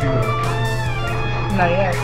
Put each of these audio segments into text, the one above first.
Not yet.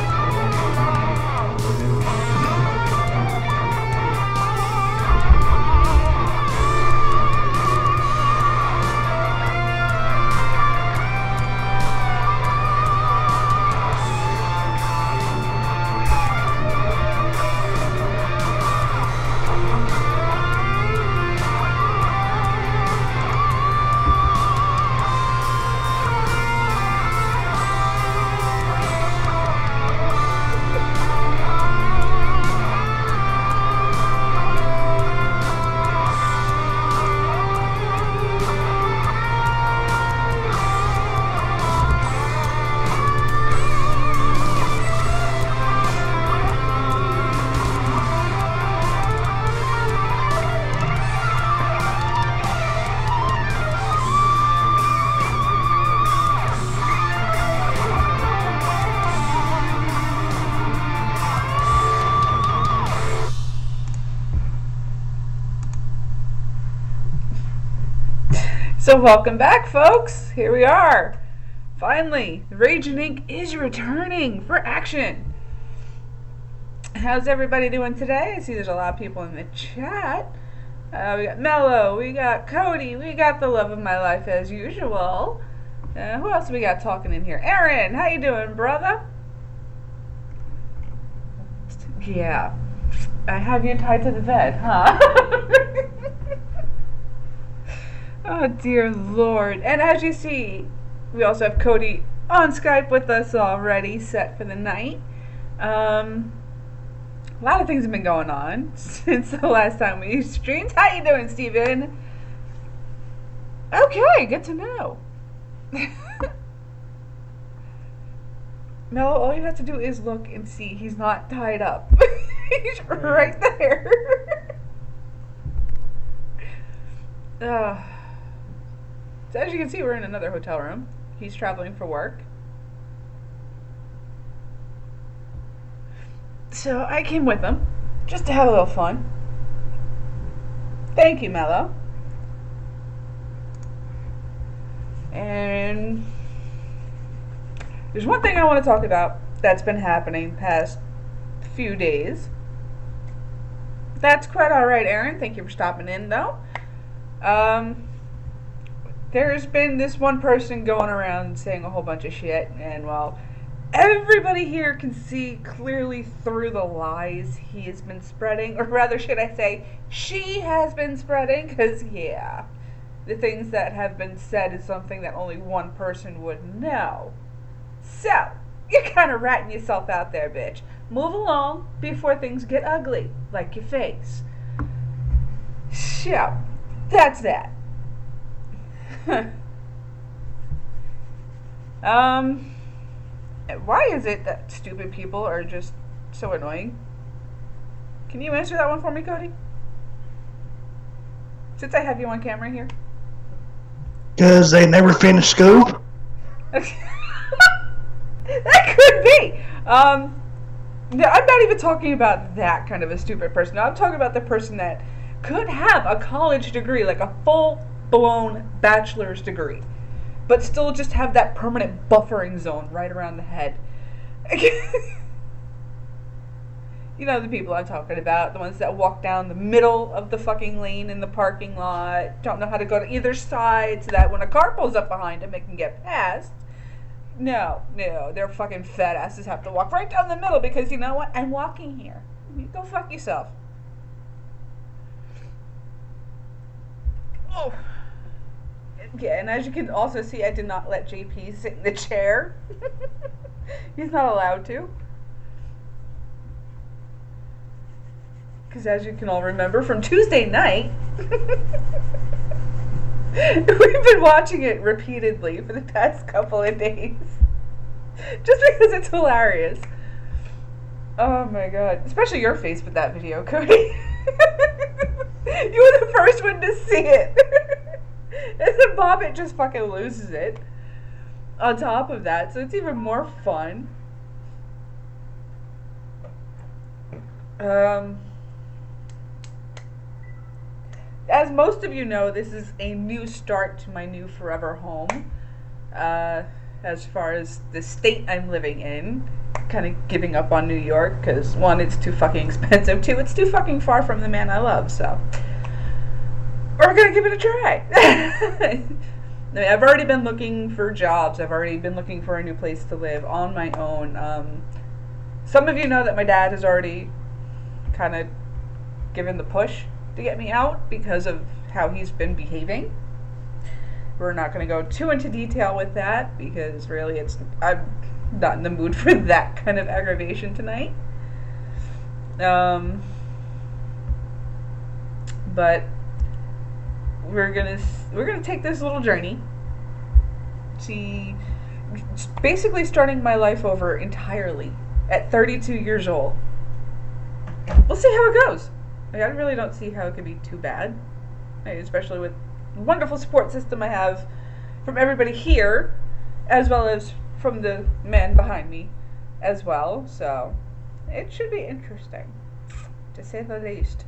So welcome back, folks. Here we are. Finally, the Raging Ink is returning for action. How's everybody doing today? I see there's a lot of people in the chat. We got Mello, we got Cody, we got the love of my life as usual. Who else we got talking in here? Aaron, how you doing, brother? Yeah, I have you tied to the bed, huh? Oh dear Lord. And as you see, we also have Cody on Skype with us already, set for the night. A lot of things have been going on since the last time we streamed. How you doing, Steven? Okay, good to know. Mello, all you have to do is look and see he's not tied up. He's right there. So as you can see, we're in another hotel room. He's traveling for work. So I came with him, just to have a little fun. Thank you, Mello. And there's one thing I want to talk about that's been happening past few days. That's quite alright, Aaron. Thank you for stopping in, though. There's been this one person going around saying a whole bunch of shit, and well, everybody here can see clearly through the lies he has been spreading, or rather should I say, she has been spreading, because yeah, the things that have been said is something that only one person would know. So, you're kind of ratting yourself out there, bitch. Move along before things get ugly, like your face. So, that's that. Why is it that stupid people are just so annoying? Can you answer that one for me, Cody? Since I have you on camera here. Because they never finish school. That could be. I'm not even talking about that kind of a stupid person. I'm talking about the person that could have a college degree, like a full-blown bachelor's degree, but still just have that permanent buffering zone right around the head. You know the people I'm talking about, the ones that walk down the middle of the fucking lane in the parking lot, don't know how to go to either side so that when a car pulls up behind them, it can get past. No, their fucking fat asses have to walk right down the middle because you know what? I'm walking here. You go fuck yourself. Oh. Yeah, and as you can also see, I did not let JP sit in the chair. He's not allowed to. Because as you can all remember from Tuesday night, we've been watching it repeatedly for the past couple of days. Just because it's hilarious. Oh my god. Especially your face with that video, Cody. You were the first one to see it. And then Bobbit just fucking loses it on top of that, so it's even more fun. As most of you know, this is a new start to my new forever home. as far as the state I'm living in. Kind of giving up on New York because, one, it's too fucking expensive. Two, it's too fucking far from the man I love. So we're gonna give it a try. I mean, I've already been looking for jobs. I've already been looking for a new place to live on my own. Some of you know that my dad has already kind of given the push to get me out because of how he's been behaving. We're not going to go too into detail with that because really I'm not in the mood for that kind of aggravation tonight. But we're gonna take this little journey. See, basically starting my life over entirely at 32 years old. We'll see how it goes. Like, I really don't see how it could be too bad, especially with the wonderful support system I have from everybody here, as well as from the men behind me as well. So it should be interesting, to say the least.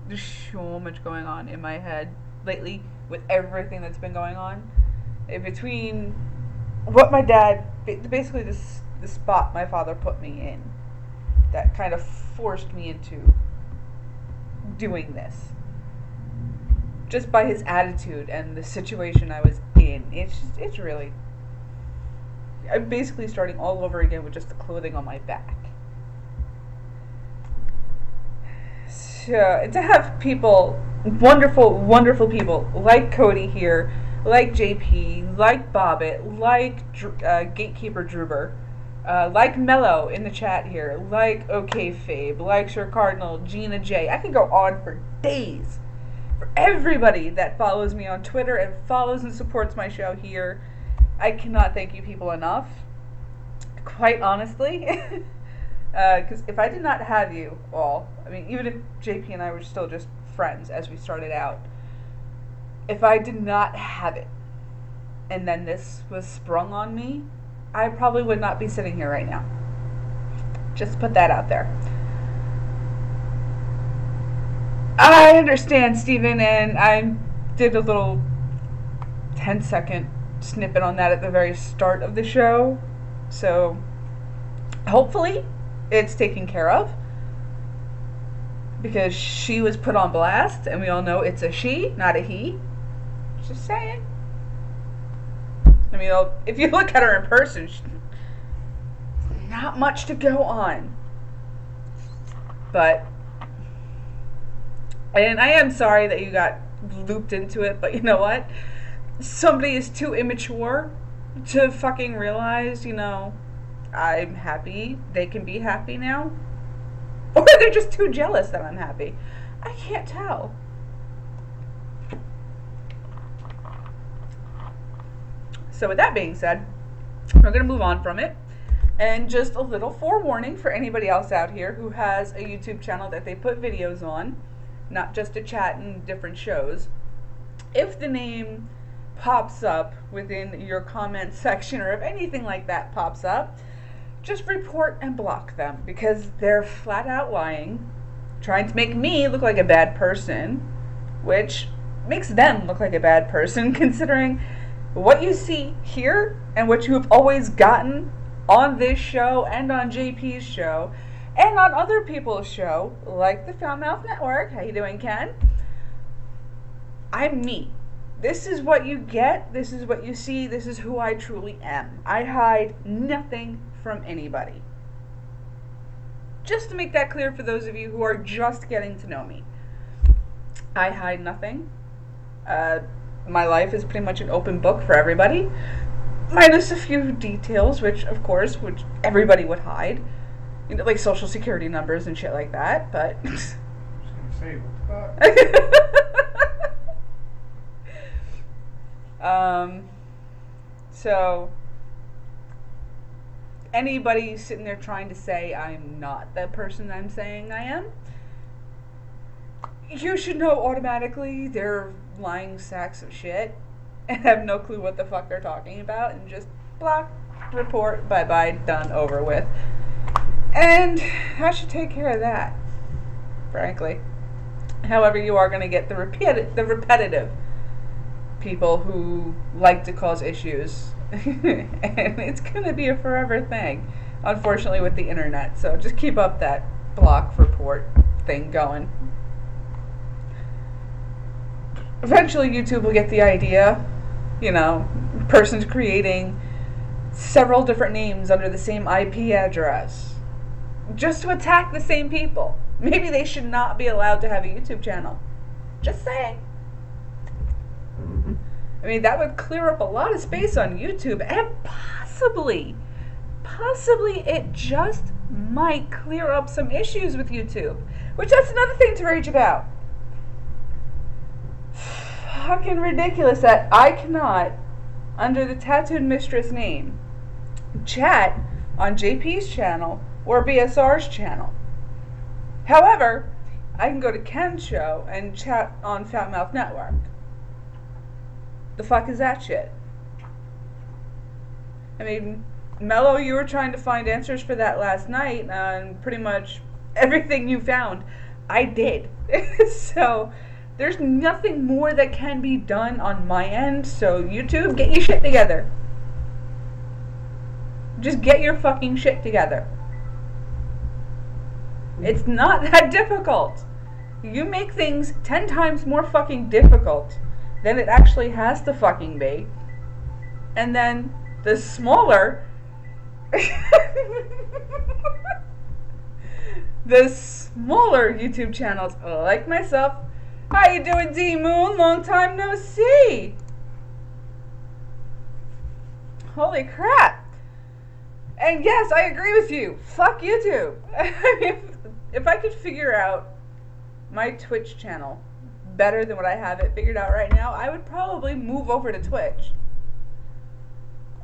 There's so much going on in my head lately with everything that's been going on. Between what my dad, basically the spot my father put me in, that kind of forced me into doing this. Just by his attitude and the situation I was in. It's really, I'm basically starting all over again with just the clothing on my back. So, to have people, wonderful, wonderful people like Cody here, like JP, like Bobbit, like Gatekeeper Druber, like Mello in the chat here, like OK Fabe, like Sir Cardinal, Gina J. I could go on for days. For everybody that follows me on Twitter and follows and supports my show here, I cannot thank you people enough. Quite honestly. Because if I did not have you all, I mean, even if JP and I were still just friends as we started out, if I did not have it, and then this was sprung on me, I probably would not be sitting here right now. Just put that out there. I understand, Steven, and I did a little 10-second snippet on that at the very start of the show, so hopefully it's taken care of, because she was put on blast, and we all know it's a she, not a he. Just saying. I mean, if you look at her in person, not much to go on. And I am sorry that you got looped into it, but you know what? Somebody is too immature to fucking realize, I'm happy, they can be happy now. Or they're just too jealous that I'm happy. I can't tell. So with that being said, we're going to move on from it. And just a little forewarning for anybody else out here who has a YouTube channel that they put videos on, not just a chat and different shows. If the name pops up within your comment section, or if anything like that pops up, just report and block them, because they're flat out lying, trying to make me look like a bad person, which makes them look like a bad person, considering what you see here and what you have always gotten on this show and on JP's show and on other people's show, like the Foulmouth Network. How you doing, Ken? I'm me. This is what you get. This is what you see. This is who I truly am. I hide nothing from anybody. Just to make that clear for those of you who are just getting to know me. I hide nothing. My life is pretty much an open book for everybody, minus a few details, which everybody would hide, like social security numbers and shit like that. But I was gonna say, what the fuck? So anybody sitting there trying to say I'm not that person I'm saying I am, you should know automatically they're lying sacks of shit and have no clue what the fuck they're talking about, and just block, report, bye-bye, done, over with. And I should take care of that, frankly. However, you are going to get the repetitive people who like to cause issues. And it's going to be a forever thing, unfortunately, with the internet. So just keep up that block report thing going. Eventually, YouTube will get the idea. You know, person's creating several different names under the same IP address just to attack the same people. Maybe they should not be allowed to have a YouTube channel. Just saying. I mean, that would clear up a lot of space on YouTube, and possibly it just might clear up some issues with YouTube, which that's another thing to rage about. Fucking ridiculous that I cannot, under the Tattooed Mistress name, chat on JP's channel or BSR's channel. However, I can go to Ken's show and chat on Fat Mouth Network. The fuck is that shit? I mean, Mello, you were trying to find answers for that last night, and pretty much everything you found, I did. So, there's nothing more that can be done on my end, so YouTube, get your shit together. Just get your fucking shit together. It's not that difficult. You make things 10 times more fucking difficult than it actually has to fucking be. And then the smaller the smaller YouTube channels like myself. How you doing, D Moon? Long time no see. Holy crap. And yes, I agree with you. Fuck YouTube. If I could figure out my Twitch channel better than what I have it figured out right now, I would probably move over to Twitch.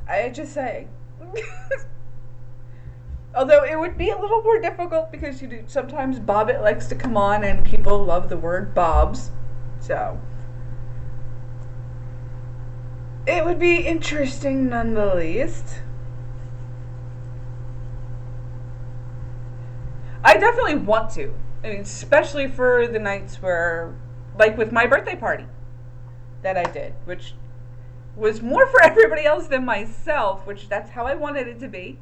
I just say. Although it would be a little more difficult because you do sometimes Bobbit likes to come on and people love the word Bobs. So it would be interesting none the least. I definitely want to. I mean, especially for the nights where, like with my birthday party that I did, which was more for everybody else than myself, which that's how I wanted it to be.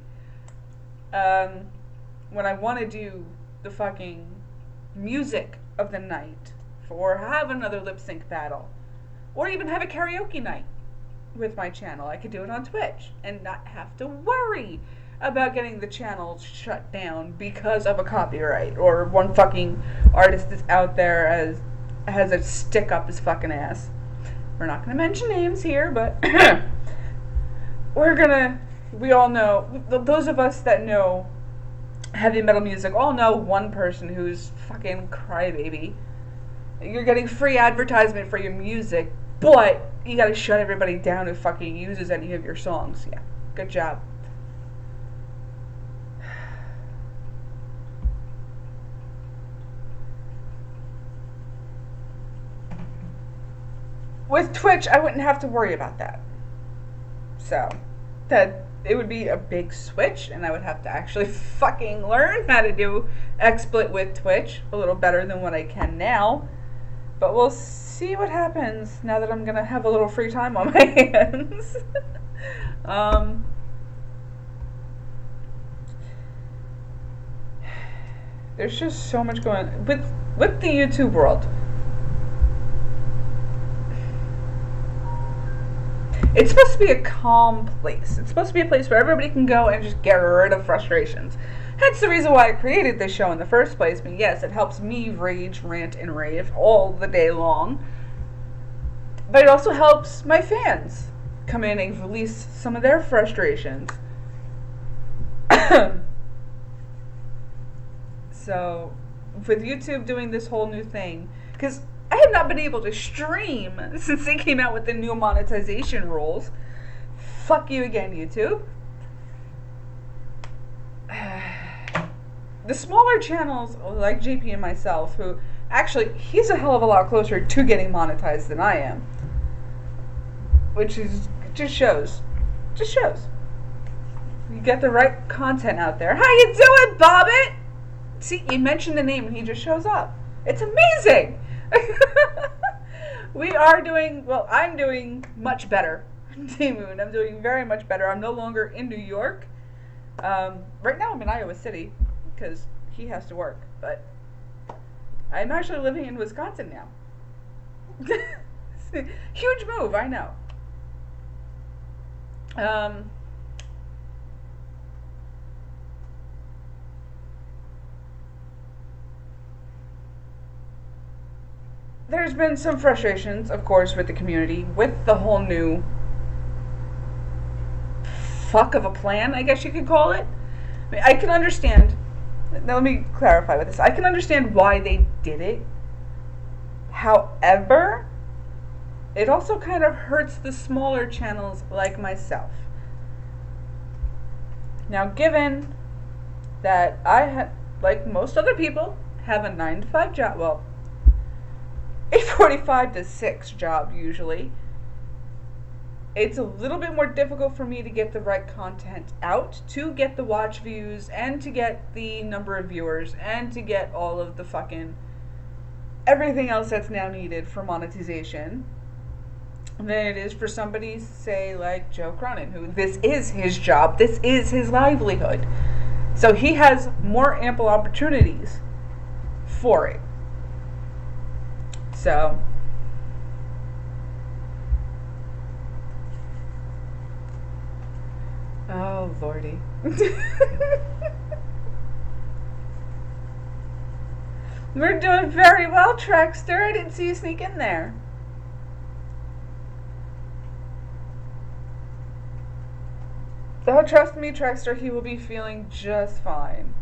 When I want to do the fucking music of the night, or have another lip sync battle, or even have a karaoke night with my channel, I could do it on Twitch and not have to worry about getting the channel shut down because of a copyright, or one fucking artist is out there has a stick up his fucking ass. We're not going to mention names here, but we all know, those of us that know heavy metal music all know one person who's fucking crybaby. You're getting free advertisement for your music, but you gotta shut everybody down who fucking uses any of your songs. Yeah, good job. With Twitch, I wouldn't have to worry about that. So, that it would be a big switch, and I would have to actually fucking learn how to do XSplit with Twitch a little better than what I can now. But we'll see what happens now that I'm gonna have a little free time on my hands. There's just so much going on with the YouTube world. It's supposed to be a calm place. It's supposed to be a place where everybody can go and just get rid of frustrations. That's the reason why I created this show in the first place. But yes, it helps me rage, rant, and rave all the day long. But it also helps my fans come in and release some of their frustrations. So, with YouTube doing this whole new thing, because I have not been able to stream since they came out with the new monetization rules. Fuck you again, YouTube. The smaller channels, like JP and myself, who actually, he's a hell of a lot closer to getting monetized than I am. Which is, just shows. Just shows. You get the right content out there. How you doing, Bobbit? See, you mentioned the name and he just shows up. It's amazing! We are doing, well, I'm doing much better. D-Moon, I'm doing very much better. I'm no longer in New York. Right now I'm in Iowa City because he has to work, but I'm actually living in Wisconsin now. Huge move, I know. There's been some frustrations, of course, with the community, with the whole new fuck of a plan, I guess you could call it. I mean, I can understand. Now, let me clarify with this. I can understand why they did it. However, it also kind of hurts the smaller channels like myself. Now, given that I, like most other people, have a 9-to-5 job, well, 8:45 to 6 job usually, it's a little bit more difficult for me to get the right content out, to get the watch views, and to get the number of viewers, and to get all of the fucking everything else that's now needed for monetization than it is for somebody, say, like Joe Cronin, who this is his job, this is his livelihood. So he has more ample opportunities for it. So, oh lordy. We're doing very well, Trexter. I didn't see you sneak in there. Oh, trust me, Trexter, he will be feeling just fine.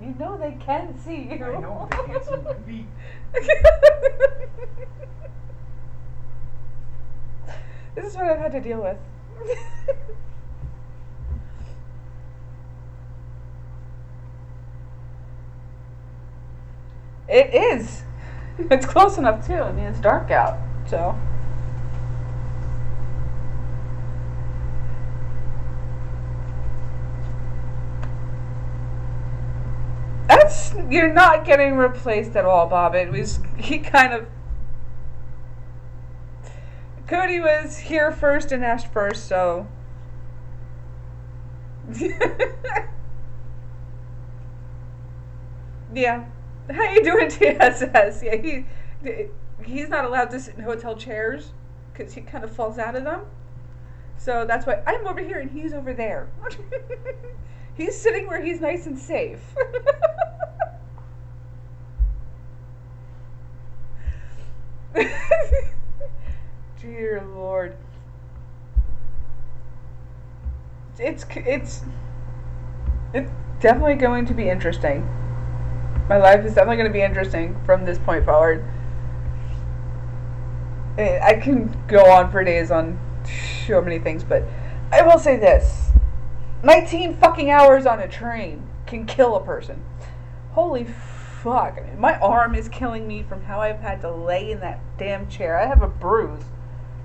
You know they can see you. I know, they can't see my feet. This is what I've had to deal with. It is. It's close enough too. I mean, it's dark out, so. You're not getting replaced at all, Bob. He kind of. Cody was here first and asked first, so. Yeah. How you doing, TSS? Yeah, he's not allowed to sit in hotel chairs because he kind of falls out of them. So that's why I'm over here and he's over there. He's sitting where he's nice and safe. Dear Lord. It's definitely going to be interesting. My life is definitely going to be interesting from this point forward. I can go on for days on so many things, but I will say this. 19 fucking hours on a train can kill a person. Holy fuck. I mean, my arm is killing me from how I've had to lay in that damn chair. I have a bruise.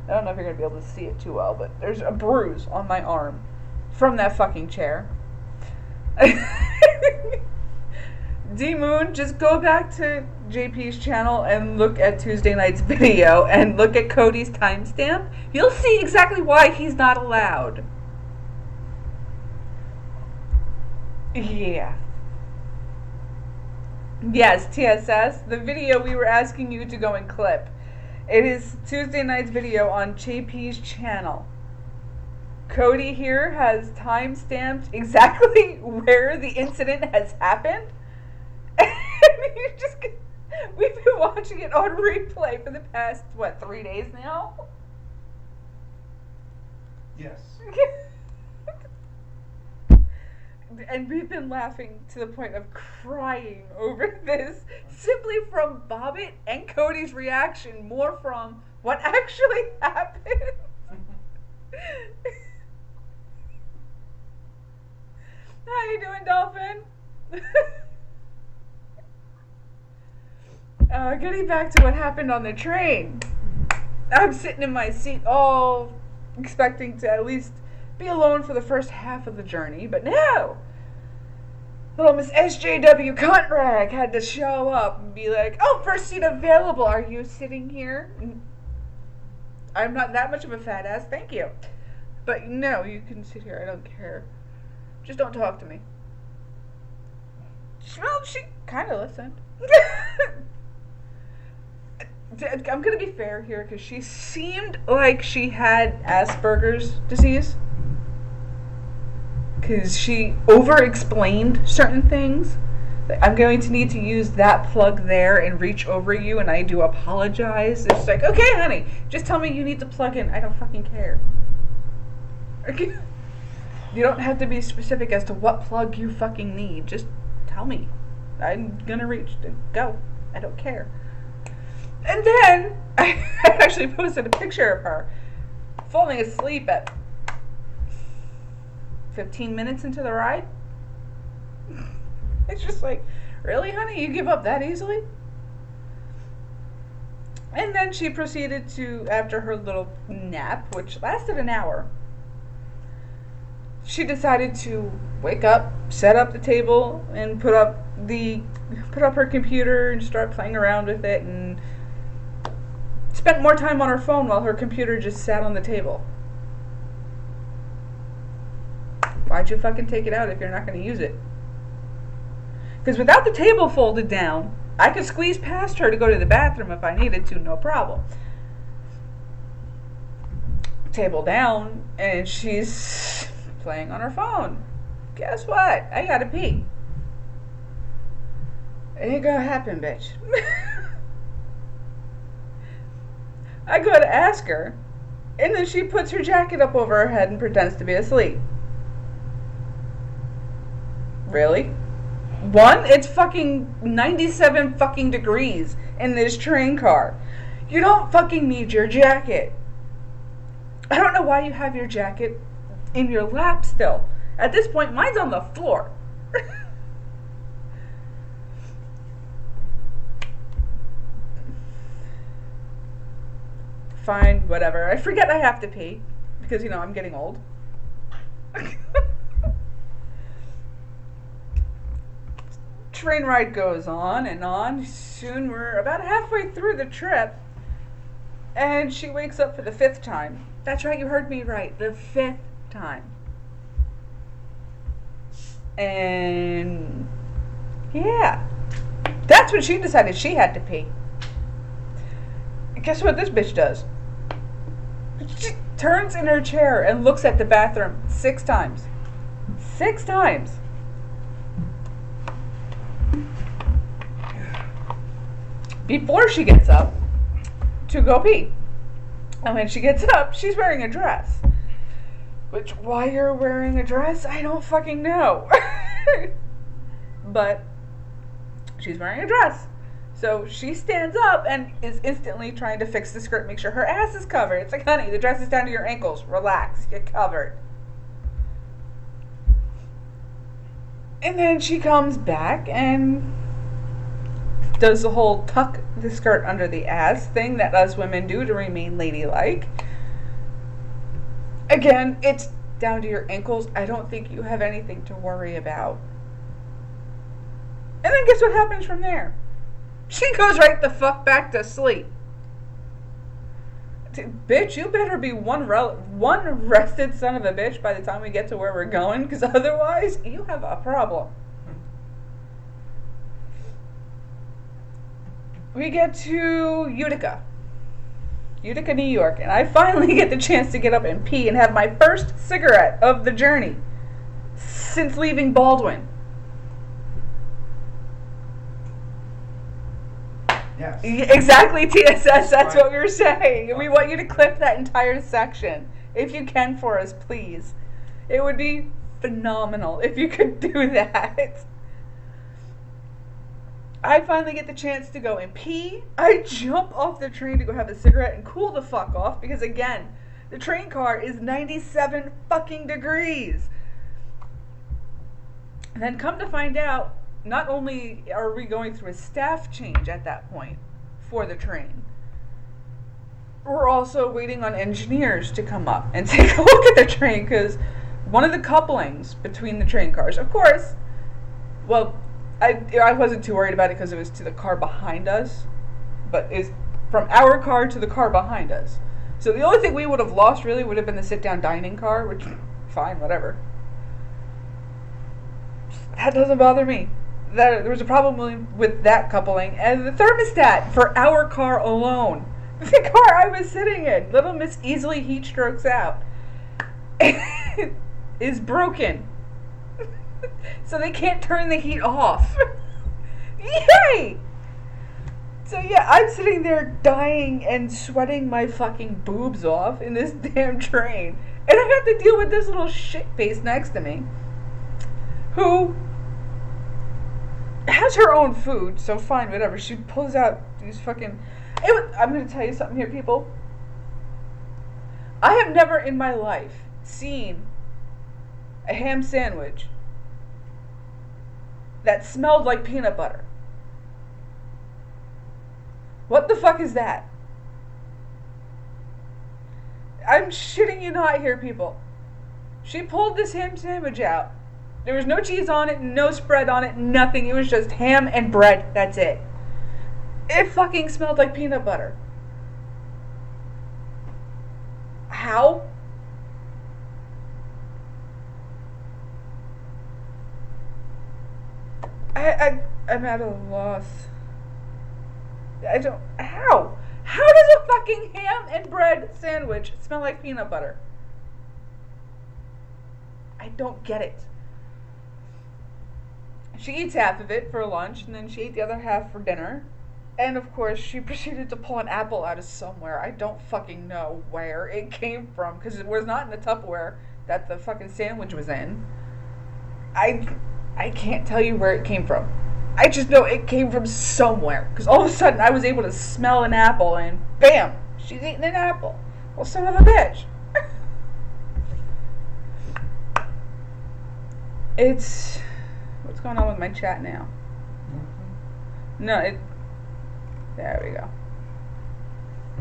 I don't know if you're going to be able to see it too well, but there's a bruise on my arm from that fucking chair. D-Moon, just go back to JP's channel and look at Tuesday night's video and look at Cody's timestamp. You'll see exactly why he's not allowed. Yeah. Yes, TSS, the video we were asking you to go and clip. It is Tuesday night's video on JP's channel. Cody here has timestamped exactly where the incident has happened. We've been watching it on replay for the past, 3 days now? Yes. And we've been laughing to the point of crying over this, simply from Bobbit and Cody's reaction, more from what actually happened. How you doing, Dolphin? Getting back to what happened on the train. I'm sitting in my seat all expecting to at least be alone for the first half of the journey, but no! little Miss SJW cunt rag had to show up and be like, "Oh, first seat available. Are you sitting here?" I'm not that much of a fat ass, thank you. But no, you can sit here. I don't care. Just don't talk to me. Well, she kind of listened. I'm going to be fair here because she seemed like she had Asperger's disease. Because she over-explained certain things. I'm going to need to use that plug there and reach over you, and I do apologize. It's like, okay, honey, just tell me you need to plug in. I don't fucking care. Okay? You don't have to be specific as to what plug you fucking need. Just tell me. I'm gonna reach. Go. I don't care. And then I actually posted a picture of her falling asleep at 15 minutes into the ride. It's just like, really, honey? You give up that easily? And then she proceeded to, after her little nap, which lasted an hour, she decided to wake up, set up the table, and put up her computer and start playing around with it, and spent more time on her phone while her computer just sat on the table. Why'd you fucking take it out if you're not going to use it? Because without the table folded down, I could squeeze past her to go to the bathroom if I needed to, no problem. Table down, and she's playing on her phone. Guess what? I gotta pee. It ain't gonna happen, bitch. I go to ask her, and then she puts her jacket up over her head and pretends to be asleep. Really? One, it's fucking 97 fucking degrees in this train car. You don't fucking need your jacket. I don't know why you have your jacket in your lap still. At this point, mine's on the floor. Fine, whatever. I forget I have to pee because, you know, I'm getting old. Train ride goes on and on. Soon we're about halfway through the trip, and she wakes up for the 5th time. That's right, you heard me right. The 5th time. And yeah, that's when she decided she had to pee. Guess what this bitch does? She turns in her chair and looks at the bathroom 6 times. 6 times. Before she gets up to go pee. And when she gets up, she's wearing a dress. Which, why you're wearing a dress, I don't fucking know. But she's wearing a dress. So she stands up and is instantly trying to fix the skirt, make sure her ass is covered. It's like, honey, the dress is down to your ankles. Relax, get covered. And then she comes back and does the whole tuck the skirt under the ass thing that us women do to remain ladylike. Again, it's down to your ankles. I don't think you have anything to worry about. And then guess what happens from there? She goes right the fuck back to sleep. Bitch, you better be one rested son of a bitch by the time we get to where we're going, because otherwise you have a problem. We get to Utica, New York, and I finally get the chance to get up and pee and have my first cigarette of the journey since leaving Baldwin. Yes. Exactly, TSS, that's what we were saying. We want you to clip that entire section. If you can for us, please. It would be phenomenal if you could do that. I finally get the chance to go and pee. I jump off the train to go have a cigarette and cool the fuck off because, again, the train car is 97 fucking degrees. And then come to find out, not only are we going through a staff change at that point for the train, we're also waiting on engineers to come up and take a look at the train because one of the couplings between the train cars, of course, Well, I wasn't too worried about it because it was to the car behind us, but it's from our car to the car behind us. So the only thing we would have lost really would have been the sit-down dining car, which, fine, whatever. That doesn't bother me. There was a problem with that coupling, and the thermostat for our car alone, the car I was sitting in, little Miss Easily Heat Strokes Out, is broken. So they can't turn the heat off. Yay! So yeah, I'm sitting there dying and sweating my fucking boobs off in this damn train. And I have to deal with this little shit face next to me, who has her own food, so fine, whatever. She pulls out these fucking... I'm going to tell you something here, people. I have never in my life seen a ham sandwich that smelled like peanut butter. What the fuck is that? I'm shitting you not here, people. She pulled this ham sandwich out. There was no cheese on it, no spread on it, nothing. It was just ham and bread. That's it. It fucking smelled like peanut butter. How? I'm at a loss. I don't... How? How does a fucking ham and bread sandwich smell like peanut butter? I don't get it. She eats half of it for lunch, and then she ate the other half for dinner. And of course, she proceeded to pull an apple out of somewhere. I don't fucking know where it came from, because it was not in the Tupperware that the fucking sandwich was in. I can't tell you where it came from. I just know it came from somewhere. Because all of a sudden I was able to smell an apple and bam! She's eating an apple. Well, son of a bitch. It's... What's going on with my chat now? No, it... There we go.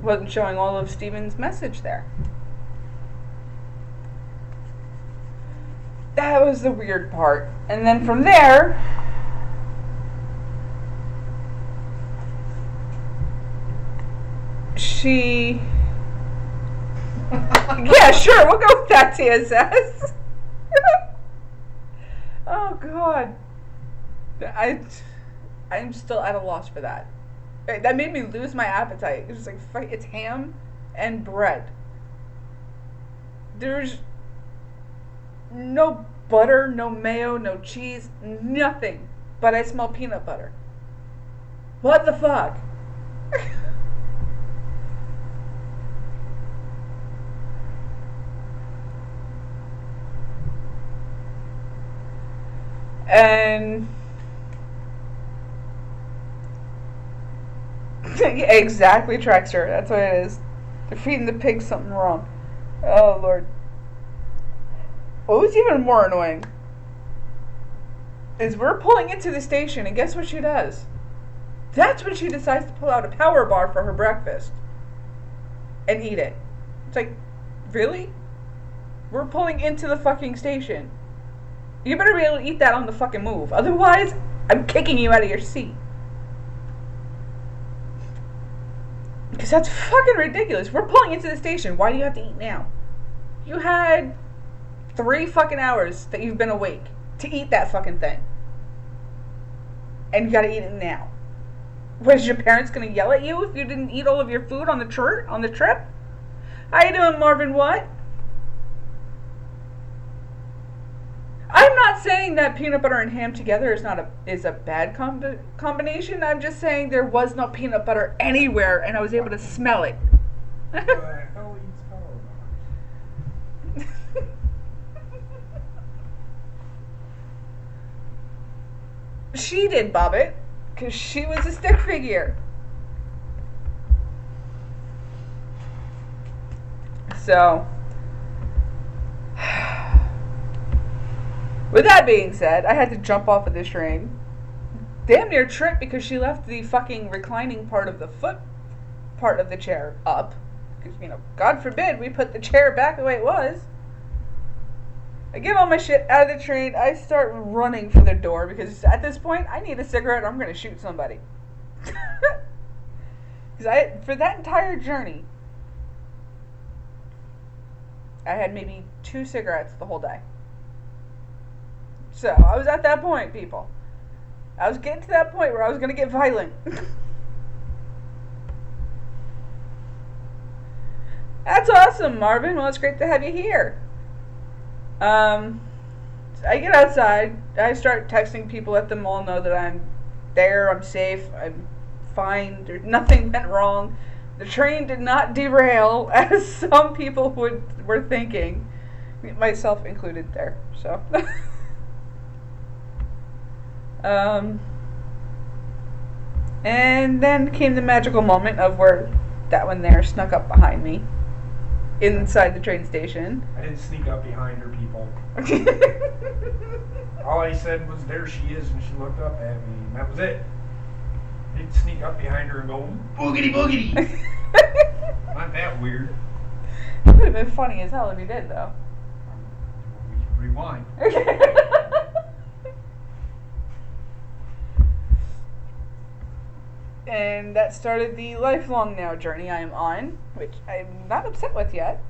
Wasn't showing all of Steven's message there. That was the weird part. And then from there... She... Yeah, sure, we'll go with that, TSS. Oh, God. I'm still at a loss for that. That made me lose my appetite. It was like, it's ham and bread. There's no butter, no mayo, no cheese, nothing. But I smell peanut butter. What the fuck? And yeah, exactly, Trexter. That's what it is. They're feeding the pigs something wrong. Oh, Lord. What was even more annoying is we're pulling into the station, and guess what she does? That's when she decides to pull out a power bar for her breakfast and eat it. It's like, really? We're pulling into the fucking station. You better be able to eat that on the fucking move. Otherwise, I'm kicking you out of your seat. Because that's fucking ridiculous. We're pulling into the station. Why do you have to eat now? You had 3 fucking hours that you've been awake to eat that fucking thing. And you gotta eat it now. Was your parents gonna yell at you if you didn't eat all of your food on the trip? How you doing, Marvin? What? I'm not saying that peanut butter and ham together is a bad combination. I'm just saying there was no peanut butter anywhere, and I was able to smell it. She did, Bobbit, because she was a stick figure. So... With that being said, I had to jump off of this train. Damn near trip because she left the fucking reclining part of the foot part of the chair up. Because, God forbid we put the chair back the way it was. I get all my shit out of the train. I start running for the door because at this point I need a cigarette or I'm going to shoot somebody. Because for that entire journey, I had maybe 2 cigarettes the whole day. So I was at that point, people. I was getting to that point where I was going to get violent. That's awesome, Marvin. Well, it's great to have you here. I get outside. I start texting people, let them all know that I'm there, I'm safe, I'm fine, there's nothing went wrong. The train did not derail, as some people were thinking, myself included there. So, and then came the magical moment of where that one there snuck up behind me inside the train station. I didn't sneak up behind her, people. All I said was, there she is, and she looked up at me, and that was it. I didn't sneak up behind her and go, boogity boogity. Not that weird. It would have been funny as hell if you did, though. We can rewind. And that started the lifelong now journey I am on, which I'm not upset with yet.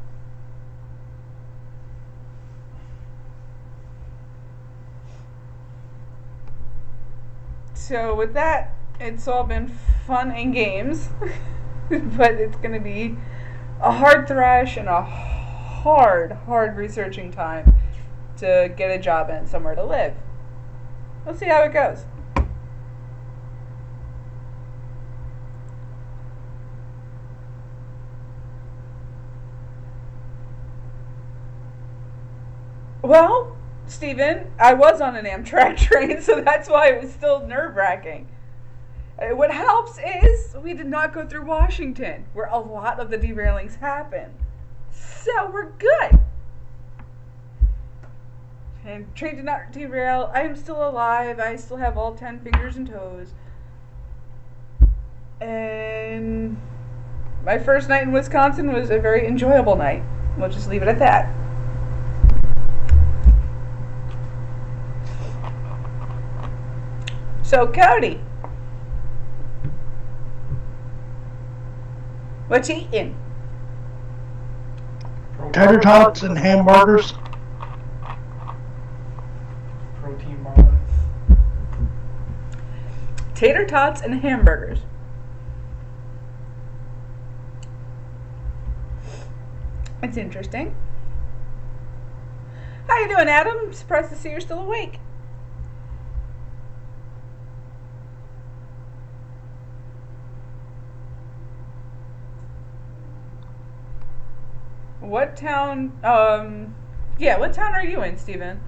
So with that, it's all been fun and games, but it's going to be a hard thrash and a hard researching time to get a job and somewhere to live. We'll see how it goes. Well, Stephen, I was on an Amtrak train, so that's why it was still nerve-wracking. What helps is we did not go through Washington, where a lot of the derailings happen. So we're good. And train did not derail. I am still alive. I still have all 10 fingers and toes. And my first night in Wisconsin was a very enjoyable night. We'll just leave it at that. So, Cody, what you eating? Tater tots and hamburgers. Protein bar. Tater tots and hamburgers. It's interesting. How you doing, Adam? Surprised to see you're still awake. What town, what town are you in, Stephen?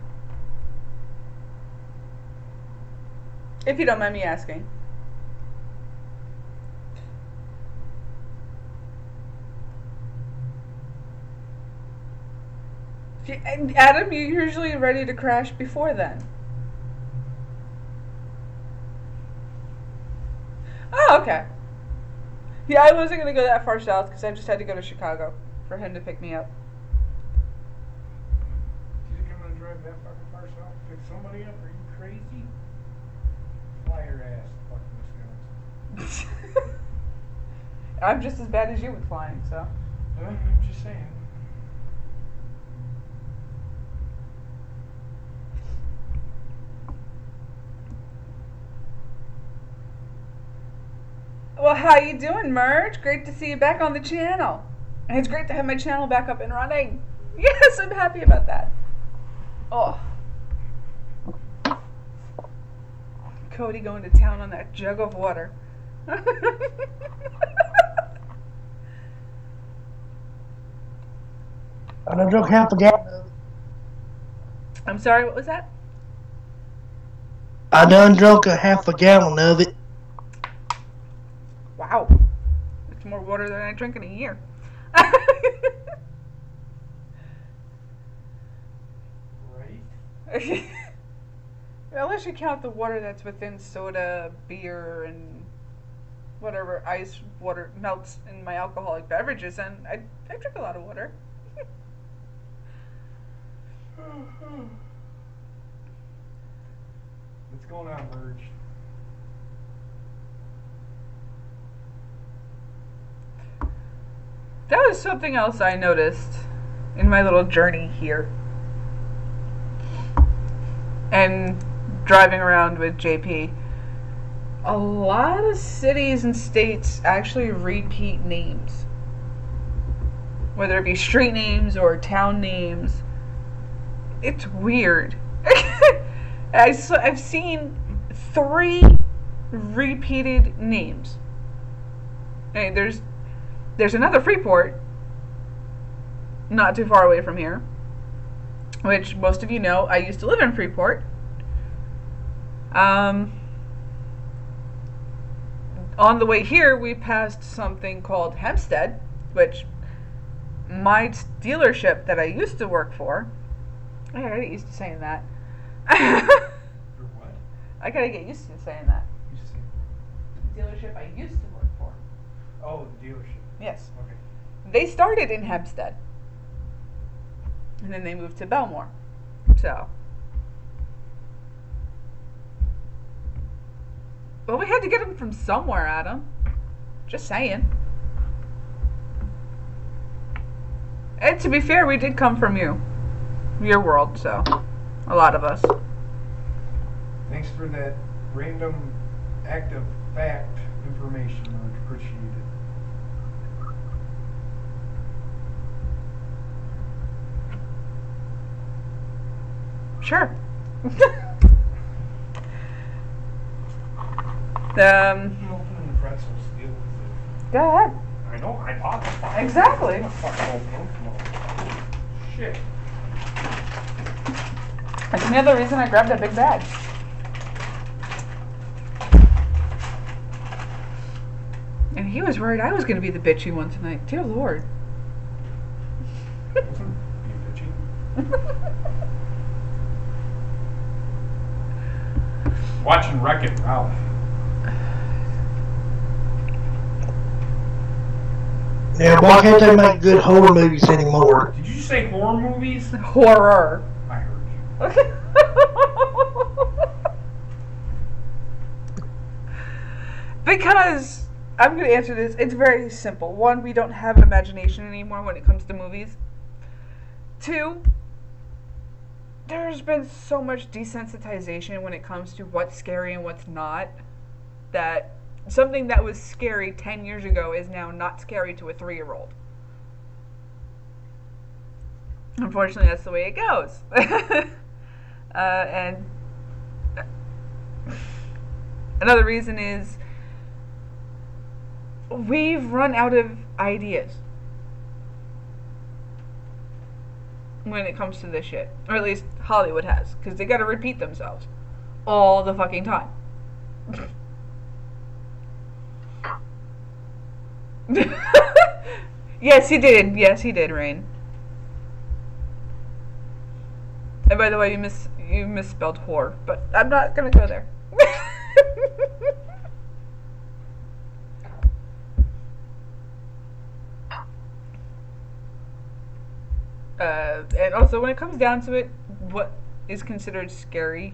If you don't mind me asking. Adam, you're usually ready to crash before then. Oh, okay. Yeah, I wasn't going to go that far south because I just had to go to Chicago for him to pick me up. You think I'm gonna drive that fucking far south to pick somebody up? Are you crazy? Fly your ass, fucking Wisconsin. I'm just as bad as you with flying, so. I'm just saying. Well, how you doing, Merge? Great to see you back on the channel. And it's great to have my channel back up and running. Yes, I'm happy about that. Oh. Cody going to town on that jug of water. I done drunk half a gallon. I'm sorry, what was that? I done drunk a half a gallon of it. Wow. That's more water than I drink in a year. Right? Unless you count the water that's within soda, beer, and whatever ice water melts in my alcoholic beverages, and I drink a lot of water. What's going on, Merge? That was something else I noticed in my little journey here. And driving around with JP. A lot of cities and states actually repeat names. Whether it be street names or town names. It's weird. I've seen 3 repeated names. Hey, there's another Freeport, not too far away from here, which most of you know I used to live in Freeport. On the way here, we passed something called Hempstead, which my dealership that I used to work for, I gotta get used to saying that. For what? I gotta get used to saying that. You just saying? Dealership I used to work for. Oh, the dealership. Yes. Okay. They started in Hempstead. And then they moved to Belmore. So. Well, we had to get them from somewhere, Adam. Just saying. And to be fair, we did come from you. Your world, so. A lot of us. Thanks for that random act of fact information. I appreciate it. Sure. I'm opening the pretzels. Deal with it. Go ahead. I know. I bought the fuck. Exactly. Shit. That's another reason I grabbed that big bag. And he was worried I was going to be the bitchy one tonight. Dear Lord. Wasn't you bitchy? Watching Wreck-It Ralph. Yeah, why can't they make good horror movies anymore? Did you say horror movies? Horror. I heard you. Okay. Because, I'm going to answer this, it's very simple. 1, we don't have an imagination anymore when it comes to movies. 2, there's been so much desensitization when it comes to what's scary and what's not, that something that was scary 10 years ago is now not scary to a 3-year-old. Unfortunately, that's the way it goes. And another reason is we've run out of ideas when it comes to this shit. Or at least Hollywood has, because they gotta repeat themselves all the fucking time. Yes, he did. Yes, he did, Rain. And by the way, you misspelled whore, but I'm not gonna go there. And also, when it comes down to it, what is considered scary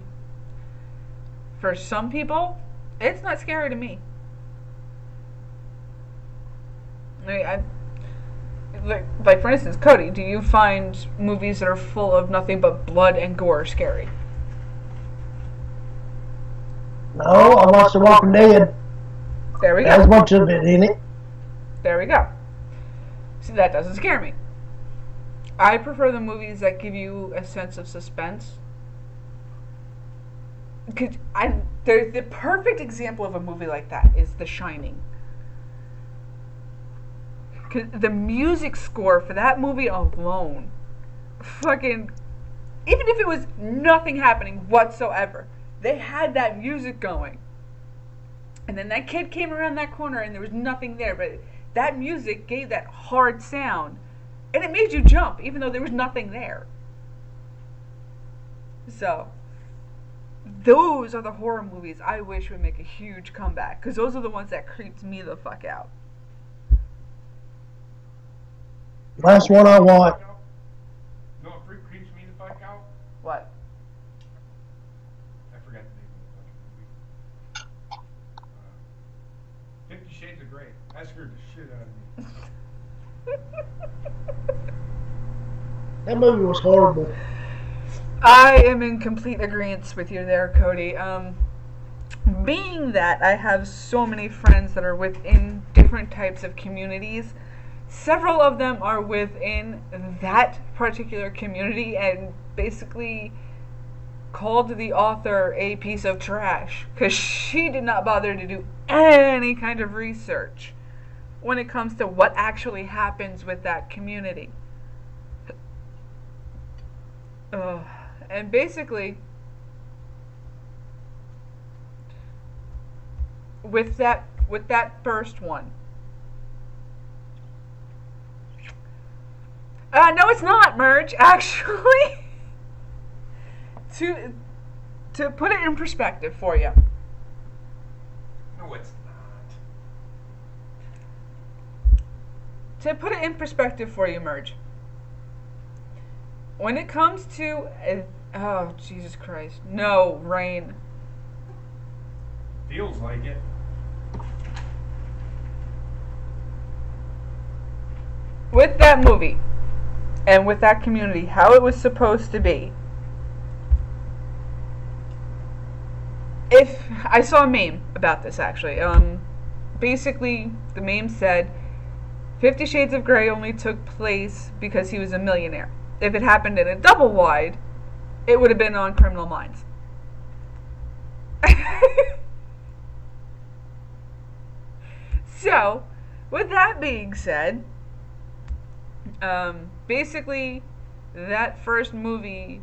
for some people, it's not scary to me. I mean, like for instance, Cody, do you find movies that are full of nothing but blood and gore scary? No, I watched The Walking Dead. There we go. There's a bunch of it in it. There we go. See, that doesn't scare me. I prefer the movies that give you a sense of suspense. The perfect example of a movie like that is The Shining. 'Cause the music score for that movie alone, fucking, even if it was nothing happening whatsoever, they had that music going. And then that kid came around that corner and there was nothing there, but that music gave that hard sound. And it made you jump, even though there was nothing there. So, those are the horror movies I wish would make a huge comeback. Because those are the ones that creeped me the fuck out. Last one I watched. No, it creeps me the fuck out. What? I forgot the name of the fucking movie. 50 Shades of Grey. That scared the shit out of me. That movie was horrible. I am in complete agreement with you there, Cody. Being that I have so many friends that are within different types of communities, several of them are within that particular community and basically called the author a piece of trash because she did not bother to do any kind of research when it comes to what actually happens with that community. And basically, with that first one, no, it's not merge. Actually, to put it in perspective for you. No, it's not. To put it in perspective for you, merge. When it comes to oh Jesus Christ, no, Rain. Feels like it. With that movie and with that community, how it was supposed to be. If I saw a meme about this actually, basically the meme said 50 Shades of Grey only took place because he was a millionaire. If it happened in a double wide, it would have been on Criminal Minds. So, with that being said, basically, that first movie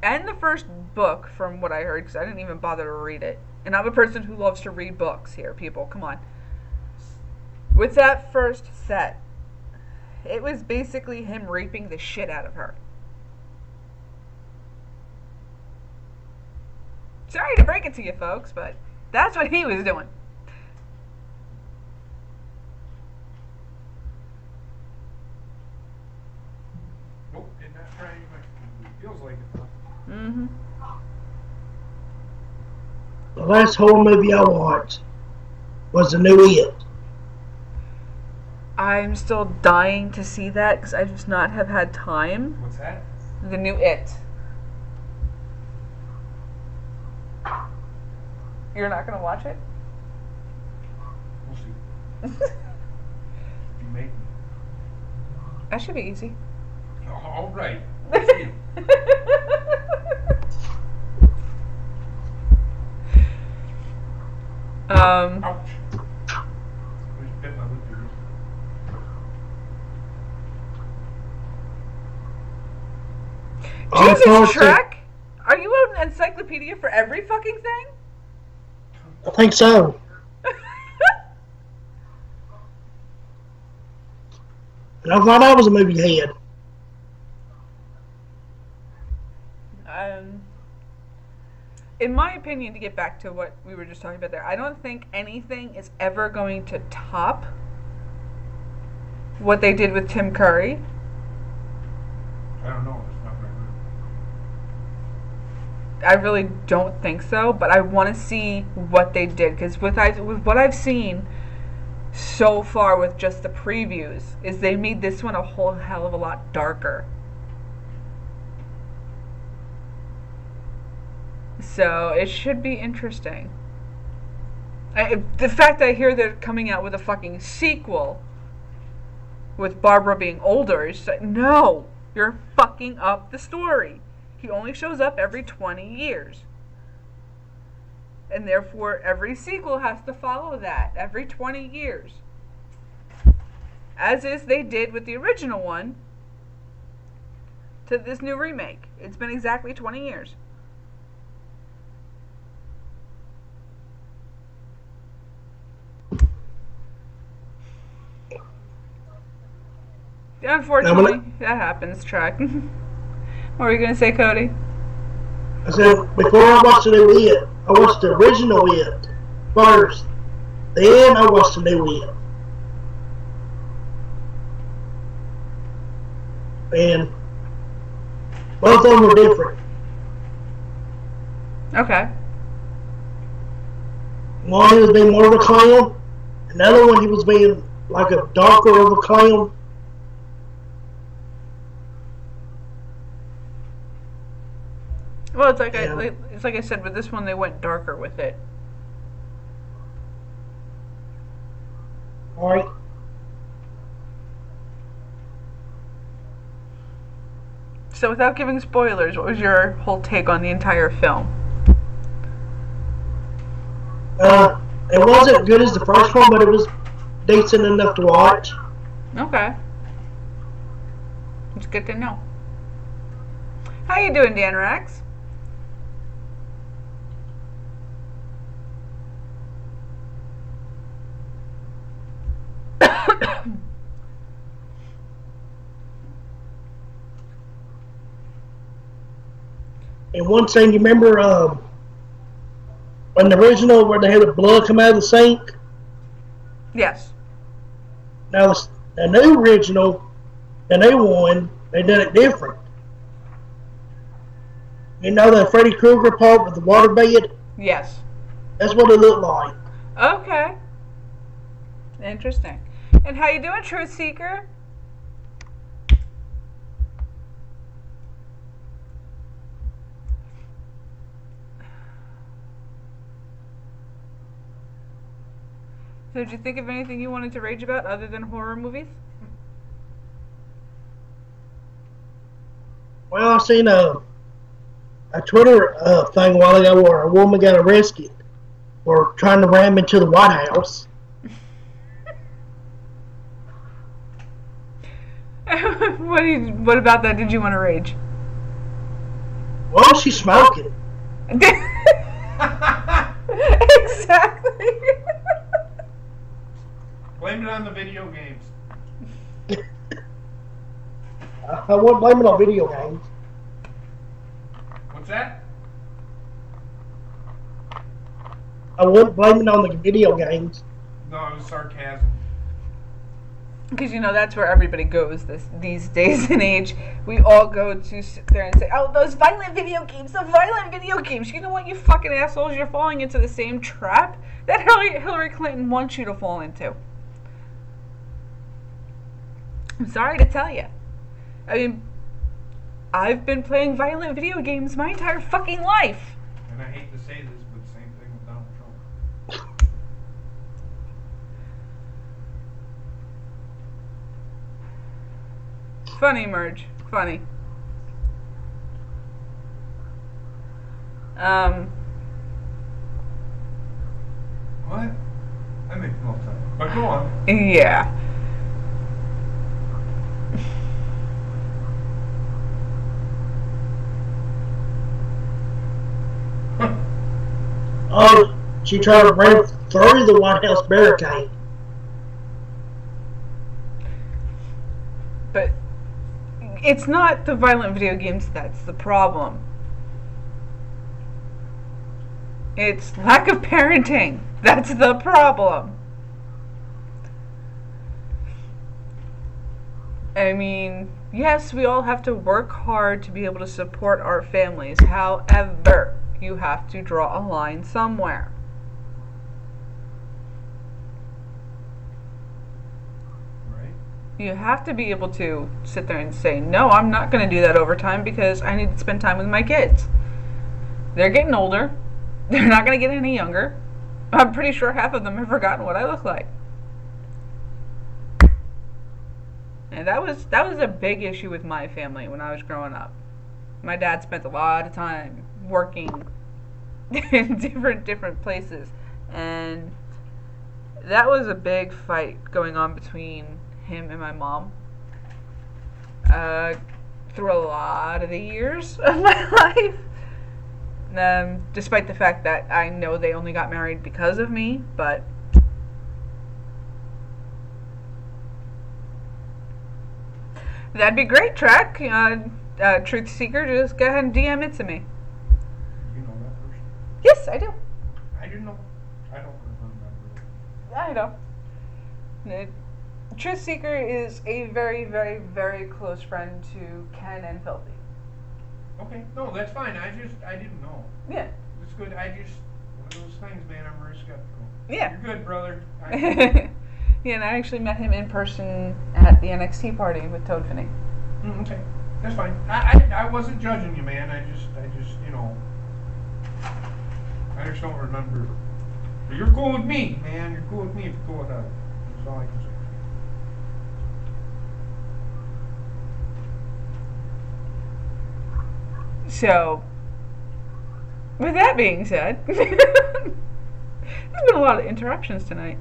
and the first book, from what I heard, because I didn't even bother to read it, and I'm a person who loves to read books here, people, come on. With that first set, it was basically him raping the shit out of her. Sorry to break it to you folks, but that's what he was doing. Nope, did not try any Mexican. Feels like it though. Mm-hmm. The last horror movie I watched was the new It. I'm still dying to see that because I just not have had time. What's that? The new It. You're not gonna watch it? We'll see. You make me. That should be easy. All right. We'll see. Ouch. I just bit my lip again. Jesus, Shrek? Are you an encyclopedia for every fucking thing? I think so. And I thought I was a movie head. In my opinion, to get back to what we were just talking about there, I don't think anything is ever going to top what they did with Tim Curry. I don't know. It's not very good. I really don't think so, but I want to see what they did, because with what I've seen so far with just the previews is they made this one a whole hell of a lot darker. So it should be interesting. The fact I hear they're coming out with a fucking sequel with Barbara being older, it's like, no, you're fucking up the story. He only shows up every 20 years. And therefore, every sequel has to follow that every 20 years. As is they did with the original one to this new remake. It's been exactly 20 years. Unfortunately, that happens, Track. What were you going to say, Cody? I said, before I watched the new It, I watched the original It first. Then I watched the new It. And Both of them were different. Okay. One he was being more of a clown. Another one he was being like a darker of a clown. Well, it's like Yeah. I said, with this one they went darker with it. All right. So, without giving spoilers, what was your whole take on the entire film? It wasn't as good as the first one, but it was decent enough to watch. Okay. It's good to know. How you doing, Dan Rex? And one thing, you remember in the original where they had the blood come out of the sink? Yes. Now, the new original, the new one, they did it different. You know the Freddy Krueger part with the waterbed? Yes. That's what it looked like. Okay. Interesting. And how you doing, Truth Seeker? So did you think of anything you wanted to rage about other than horror movies? Well, I seen a Twitter thing a while ago where a woman got arrested for trying to ram into the White House. What about that did you want to rage? Well, she's smoking. Exactly. Blame it on the video games. I wouldn't blame it on video games. What's that? I wouldn't blame it on the video games. No, it was sarcasm. Because that's where everybody goes these days and age. We all go to sit there and say, "Oh, those violent video games, the violent video games." You know what, you fucking assholes? You're falling into the same trap that Hillary Clinton wants you to fall into. I'm sorry to tell you. I mean, I've been playing violent video games my entire fucking life. And I hate to say this, but same thing with Donald Trump. Funny, Merge. Funny. What? I make no time. But go on. Yeah. Oh, she tried to break through the White House barricade. But it's not the violent video games that's the problem. It's lack of parenting. That's the problem. I mean, yes, we all have to work hard to be able to support our families. However, you have to draw a line somewhere. Right? You have to be able to sit there and say, no, I'm not going to do that overtime because I need to spend time with my kids. They're getting older. They're not going to get any younger. I'm pretty sure half of them have forgotten what I look like. And that was a big issue with my family when I was growing up. My dad spent a lot of time working in different places, and that was a big fight going on between him and my mom through a lot of the years of my life. Despite the fact that I know they only got married because of me, but that'd be great, Trek. Truth Seeker, just go ahead and DM it to me. You know that person? Yes, I do. I didn't know. I don't remember. I know. Truth Seeker is a very, very, very close friend to Ken and Filthy. Okay. No, that's fine. I didn't know. Yeah. It's good. One of those things, man. I'm very skeptical. Yeah. You're good, brother. Yeah, and I actually met him in person at the NXT party with Toad Finney. Okay. That's fine. I wasn't judging you, man. I just, you know, I just don't remember. But you're cool with me, man. You're cool with me if you're cool with others. That's all I can say. So, with that being said, there's been a lot of interruptions tonight.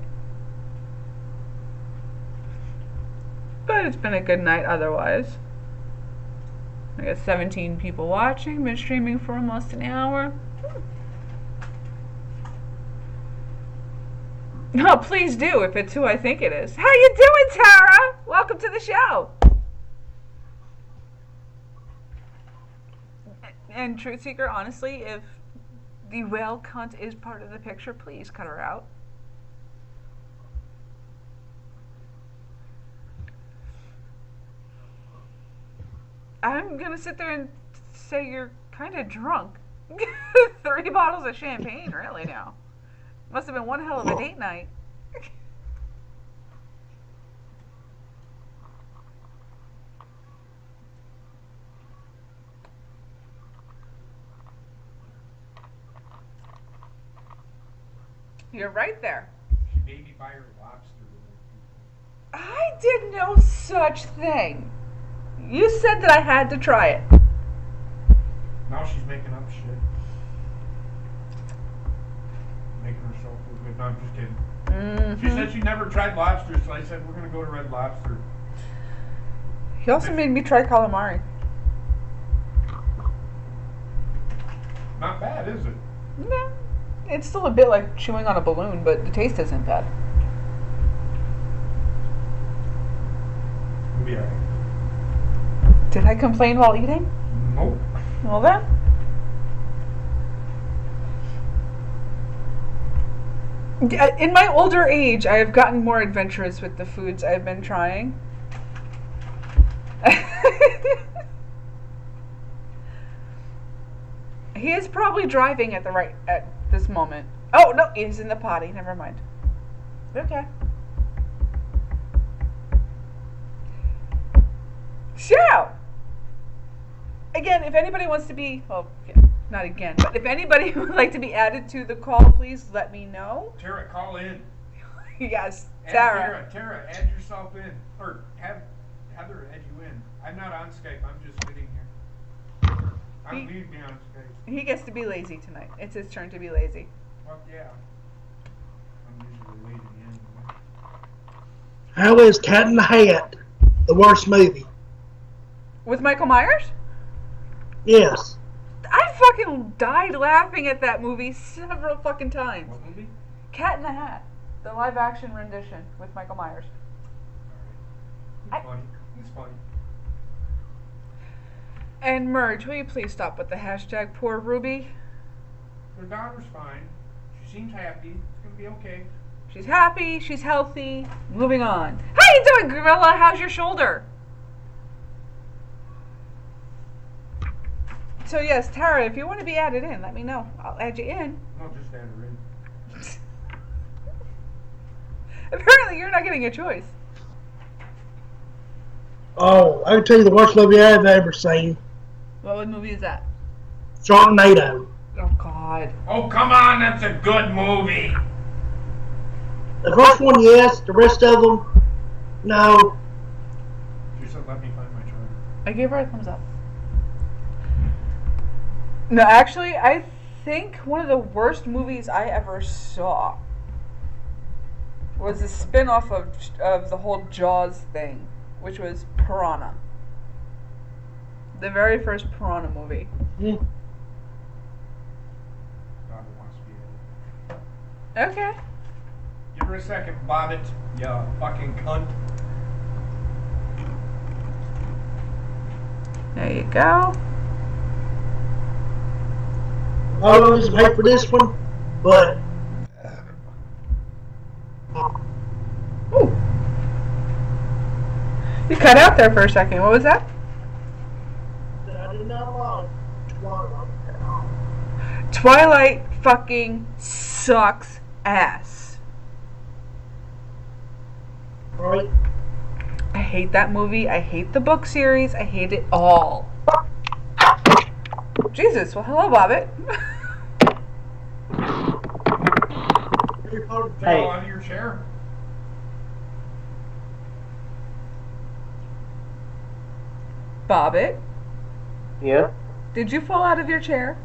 But it's been a good night otherwise. I got 17 people watching, been streaming for almost an hour. Oh, please do if it's who I think it is. How you doing, Tara? Welcome to the show. And Truth Seeker, honestly, if the whale cunt is part of the picture, please cut her out. I'm gonna sit there and say you're kind of drunk. 3 bottles of champagne, really now. Must have been one hell of a date night. You're right there. She made me buy her lobster. I did no such thing. You said that I had to try it. Now she's making up shit. Making herself look good. No, I'm just kidding. Mm-hmm. She said she never tried lobster, so I said we're gonna go to Red Lobster. He also made me try calamari. Not bad, is it? No. It's still a bit like chewing on a balloon, but the taste isn't bad. We'll be alright. Did I complain while eating? Nope. Well then. In my older age, I have gotten more adventurous with the foods I've been trying. He is probably driving at this moment. Oh no, he's in the potty. Never mind. Okay. So, again, if anybody wants to be, well, okay, not again, but if anybody would like to be added to the call, please let me know. Tara, call in. Yes, Tara, add yourself in. Or have Heather add you in. I'm not on Skype, I'm just sitting here. I'm leaving me on Skype. He gets to be lazy tonight. It's his turn to be lazy. Well, yeah. I'm usually lazy anyway. How is Cat in the Hat the worst movie? With Michael Myers? Yes. I fucking died laughing at that movie several fucking times. What movie? Cat in the Hat, the live action rendition with Michael Myers. Alright. It's funny. It's funny. And Merge, will you please stop with the hashtag poor Ruby? Her daughter's fine. She seems happy. It's gonna be okay. She's happy, she's healthy. Moving on. How you doing, Gorilla? How's your shoulder? So yes, Tara, if you want to be added in, let me know. I'll add you in. I'll just add her in. Apparently you're not getting a choice. Oh, I can tell you the worst movie I've ever seen. What movie is that? Sharknado. Oh God. Oh, come on, that's a good movie. The first one, yes. The rest of them, no. She said, let me find my charger. I gave her a thumbs up. No, actually, I think one of the worst movies I ever saw was a spin-off of the whole Jaws thing, which was Piranha. The very first Piranha movie. Hmm. God wants to be in it. Okay. Give her a second, Bobbit. You fucking cunt. There you go. I was wait for this one, but Ooh. You cut out there for a second. What was that? I did not like. Twilight fucking sucks ass. Right? I hate that movie. I hate the book series. I hate it all. Jesus. Well, hello, Bobbit. Hey. Out of your chair. Bobbit, Yeah. did you fall out of your chair?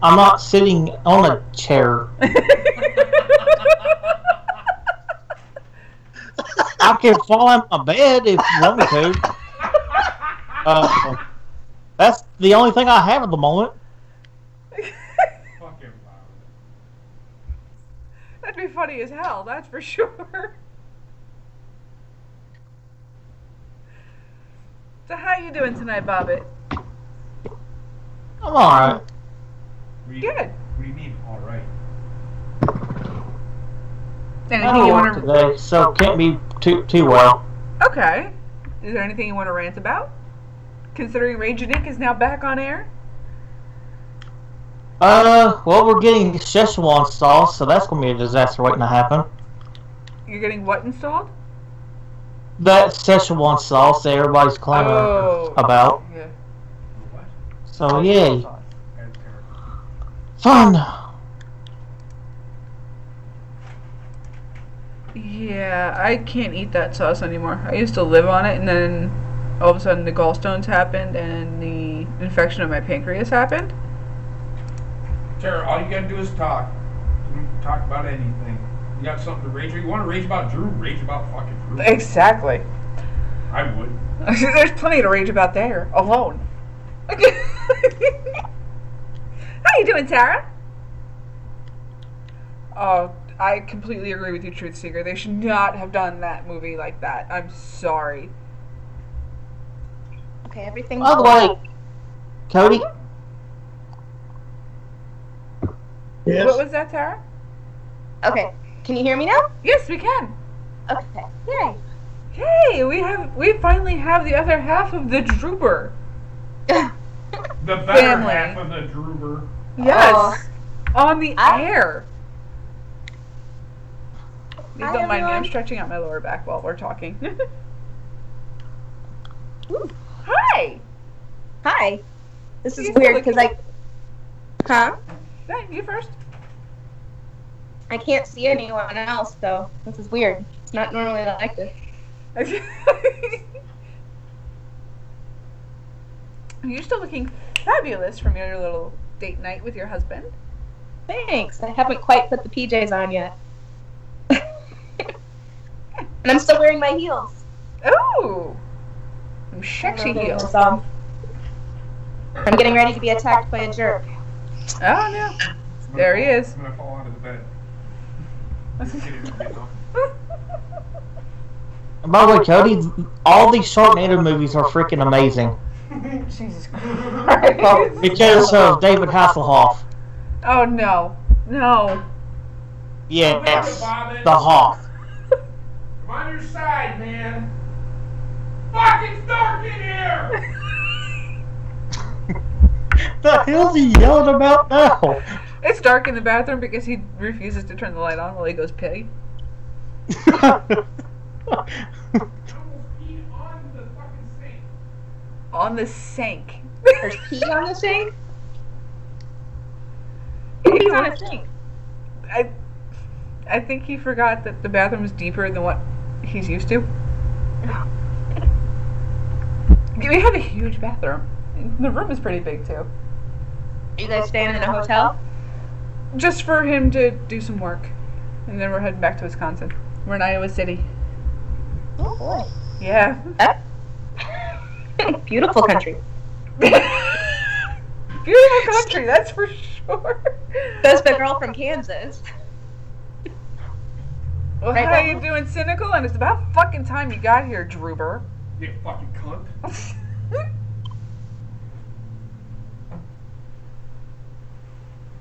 I'm not sitting on a chair. I can fall out my bed if you want me to. That's the only thing I have at the moment. Fucking loud. That'd be funny as hell, that's for sure. So how you doing tonight, Bobbit? I'm alright. Good. What do you mean, alright? Anything you want to... today, so can't be too well. Okay. Is there anything you want to rant about? Considering Rage and Ink is now back on air? Well, we're getting Szechuan installed, so that's gonna be a disaster waiting to happen. You're getting what installed? That Szechuan sauce that everybody's clamoring about. Yeah. What? So, yay. Sauce. That's terrible. Fun! Yeah, I can't eat that sauce anymore. I used to live on it, and then all of a sudden the gallstones happened, and the infection of my pancreas happened. Tara, all you gotta do is talk. You can talk about anything. You got something to rage about? You want to rage about Drew? Rage about fucking Drew. Exactly. I would. There's plenty to rage about there, alone. How you doing, Tara? Oh, I completely agree with you, Truth Seeker. They should not have done that movie like that. I'm sorry. Okay, everything. By the way, Cody, Yes. What was that, Tara? Okay, can you hear me now? Yes, we can. Okay, yay. Hey, we finally have the other half of the Drooper. The better Family. half of the Droober. Yes, on the I- air. Please Hi, don't mind me. I'm everyone. stretching out my lower back while we're talking. Ooh. Hi. Hi. This is You weird still because Huh? Hey, you first. I can't see anyone else, though. This is weird. It's not normally like this. You're still looking fabulous from your little date night with your husband. Thanks. I haven't quite put the PJs on yet. And I'm still wearing my heels. Ooh. Some sexy heels. So, I'm getting ready to be attacked by a jerk. Oh, no. There he is. I'm gonna fall out of the bed. Just kidding, I'm getting up. and by the way, Cody, all these Sharknado movies are freaking amazing. Jesus Christ. Because of David Hasselhoff. Oh, no. No. Yes, the Hoff. I'm on your side, man. Fuck, it's dark in here! The hell's he yelling about now? It's dark in the bathroom because he refuses to turn the light on while he goes pee. I almost peed on the fucking sink. On the sink. There's pee on the sink? Pee's on a sink. I think he forgot that the bathroom is deeper than what he's used to. We have a huge bathroom. The room is pretty big too. Are you guys staying in a hotel? Just for him to do some work. And then we're heading back to Wisconsin. We're in Iowa City. Oh boy. Yeah. Beautiful country. Beautiful country, that's for sure. Says the girl from Kansas. Well, Right, how right. you doing, Cynical? And it's about fucking time you got here, Droober. You fucking cunt.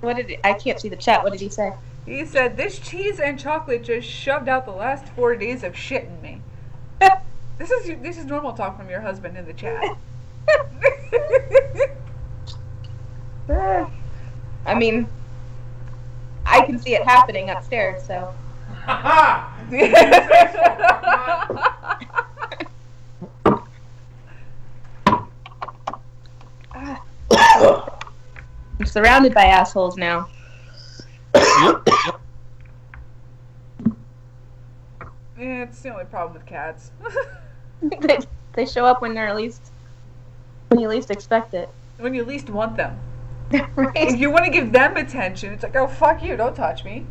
What did I can't see the chat. What did he say? He said, this cheese and chocolate just shoved out the last 4 days of shit in me. This is normal talk from your husband in the chat. I mean, I can see it happening upstairs, so. Ha I'm surrounded by assholes now. Yep. Yeah, it's the only problem with cats. They show up when you least expect it. When you least want them. Right? If you want to give them attention, it's like, oh, fuck you, don't touch me.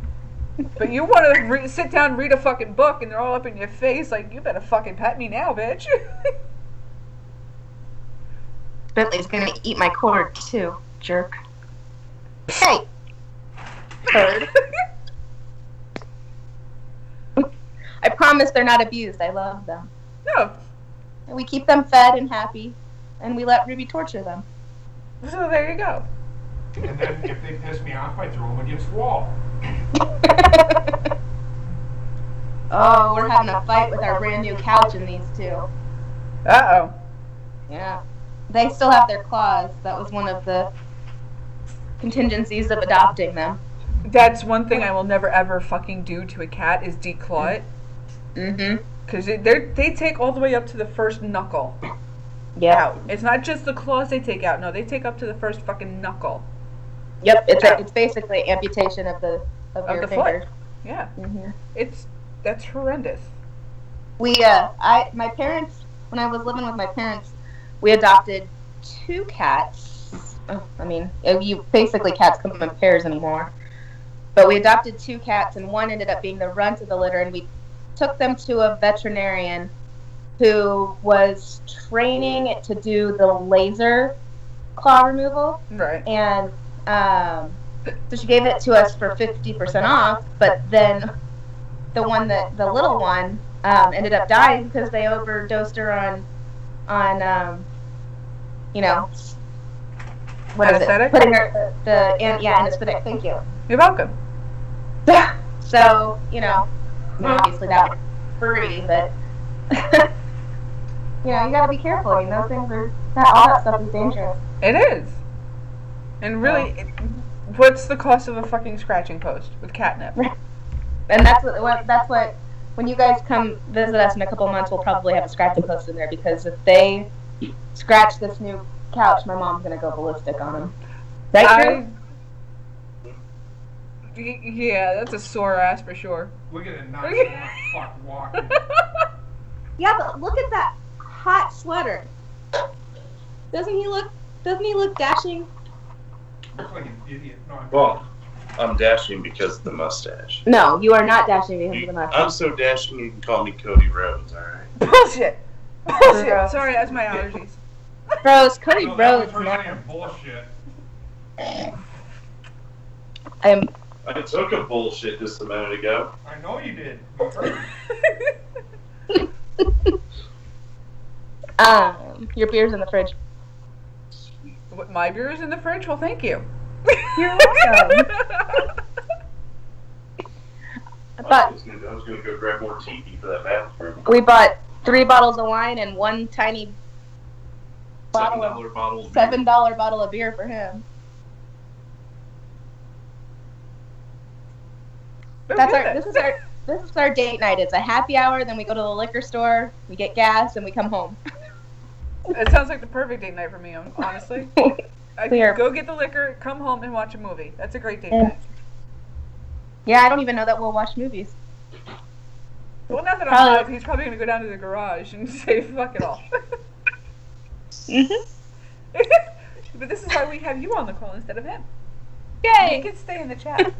But you want to sit down and read a fucking book and they're all up in your face like, you better fucking pet me now, bitch. Bentley's gonna eat my cord, too, jerk. Hey! Turd. I promise they're not abused. I love them. No. And we keep them fed and happy, and we let Ruby torture them. So there you go. And then if they piss me off, I throw them against the wall. Oh, we're having a fight with our brand new couch and these two. Uh-oh. Yeah. They still have their claws. That was one of the contingencies of adopting them. That's one thing I will never ever fucking do to a cat is declaw it. Mm-hmm. Because they take all the way up to the first knuckle Yeah. out. It's not just the claws they take out. No, they take up to the first fucking knuckle. Yep. It's basically amputation of your the finger. foot. Yeah. Mm-hmm. That's horrendous. My parents, when I was living with my parents, we adopted 2 cats. Oh, I mean, basically cats come in pairs anymore. But we adopted 2 cats, and one ended up being the runt of the litter, and we took them to a veterinarian who was training it to do the laser claw removal. Right. And so she gave it to us for 50% off, but then the little one ended up dying because they overdosed her on what is Anesthetic? it? Putting her anesthetic. Thank you. You're welcome. So obviously that was free, but you gotta be careful. I mean, those things all that stuff is dangerous. It is. And really, what's the cost of a fucking scratching post with catnip? And that's what when you guys come visit us in a couple of months, we'll probably have a scratching post in there, because if they scratch this new couch, my mom's gonna go ballistic on them. Right? Yeah, that's a sore ass for sure. Look at it, not fuck walking. Yeah, but look at that hot sweater. Doesn't he look dashing? Looks like an idiot. No, Well, I'm dashing because of the mustache. No, you are not dashing because of the mustache. I'm so dashing you can call me Cody Rhodes, alright? Bullshit. Bullshit. Sorry, that's my allergies. Rose, Cody no, Rhodes. that was really bullshit. I took a bullshit just a minute ago. I know you did. You heard. Your beer's in the fridge. What, my beer is in the fridge? Well, thank you. You're welcome. I was gonna go grab more TV for that bathroom. We bought 3 bottles of wine and 1 tiny $7 bottle of $7 bottle of beer for him. This is our date night. It's a happy hour, then we go to the liquor store, we get gas, and we come home. It sounds like the perfect date night for me, honestly. I can go get the liquor, come home, and watch a movie. That's a great date night. Yeah, I don't even know that we'll watch movies. Well, now that I'm alive, he's probably going to go down to the garage and say, fuck it all. But this is why we have you on the call instead of him. Yay! He can stay in the chat.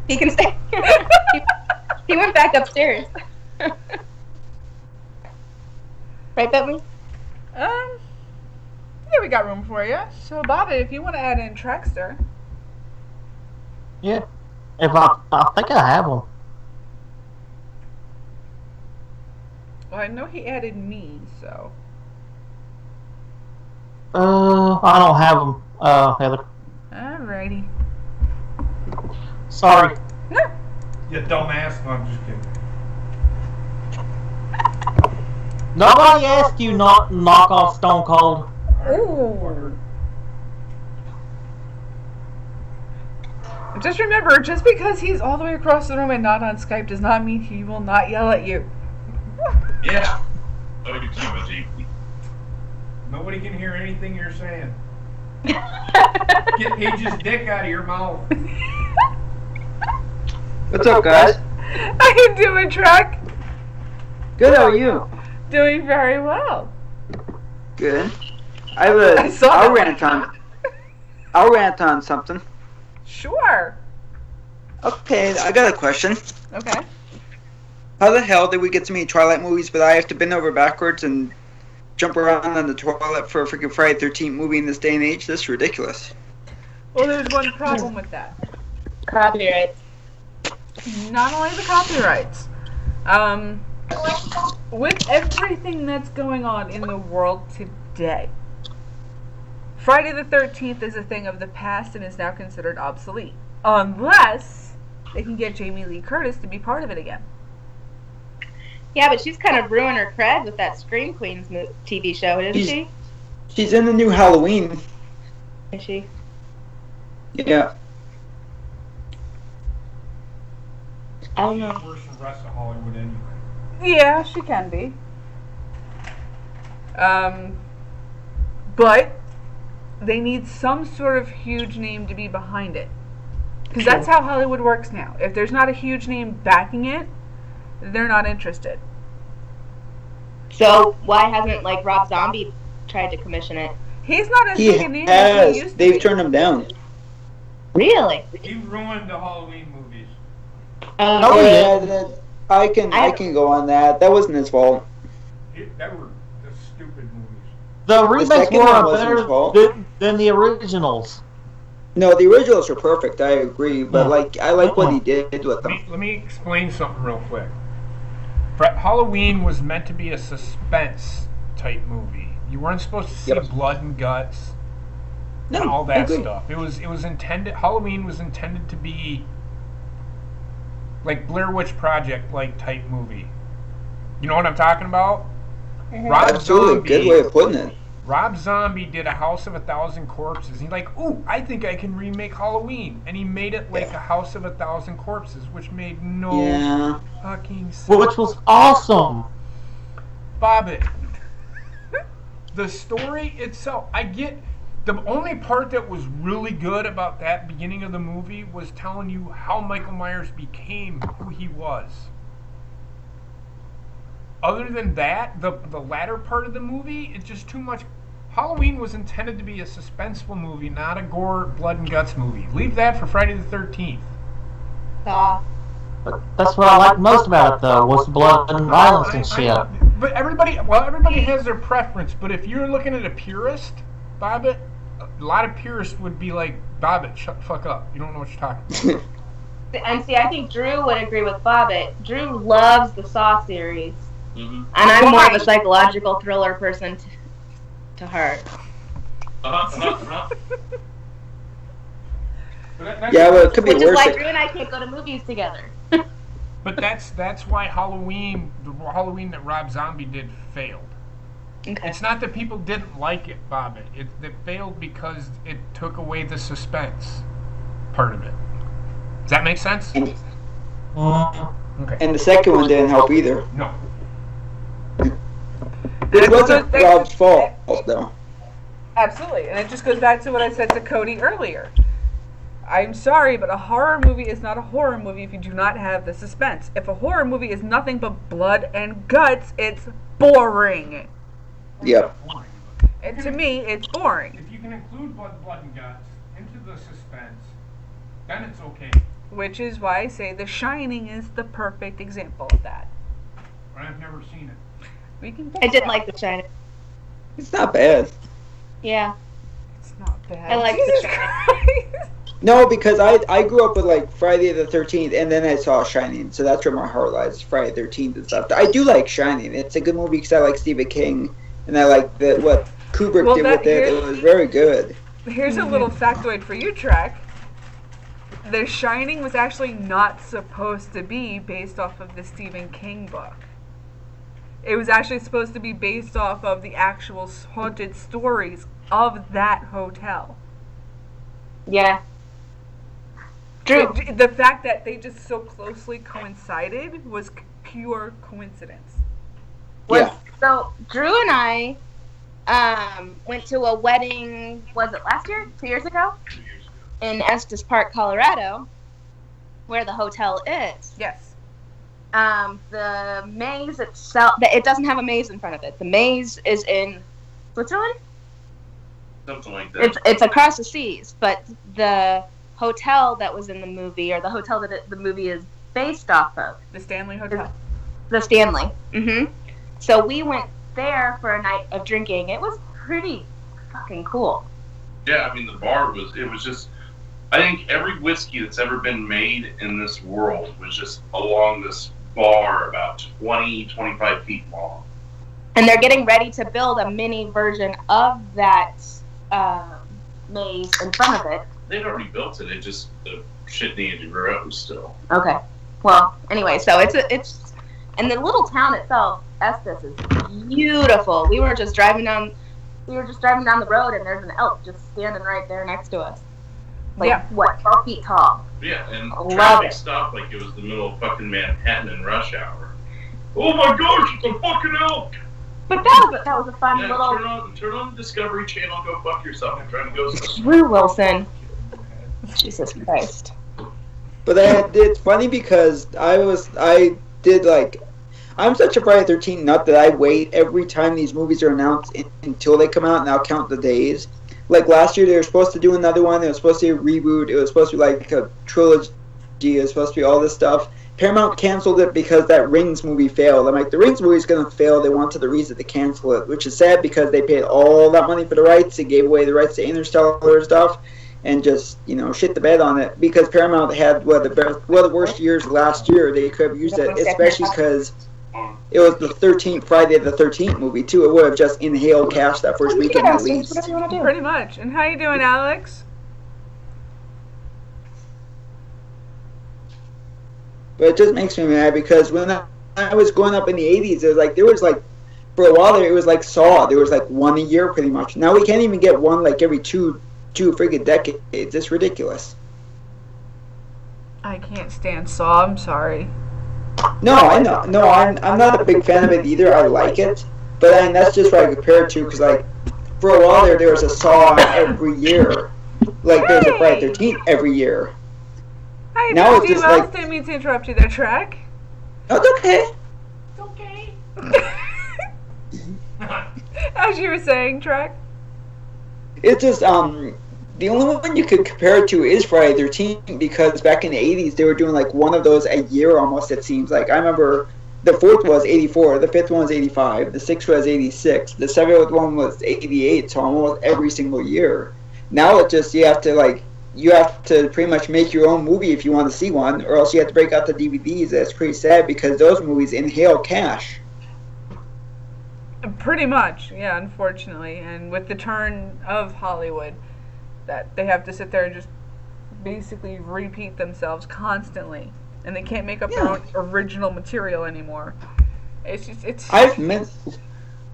He can stay. He went back upstairs. Right, Bentley? Yeah, we got room for you. So, Bobby, if you want to add in Trackster. Yeah. If I think I have one. Well, I know he added me, so. I don't have them, Heather. Alrighty. Sorry. No. You dumbass. No, I'm just kidding. Nobody asked you not knock off Stone Cold. Ooh. Just remember, just because he's all the way across the room and not on Skype does not mean he will not yell at you. Yeah. What do you see, Nobody can hear anything you're saying. Get Paige's dick out of your mouth. What's up, guys? How you doing, Truck? Good, how are you? Doing very well. Good. I have I saw I'll that. rant on something. Sure. Okay, I got a question. Okay. How the hell did we get so many Twilight movies, but I have to bend over backwards and jump around on the toilet for a freaking Friday 13th movie in this day and age? This is ridiculous. Well, there's one problem with that. Copyright. Not only the copyrights. With everything that's going on in the world today, Friday the 13th is a thing of the past and is now considered obsolete. Unless they can get Jamie Lee Curtis to be part of it again. Yeah, but she's kind of ruined her cred with that Scream Queens TV show, isn't she? She's in the new Halloween. Is she? Yeah. I don't know. Worse than the rest of Hollywood anyway. Yeah, she can be. But they need some sort of huge name to be behind it. Because that's how Hollywood works now. If there's not a huge name backing it, they're not interested. So why hasn't like Rob Zombie tried to commission it? He's not as He big a name as he has. used to They've be. turned him down. Really? He ruined the Halloween movies. Oh, yeah, yeah. that, I can go on that. That wasn't his fault. That were the stupid movies. The remakes second one were wasn't his better fault. than the originals. No, the originals are perfect. I agree, but I like what he did with Let them. me explain something real quick. Halloween was meant to be a suspense type movie. You weren't supposed to see blood and guts and all I that agree. stuff. It was intended. Halloween was intended to be like Blair Witch Project like type movie. You know what I'm talking about? Rob Absolutely, Zombie, good way of putting it. Rob Zombie did A House of a Thousand Corpses. He's like, ooh, I think I can remake Halloween. And he made it like A House of a Thousand Corpses, which made no fucking sense. Which was awesome. Bobbit. The story itself, I get. The only part that was really good about that beginning of the movie was telling you how Michael Myers became who he was. Other than that, the latter part of the movie, it's just too much. Halloween was intended to be a suspenseful movie, not a gore, blood, and guts movie. Leave that for Friday the 13th. That's what I liked most about it, though, was the blood and violence and shit. But everybody has their preference. But if you're looking at a purist, Bobbit, a lot of purists would be like, Bobbit, shut the fuck up. You don't know what you're talking about. And see, I think Drew would agree with Bobbit. Drew loves the Saw series. Mm-hmm. And I'm more of a psychological thriller person to heart. Yeah, well, it could be Which is worse. why Drew and I can't go to movies together. But that's why Halloween, the Halloween that Rob Zombie did, failed. Okay. It's not that people didn't like it, Bobbit. It failed because it took away the suspense part of it. Does that make sense? And, Okay. and the second one didn't help either. No. It wasn't Rob's fault, though. Absolutely, and it just goes back to what I said to Cody earlier. I'm sorry, but a horror movie is not a horror movie if you do not have the suspense. If a horror movie is nothing but blood and guts, it's boring. Yep. And to me, it's boring. If you can include blood, and guts into the suspense, then it's okay. Which is why I say The Shining is the perfect example of that. But I've never seen it. We can. I did like The Shining. It's not bad. Yeah. It's not bad. I like Jesus The Shining. Christ. No, because I grew up with like Friday the 13th, and then I saw Shining, so that's where my heart lies. Friday the 13th and stuff. I do like Shining. It's a good movie because I like Stephen King, and I like what Kubrick did with it. It was very good. Here's a little factoid for you, Trek. The Shining was actually not supposed to be based off of the Stephen King book. It was actually supposed to be based off of the actual haunted stories of that hotel. Yeah. Drew. The fact that they just so closely coincided was pure coincidence. Yeah. So Drew and I went to a wedding. Was it last year? 2 years ago? 2 years ago. In Estes Park, Colorado, where the hotel is. Yes. The maze itself, it doesn't have a maze in front of it. The maze is in Switzerland. Something like that. It's across the seas, but the hotel that was in the movie, or the hotel that the movie is based off of, The Stanley Hotel. the Stanley. So we went there for a night of drinking. It was pretty fucking cool. Yeah, I mean, the bar was just, I think every whiskey that's ever been made in this world was just along this bar about 20, 25 feet long. And they're getting ready to build a mini version of that maze in front of it. They'd already built it, the shit needed to grow still. Okay. Well, anyway, so it's and the little town itself, Estes, is beautiful. We were just driving down the road, and there's an elk just standing right there next to us. Like, what, 12 feet tall? Yeah, and Love traffic it. stopped like it was the middle of fucking Manhattan in rush hour. Oh my gosh, it's a fucking elk! But that was a fun Yeah, little. turn on the Discovery Channel, go fuck yourself. I'm trying to go somewhere. Drew Wilson. Jesus Christ. But it's funny because I'm such a Friday the 13th nut that I wait every time these movies are announced until they come out, and I'll count the days. Like last year, they were supposed to do another one. It was supposed to be a reboot. It was supposed to be like a trilogy. It was supposed to be all this stuff. Paramount canceled it because that Rings movie failed. I'm like, the Rings movie's going to fail. They wanted the reason to cancel it, which is sad because they paid all that money for the rights. They gave away the rights to Interstellar and stuff, and just, shit the bed on it. Because Paramount had one of the worst years last year. They could have used it, especially because it was the 13th Friday the 13th movie too. It would have just inhaled cash that first weekend at least. Pretty much. And how you doing, Alex? But it just makes me mad because when I was growing up in the 80s, there was for a while there, it was like Saw. There was like one a year pretty much. Now we can't even get one like every two friggin' decades. It's ridiculous. I can't stand Saw. I'm sorry. No, I know. No, I'm not a big fan of it either. I like it, but that's just what I compare it to. Because for a while there was a Saw every year. Like there's a Friday 13th every year. Hi, Now it's Steve just Wells. Didn't mean to interrupt you there, Track. Oh, it's okay. It's okay. As you were saying, Track. It's just the only one you could compare it to is Friday the 13th, because back in the 80s they were doing like one of those a year almost, it seems like. I remember the fourth was 84, the fifth one was 85, the sixth was 86, the seventh one was 88, so almost every single year. Now it's just you have to pretty much make your own movie if you want to see one, or else you have to break out the DVDs. That's pretty sad because those movies inhale cash. Pretty much, yeah, unfortunately. And with the turn of Hollywood, that they have to sit there and just basically repeat themselves constantly. And they can't make up their own original material anymore. It's just,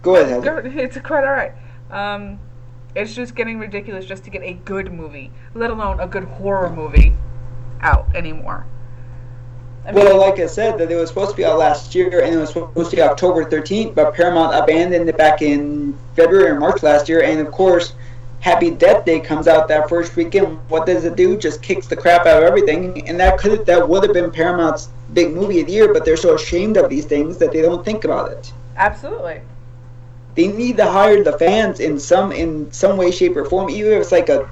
Go ahead, Heather. it's quite alright. It's just getting ridiculous just to get a good movie, let alone a good horror movie out anymore. Well, like I said, that it was supposed to be out last year, and it was supposed to be October 13th, but Paramount abandoned it back in February or March last year, and of course, Happy Death Day comes out that first weekend. What does it do? Just kicks the crap out of everything, and that would have been Paramount's big movie of the year, but they're so ashamed of these things that they don't think about it. Absolutely. They need to hire the fans in some way, shape, or form, even if it's like a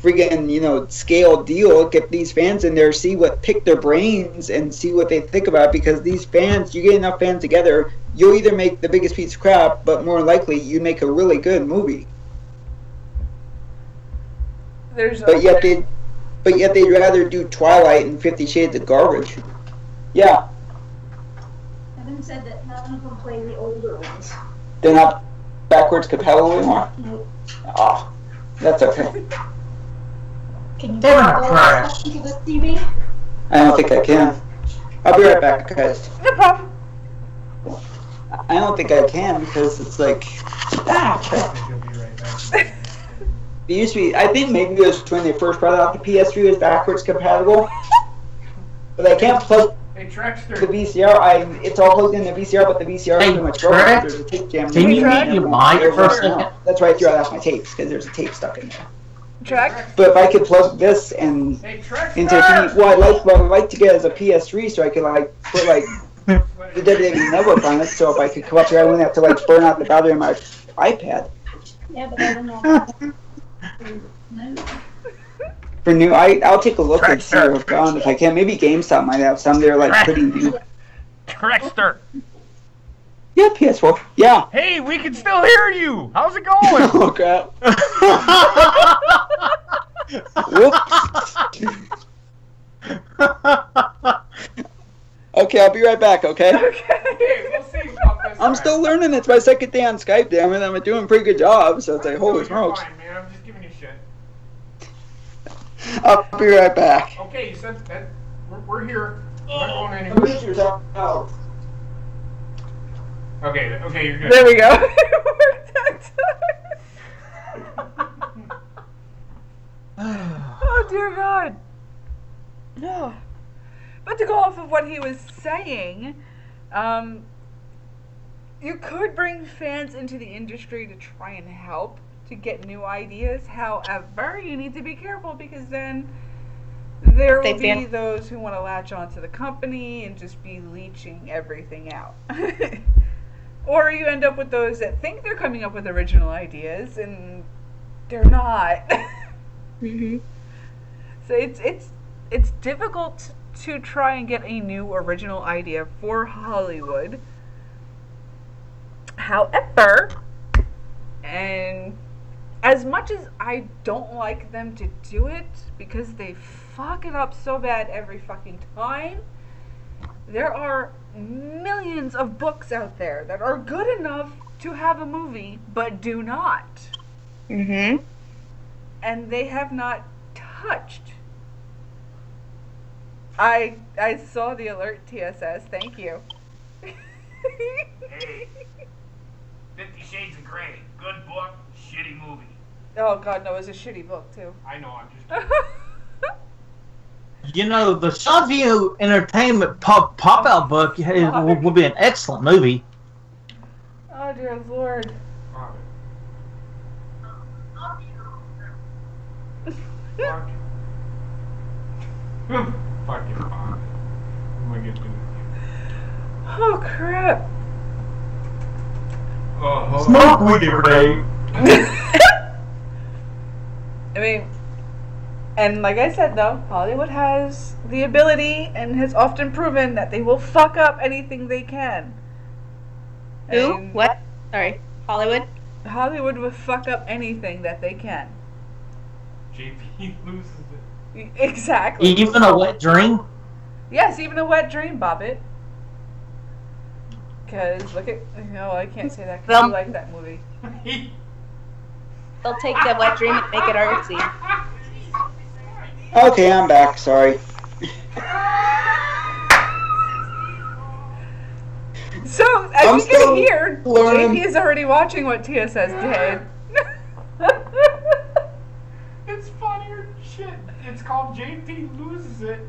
friggin' scale deal. Get these fans in there, pick their brains and see what they think about it, because these fans, you get enough fans together, you'll either make the biggest piece of crap, but more likely you make a really good movie. But yet they'd rather do Twilight and 50 Shades of garbage. Yeah. Evan said that none of them play the older ones. They're not backwards compatible anymore? Nope. Oh, that's okay. Can you They're toggle trash. into the TV? I don't think I can. I'll be right back, guys. No problem. I don't think I can because it's like... You'll be right back. It used to be. I think maybe it was when they first brought out the PS3 was backwards compatible. But I can't plug Hey, the Trexter. VCR. It's all plugged in the VCR, but the VCR is Hey, pretty much broken. Trex, There's a tape jam. can you mute your mic for a second? That's why I threw out my tapes because there's a tape stuck in there. Track. But if I could plug this and Hey, Trexter. into what I'd like to get as a PS3, so I could like put like the WWE Network on it. So if I could come up here, I wouldn't have to like burn out the battery on my iPad. Yeah, but I don't know. No. For new, I'll take a look and see what's found if I can. Maybe GameStop might have some. They're like pretty new. Trexter. Yeah, PS4. Yeah. Hey, we can still hear you. How's it going? Oh crap. Whoops. Okay, I'll be right back. Okay. Okay, we'll see about this. I'm still learning. It's my second day on Skype. Damn it, I'm doing a pretty good job. So it's like, holy smokes. Fine, man. I'm just giving you shit. I'll be right back. Okay, you said that we're here. We're not going anywhere. Okay, you're good. There we go. Oh dear God. No. But to go off of what he was saying, you could bring fans into the industry to try and help to get new ideas. However, you need to be careful because then there will be those who want to latch onto the company and just be leeching everything out. Or you end up with those that think they're coming up with original ideas and they're not. Mm-hmm. So it's difficult to try and get a new original idea for Hollywood. However, and as much as I don't like them to do it because they fuck it up so bad every fucking time, there are millions of books out there that are good enough to have a movie but do not. Mm-hmm. And they have not touched. I saw the alert, TSS. Thank you. Hey, 50 Shades of Grey. Good book, shitty movie. Oh God, no, it was a shitty book too. I know, I'm just kidding. You know, the Shawview Entertainment pop-out book will be an excellent movie. Oh dear Lord. Fuck. Fuck you, Bob. What am I gonna do? Oh crap. Oh, Smoke weed every day. I mean, and like I said though, Hollywood has the ability and has often proven that they will fuck up anything they can. Who? And What? Sorry. Hollywood? Hollywood will fuck up anything that they can. JP loses it. Exactly. Even a wet dream? Yes, even a wet dream, Bobbit. Because look at, no, I can't say that because you like that movie. They'll take the wet dream and make it artsy. Okay, I'm back. Sorry. So, as you can hear, JP is already watching what TSS did. It's funnier than shit. It's called JP Loses It.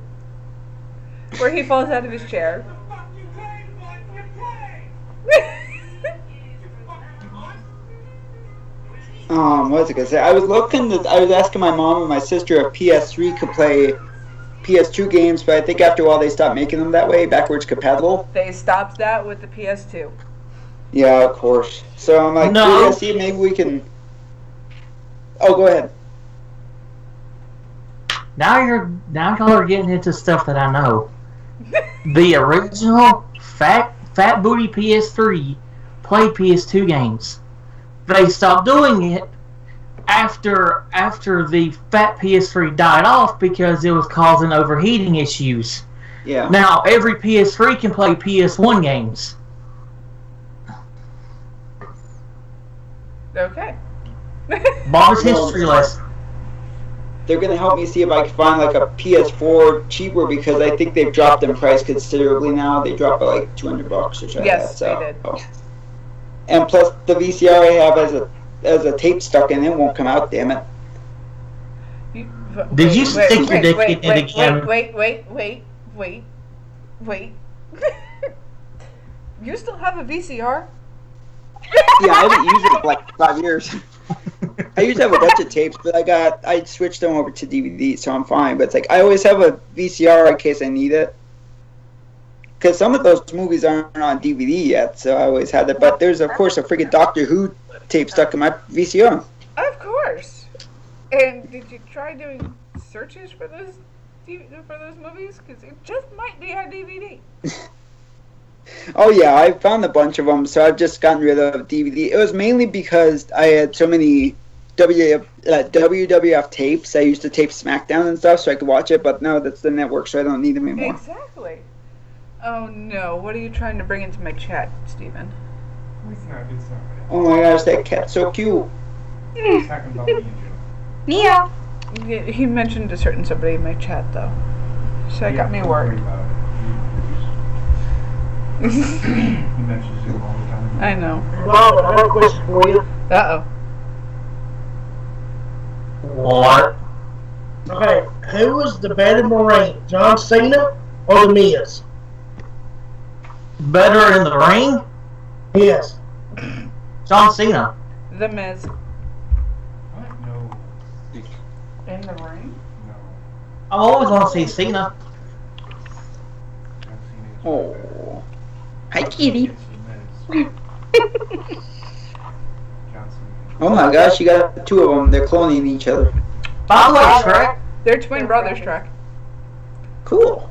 Where he falls out of his chair. What was I gonna say? I was asking my mom and my sister if PS3 could play PS2 games, but I think after a while they stopped making them that way, backwards compatible. They stopped that with the PS2. Yeah, of course. So I'm like, No. see, maybe we can. Oh, go ahead. Now y'all are getting into stuff that I know. The original Fat Booty PS3 played PS2 games. They stopped doing it after the Fat PS3 died off because it was causing overheating issues. Yeah. Now every PS3 can play PS1 games. Okay. Bob's history lesson. They're gonna help me see if I can find like a PS4 cheaper because I think they've dropped in price considerably now. They dropped by like $200 or something. Yes, like that, they did. Oh. And plus the VCR I have as a tape stuck in it won't come out. Damn it. Did you stick your dick in it again? Wait. You still have a VCR? Yeah, I haven't used it in like 5 years. I used to have a bunch of tapes, but I switched them over to DVD, so I'm fine. But it's like I always have a VCR in case I need it. Because some of those movies aren't on DVD yet, so I always had that. But there's, of course, a freaking Doctor Who tape stuck in my VCR. Of course. And did you try doing searches for those movies? Because it just might be on DVD. Oh yeah, I found a bunch of them, so I've just gotten rid of DVD. It was mainly because I had so many WWF tapes. I used to tape SmackDown and stuff so I could watch it, but now that's the network, so I don't need them anymore. Exactly. Oh no, what are you trying to bring into my chat, Steven? It's not. Oh my gosh, that cat's so cute. Talking about me and Neo. He mentioned a certain somebody in my chat, though. So that got me worried. He mentions you all the time. I know. Bob, I have a question for you. Uh-oh. What? Okay, who was the better Marine, John Cena or The Miz? Better in the ring? Yes. John Cena. The Miz. What? No. In the ring? No. I always want to see Cena. John Cena is Oh. Hi, kitty. John Cena. Oh my gosh, you got two of them. They're cloning each other. By the way, Trek. They're twin brothers, Trek. Cool.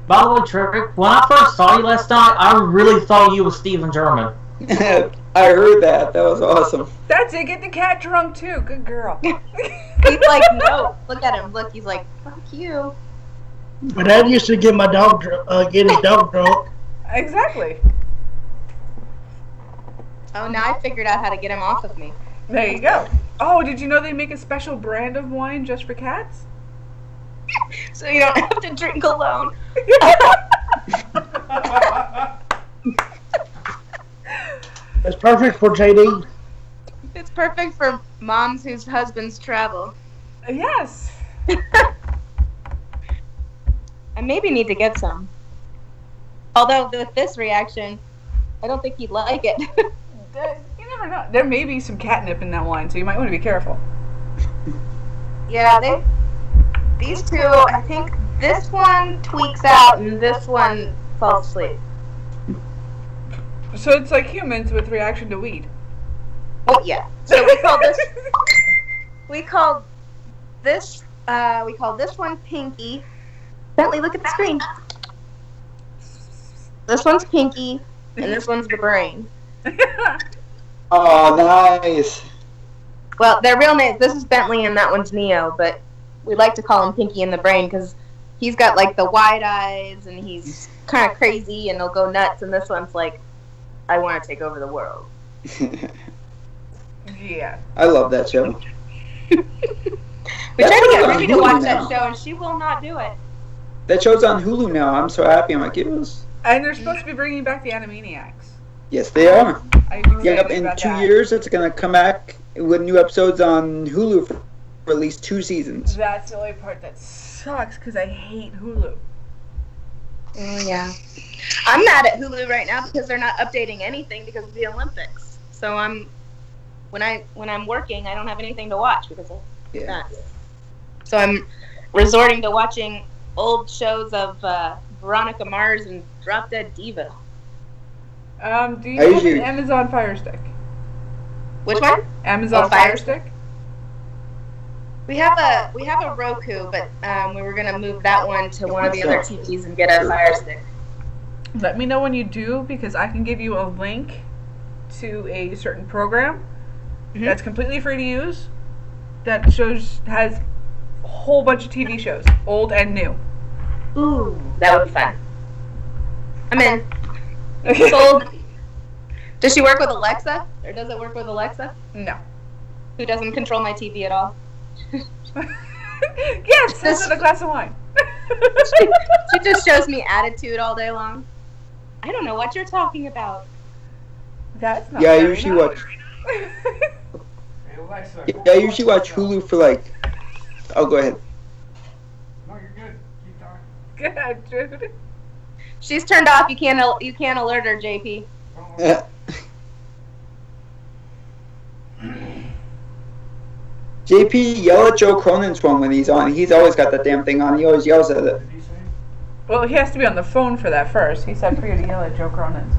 By the way, Trek, when I first saw you last night, I really thought you were Stephen German. I heard that. That was awesome. That's it. Get the cat drunk, too. Good girl. He's like, no. Look at him. Look, he's like, fuck you. But Dad used to get my dog get his dog drunk. Exactly. Oh, now I figured out how to get him off of me. There you go. Oh, did you know they make a special brand of wine just for cats? So you don't have to drink alone. It's perfect for JD. It's perfect for moms whose husbands travel. Yes. I maybe need to get some. Although with this reaction, I don't think he'd like it. You never know. There may be some catnip in that wine, so you might want to be careful. Yeah, these two, I think this one tweaks out and this one falls asleep. So it's like humans with reaction to weed. Oh yeah. So we call this one Pinky. Bentley, look at the screen. This one's Pinky, and this one's the brain. Oh, nice. Well, their real names, this is Bentley and that one's Neo, but we like to call him Pinky and the Brain because he's got like the wide eyes and he's kind of crazy and he'll go nuts, and this one's like, I want to take over the world. Yeah. I love that show. We tried to get Ruby to watch that show and she will not do it. That show's on Hulu now. I'm so happy. I'm like, it was. And they're supposed to be bringing back the Animaniacs. Yes, they are. I'm excited Yep, in about 2 that. years, it's going to come back with new episodes on Hulu for at least 2 seasons. That's the only part that sucks because I hate Hulu. Oh yeah. I'm mad at Hulu right now because they're not updating anything because of the Olympics. So when I'm working, I don't have anything to watch because of that. So I'm resorting to watching old shows of Veronica Mars and Drop Dead Diva. Do you have an Amazon Fire Stick? Which one? Amazon Fire Stick? We have a Roku, but we were gonna move that one to one of the other TVs and get a Fire Stick. Let me know when you do, because I can give you a link to a certain program that's completely free to use. That has a whole bunch of TV shows, old and new. Ooh, that would be fun. I'm in. Sold. Does she work with Alexa, or does it work with Alexa? No. Who doesn't control my TV at all? Yes, this is a glass of wine. She just shows me attitude all day long. I don't know what you're talking about. That's not. Yeah, I usually watch. Hey, Alexa, Yeah, I usually watch Hulu for like Oh, go ahead. No, you're good. Keep talking. Good, dude. She's turned off. You can't alert her, JP. JP, yell at Joe Cronin's phone when he's on. He's always got that damn thing on. He always yells at it. Did he say? Well, he has to be on the phone for that first. He said for you to yell at Joe Cronin's.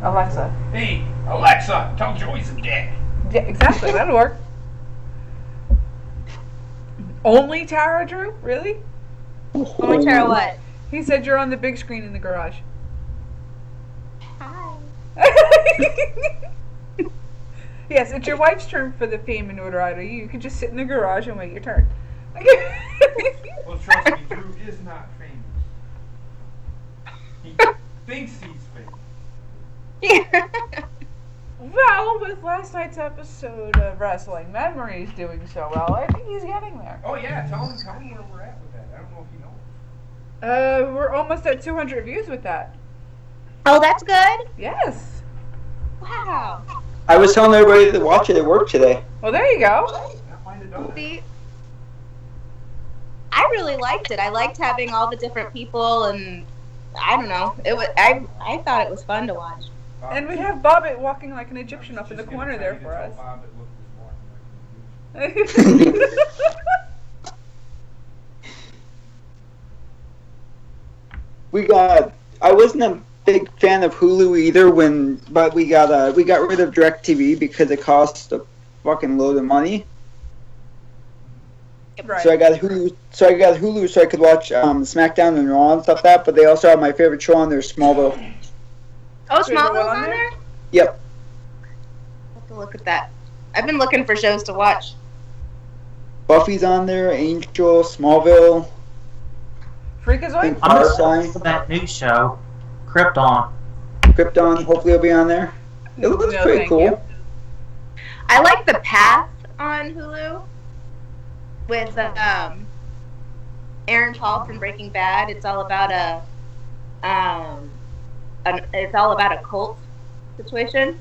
Alexa. Hey, Alexa, tell Joey's a dick. Yeah, exactly. That'll work. Only Tara, Drew? Really? Only Tara what? He said you're on the big screen in the garage. Hi. Yes, it's your wife's turn for the fame and notoriety. You can just sit in the garage and wait your turn. Well, trust me, Drew is not famous. He thinks he's famous. Well, with last night's episode of Wrestling Memories doing so well, I think he's getting there. Oh yeah, tell him where we're at with that. I don't know if you know. We're almost at 200 views with that. Oh, that's good. Yes. Wow. I was telling everybody to watch it at work today. Well, there you go. Not mine to do that. See, I really liked it. I liked having all the different people, and I don't know. It was. I thought it was fun to watch. And we have Bobbit walking like an Egyptian up in the corner there for us. I wasn't a big fan of Hulu either but we got rid of DirecTV because it cost a fucking load of money. Right. So I got Hulu so I could watch SmackDown and Raw and stuff like that, but they also have my favorite show on there, Smallville. Oh, Smallville's on there? Yep. I'll have to look at that. I've been looking for shows to watch. Buffy's on there, Angel, Smallville. Freakazoid? I'm Firefly. excited for that new show, Krypton. Krypton, hopefully it'll be on there. It looks No, pretty thank cool. you. I like The Path on Hulu with Aaron Paul from Breaking Bad. It's all about a cult situation.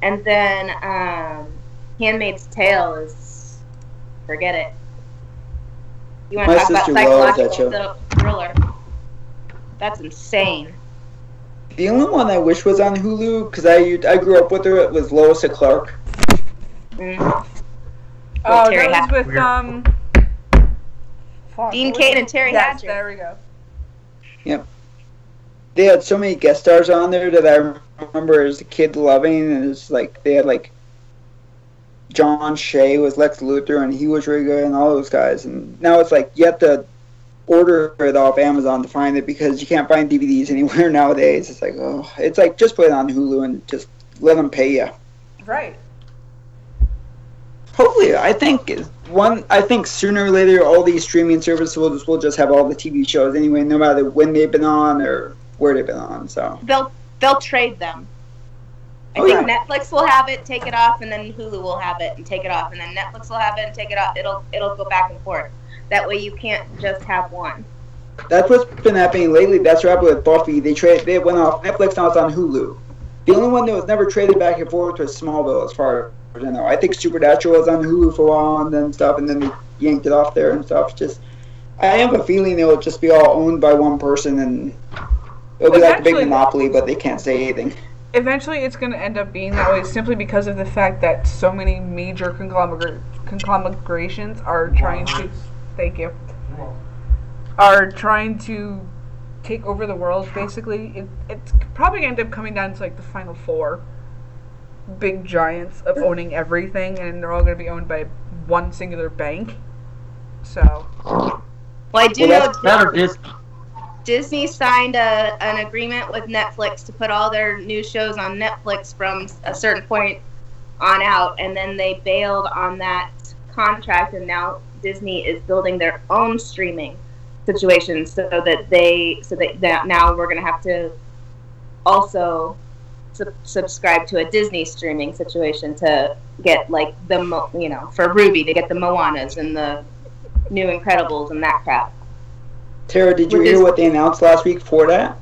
And then Handmaid's Tale is, forget it. You want to My talk about sister loves that psychological thriller? That's insane. The only one I wish was on Hulu, because I grew up with her, it was Lois and Clark. Mm. Oh, Terry that was with, Dean Cain and Terry Yes, Hatcher. there we go. Yep. They had so many guest stars on there that I remember as a kid loving, and it's like they had like John Shea was Lex Luthor, and he was really good, and all those guys. And now it's like you have to order it off Amazon to find it because you can't find DVDs anywhere nowadays. It's like, oh, it's like just put it on Hulu and just let them pay you. Right. Hopefully, I think sooner or later all these streaming services will just have all the TV shows anyway, no matter when they've been on or where they've been on. So They'll trade them. I think Netflix will have it, take it off, and then Hulu will have it and take it off, and then Netflix will have it and take it off. It'll go back and forth. That way you can't just have one. That's what's been happening lately. That's what happened with Buffy. They went off Netflix, now it's on Hulu. The only one that was never traded back and forth was Smallville, as far as I know. I think Supernatural was on Hulu for a while and then stuff, and then they yanked it off there and stuff. Just, I have a feeling it will just be all owned by one person, and it'll be like a big monopoly, but they can't say anything. Eventually, it's going to end up being that way simply because of the fact that so many major conglomerations are trying to. Thank you. Are trying to take over the world. Basically, it's probably going to end up coming down to like the final four big giants of owning everything, and they're all going to be owned by one singular bank. So. Well, I do know Disney. Disney signed an agreement with Netflix to put all their new shows on Netflix from a certain point on out, and then they bailed on that contract, and now Disney is building their own streaming situation, so that now we're going to have to also subscribe to a Disney streaming situation to get like for Ruby to get the Moanas and the New Incredibles and that crap. Tara, did you hear what they announced last week for that?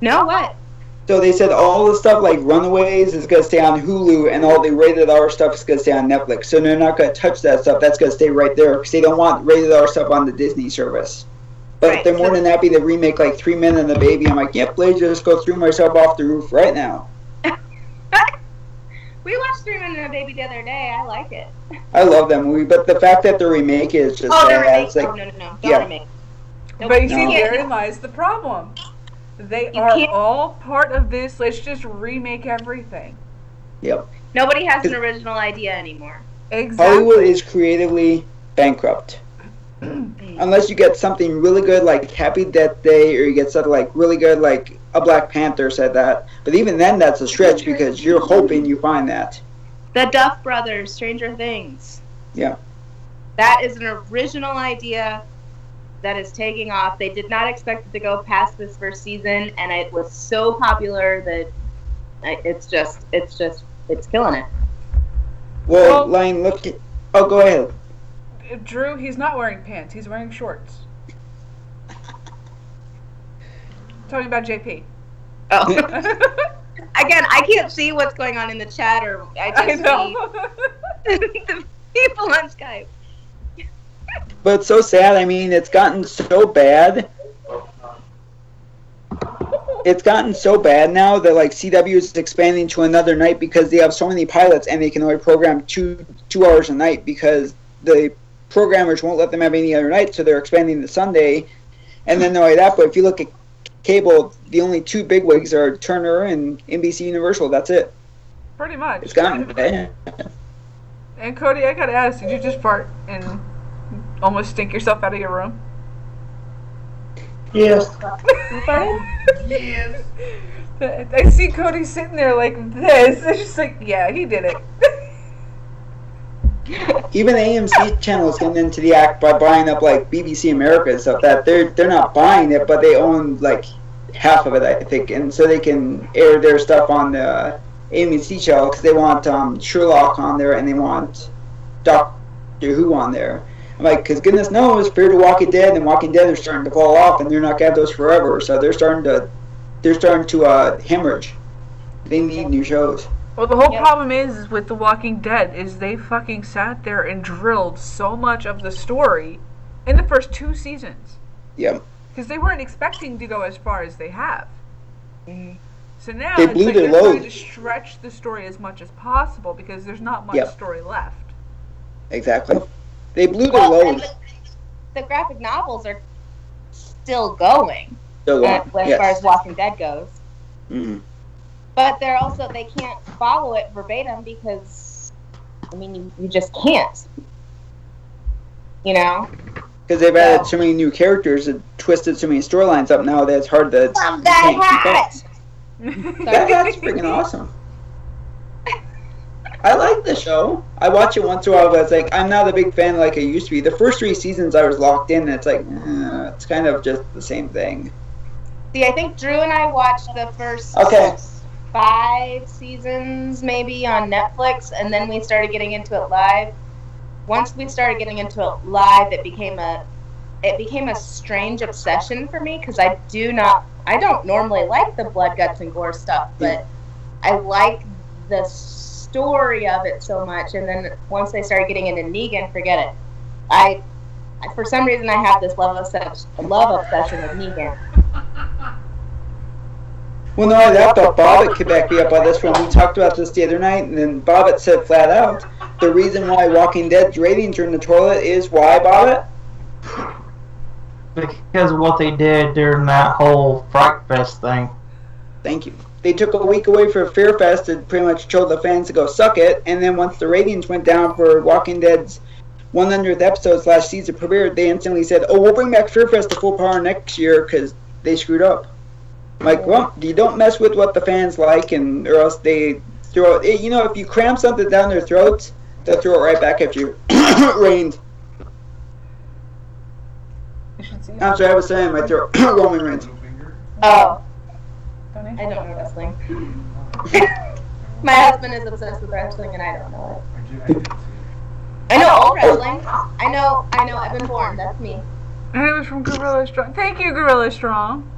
No, what? So they said all the stuff like Runaways is going to stay on Hulu, and all the rated R stuff is going to stay on Netflix. So they're not going to touch that stuff. That's going to stay right there because they don't want rated R stuff on the Disney service. But Right, they're more so- than happy to remake like 3 Men and a Baby. I'm like, yep, let's just go throw myself off the roof right now. We watched 3 Men and a Baby the other day. I like it. I love that movie, but the fact that they're remaking it is just Oh, they're sad. remake. It's like, Oh, no. Don't yeah. remake. Nope. But you see, No. therein lies the problem. They You are can't- all part of this. Let's just remake everything. yep. Nobody has an original idea anymore. Exactly. Hollywood is creatively bankrupt. Unless you get something really good like Happy Death Day, or you get something like really good like a Black Panther said that. But even then, that's a stretch because you're hoping you find that. The Duff Brothers, Stranger Things. Yeah. That is an original idea that is taking off. They did not expect it to go past this first season, and it was so popular that it's killing it. Well, Lane, look at... Oh, go ahead. Drew, he's not wearing pants. He's wearing shorts. Talking about JP. Oh. Again, I can't see what's going on in the chat, or I I just know. see the people on Skype. But it's so sad. I mean, it's gotten so bad. It's gotten so bad now that like CW is expanding to another night because they have so many pilots and they can only program two hours a night because the programmers won't let them have any other night, so they're expanding to Sunday. And then not only that, but if you look at cable, the only two bigwigs are Turner and NBC Universal. That's it. Pretty much. It's gotten bad. And Cody, I gotta ask, did you just fart and almost stink yourself out of your room? Yes. Yes. I see Cody sitting there like this. It's just like, yeah, he did it. Even AMC channel is getting into the act by buying up like BBC America and stuff. That they're not buying it, but they own like half of it, I think, and so they can air their stuff on the AMC channel because they want Sherlock on there and they want Doctor Who on there. I'm like, because goodness knows, Fear the Walking Dead and Walking Dead are starting to fall off, and they're not gonna have those forever. So they're starting to hemorrhage. They need new shows. Well, the whole Yep. problem is with The Walking Dead is they fucking sat there and drilled so much of the story in the first 2 seasons. Yep. Because they weren't expecting to go as far as they have. So now They it's blew like their they're trying load. to stretch the story as much as possible because there's not much Yep. story left. Exactly. They blew their Well, and load. the graphic novels are still going So long. as far as Yes. Walking Dead goes. Mhm. But they're also, they can't follow it verbatim because, I mean, you just can't. You know? Because they've added so many new characters and twisted so many storylines up now that it's hard to. Some you guy can't keep up. hat! That's freaking awesome. I like the show. I watch it once in a while, but it's like I'm not a big fan like I used to be. The first 3 seasons I was locked in, and it's like it's kind of just the same thing. See, I think Drew and I watched the first Okay. 5 seasons maybe on Netflix, and then we started getting into it live. Once we started getting into it live, it became a strange obsession for me because I don't normally like the blood, guts, and gore stuff, but I like the story of it so much. And then once they started getting into Negan, forget it. I for some reason I have this love obsession with Negan. Well, no, I thought Bobbitt could back me up on this one. We talked about this the other night, and then Bobbitt said flat out, the reason why Walking Dead's ratings are in the toilet is why, Bobbitt? Because of what they did during that whole Fright Fest thing. Thank you. They took a week away for Fear Fest and pretty much told the fans to go suck it, and then once the ratings went down for Walking Dead's 100th episode / season premiere, they instantly said, oh, we'll bring back Fear Fest to full power next year because they screwed up. I'm like, well, you don't mess with what the fans like, and or else they throw it. You know, if you cram something down their throats, they'll throw it right back at you. Rained. I'm sorry, I was saying my throat. Roman Reigns. Oh. I don't know wrestling. My husband is obsessed with wrestling, and I don't know it. I know all wrestling. I know Evan Bourne. That's me. And it was from Gorilla Strong. Thank you, Gorilla Strong.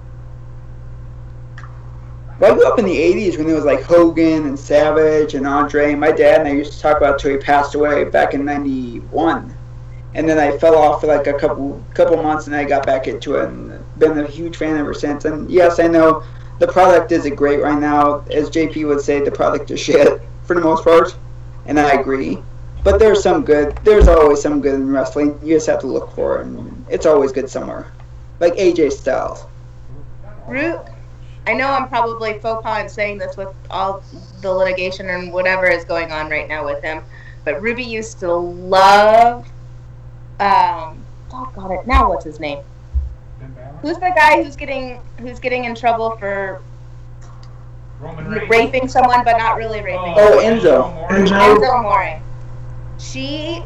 Well, I grew up in the 80s when it was like Hogan and Savage and Andre. My dad and I used to talk about it till he passed away back in 91. And then I fell off for like a couple months and I got back into it and been a huge fan ever since. And yes, I know the product isn't great right now. As JP would say, the product is shit for the most part. And I agree. But there's some good. There's always some good in wrestling. You just have to look for it. And it's always good somewhere. Like AJ Styles. I know I'm probably faux pas in saying this with all the litigation and whatever is going on right now with him, but Ruby used to love, oh got it, now what's his name? Who's the guy who's getting in trouble for raping someone but not really raping? Oh, Enzo. Enzo Amore. She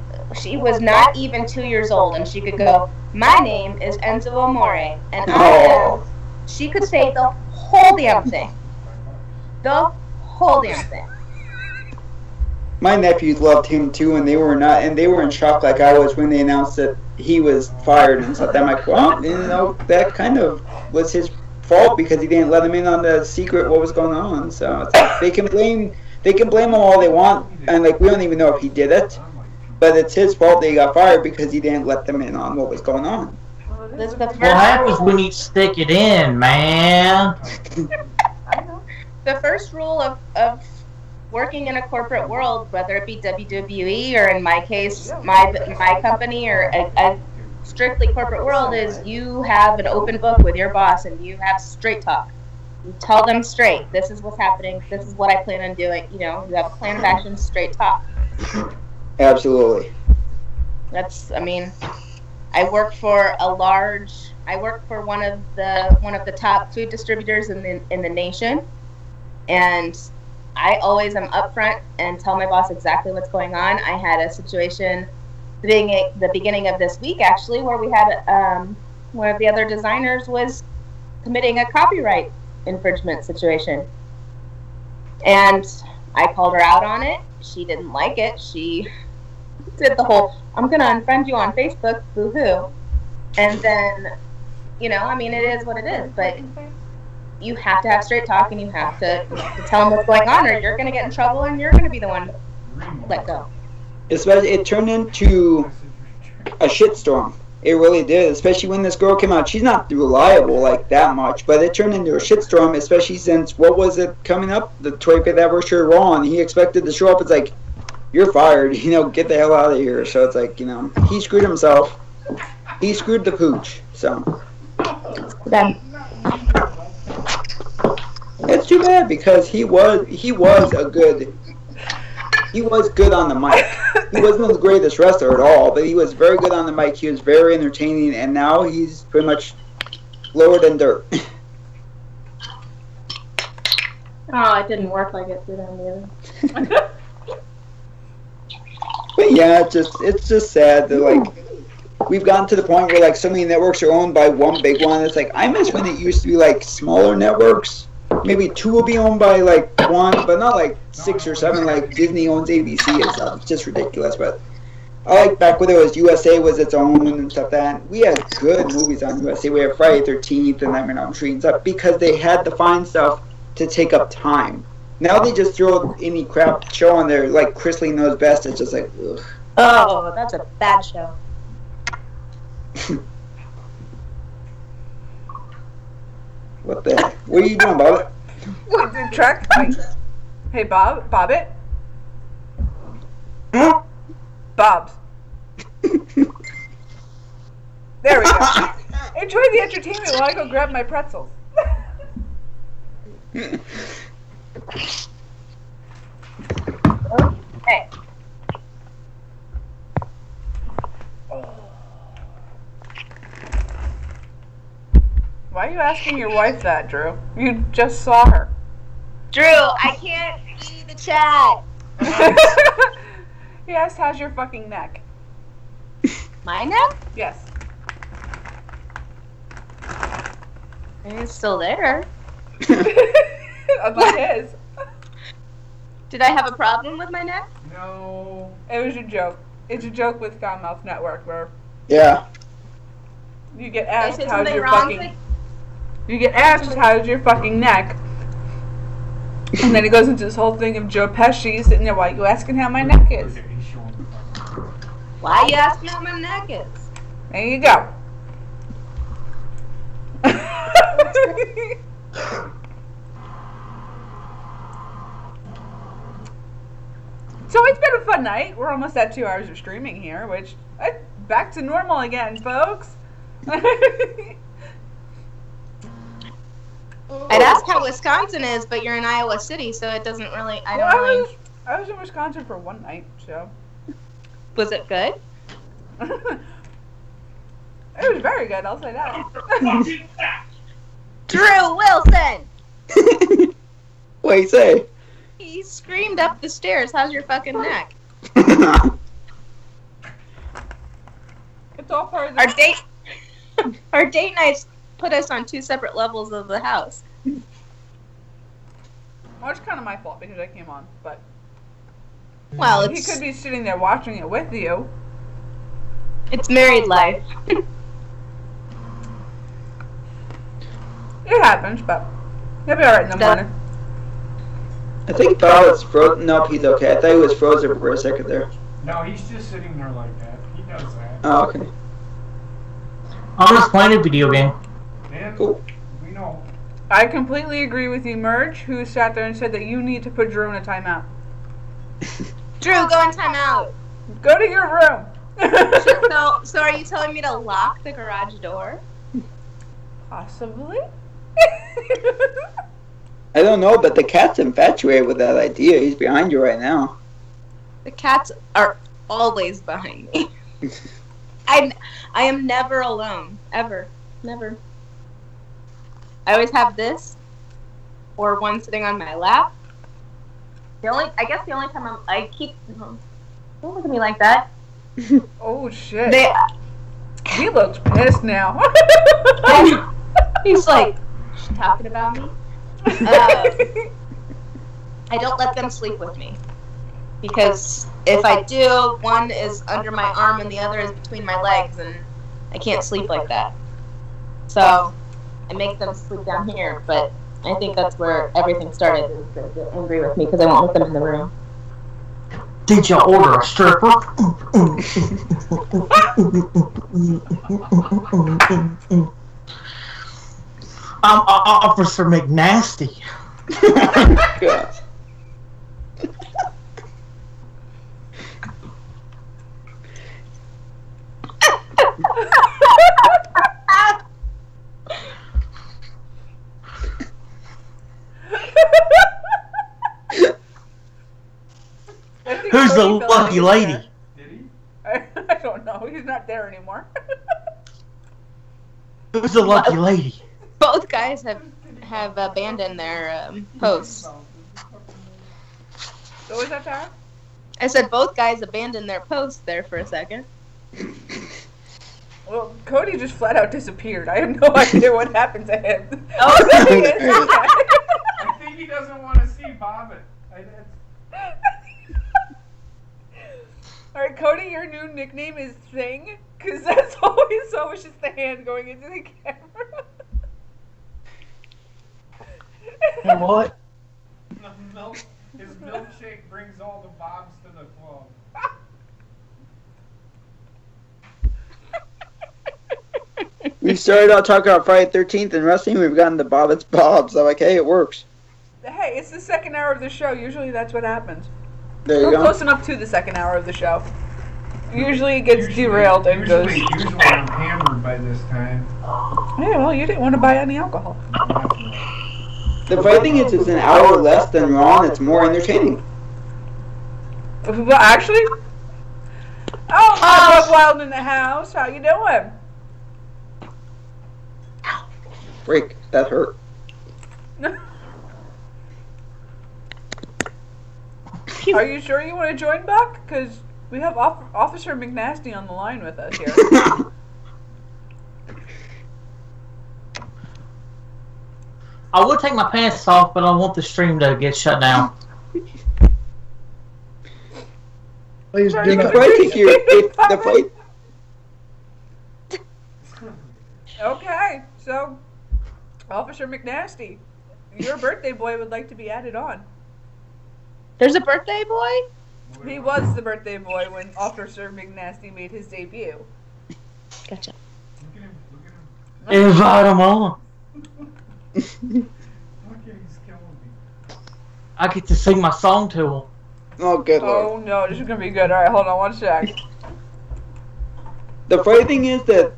was not even 2 years old and she could go, my name is Enzo Amore, and I am. She could say the whole damn thing. The whole damn thing. My nephews loved him too, and they were in shock like I was when they announced that he was fired and stuff. I'm like, well, that kind of was his fault because he didn't let him in on the secret what was going on. So it's like they can blame him all they want, and like we don't even know if he did it, but it's his fault that he got fired because he didn't let them in on what was going on. What happens when you stick it in, man? The first rule of working in a corporate world, whether it be WWE or in my case, my company or a strictly corporate world, is you have an open book with your boss and you have straight talk. You tell them straight, this is what's happening, this is what I plan on doing. You have a plan of action, straight talk. Absolutely. I work for one of the top food distributors in the nation, and I always am upfront and tell my boss exactly what's going on. I had a situation the beginning of this week actually where we had one of the other designers was committing a copyright infringement situation, and I called her out on it. She didn't like it. She did the whole, I'm going to unfriend you on Facebook, boo-hoo. And then, it is what it is. But you have to have straight talk and you have to tell them what's going on or you're going to get in trouble and you're going to be the one let go. Especially, it turned into a shitstorm. It really did, especially when this girl came out. She's not reliable like that much, but it turned into a shitstorm, especially since, what was it coming up? The 25th anniversary of Raw, and he expected to show up. It's like, you're fired, get the hell out of here. So it's like, he screwed himself. He screwed the pooch, so. It's too bad because he was good on the mic. He wasn't the greatest wrestler at all, but he was very good on the mic. He was very entertaining, and now he's pretty much lower than dirt. Oh, it didn't work like it did on the other. But yeah, it's just sad that we've gotten to the point where so many networks are owned by one big one. It's I miss when it used to be smaller networks. Maybe two will be owned by one, but not 6 or 7 like Disney owns ABC and stuff. It's just ridiculous. But I like back when it was USA was its own and stuff that. We had good movies on USA. We had Friday 13th and Nightmare on Elm Street and stuff because they had to find stuff to take up time. Now they just throw any crap show on there like Chris Lee Knows Best. It's just ugh. Oh, that's a bad show. What the heck? What are you doing, Bobbit? Truck? Hey, Bobbit? Bobs. There we go. Enjoy the entertainment while I go grab my pretzels. Okay. Why are you asking your wife that, Drew? You just saw her. Drew, I can't see the chat. He asked, how's your fucking neck? My neck? Yes. It's still there. About his. Did I have a problem with my neck? No. It was a joke. It's a joke with Godmouth Network where yeah. You get asked how's your wrong fucking. You get asked how's your fucking neck, And then he goes into this whole thing of Joe Pesci sitting there, why you asking how my neck is? Why are you asking how my neck is? There you go. So it's been a fun night. We're almost at 2 hours of streaming here, which back to normal again, folks. I'd ask how Wisconsin is, but you're in Iowa City, so it doesn't really. I was in Wisconsin for one night, so. Was it good? It was very good, I'll say that. Drew Wilson! What do you say? He screamed up the stairs. How's your fucking neck? It's all part of the Our date nights put us on 2 separate levels of the house. Well, it's kind of my fault because I came on, but Well, he could be sitting there watching it with you. It's married life. It happens, but he'll be alright in the morning. I think Bob was frozen. Nope, he's okay. I thought he was frozen for a second there. No, he's just sitting there like that. He does that. Oh, okay. I'm just playing a video game. Man, Cool. we know. I completely agree with you, Merge, who sat there and said that you need to put Drew in a timeout. Drew, go in timeout. Go to your room. So are you telling me to lock the garage door? Possibly. I don't know, but the cat's infatuated with that idea. He's behind you right now. The cats are always behind me. I am never alone. Ever. Never. I always have this or one sitting on my lap. I guess the only time don't look at me like that. Oh shit. They, He looks pissed now. he's like, she's talking about me. I don't let them sleep with me. Because if I do, one is under my arm and the other is between my legs, and I can't sleep like that. So I make them sleep down here, but I think that's where everything started, is that they're angry with me because I won't let them in the room. Did you order a stripper? I'm Officer McNasty. God. Who's the lucky lady? Did he? I don't know. He's not there anymore. Who's the lucky lady? Both guys have abandoned their posts. What was that, Tara? I said both guys abandoned their posts there for a second. Well, Cody just flat out disappeared. I have no idea what happened to him. Oh, I think he doesn't want to see Bobbit. Alright, Cody, your new nickname is Thing, because that's all we saw was just the hand going into the camera. And what? His milkshake brings all the Bobs to the club. We started out talking about Friday the 13th and wrestling. We've gotten the Bob's Bobs. I'm like, hey, it works. Hey, it's the second hour of the show. Usually that's what happens. There you We're go. close enough to the second hour of the show. Usually it gets derailed and goes... Usually I'm hammered by this time. Yeah, well, you didn't want to buy any alcohol. The funny thing is, it's an hour less than Raw, and it's more entertaining. Well, actually... Oh, my Buck Wild in the house. How you doing? Freak, that hurt. Are you sure you want to join, Buck? Because we have Officer McNasty on the line with us here. I would take my pants off, but I want the stream to get shut down. Please You do You can not. probably take your the fight. Okay, so Officer McNasty, your birthday boy would like to be added on. There's a birthday boy? He was the birthday boy when Officer McNasty made his debut. Gotcha. Look at him. Invite them on. Okay, he's killing me. I get to sing my song to them. Oh, good lord. Oh no, this is gonna be good. Alright, hold on one sec. The funny thing is that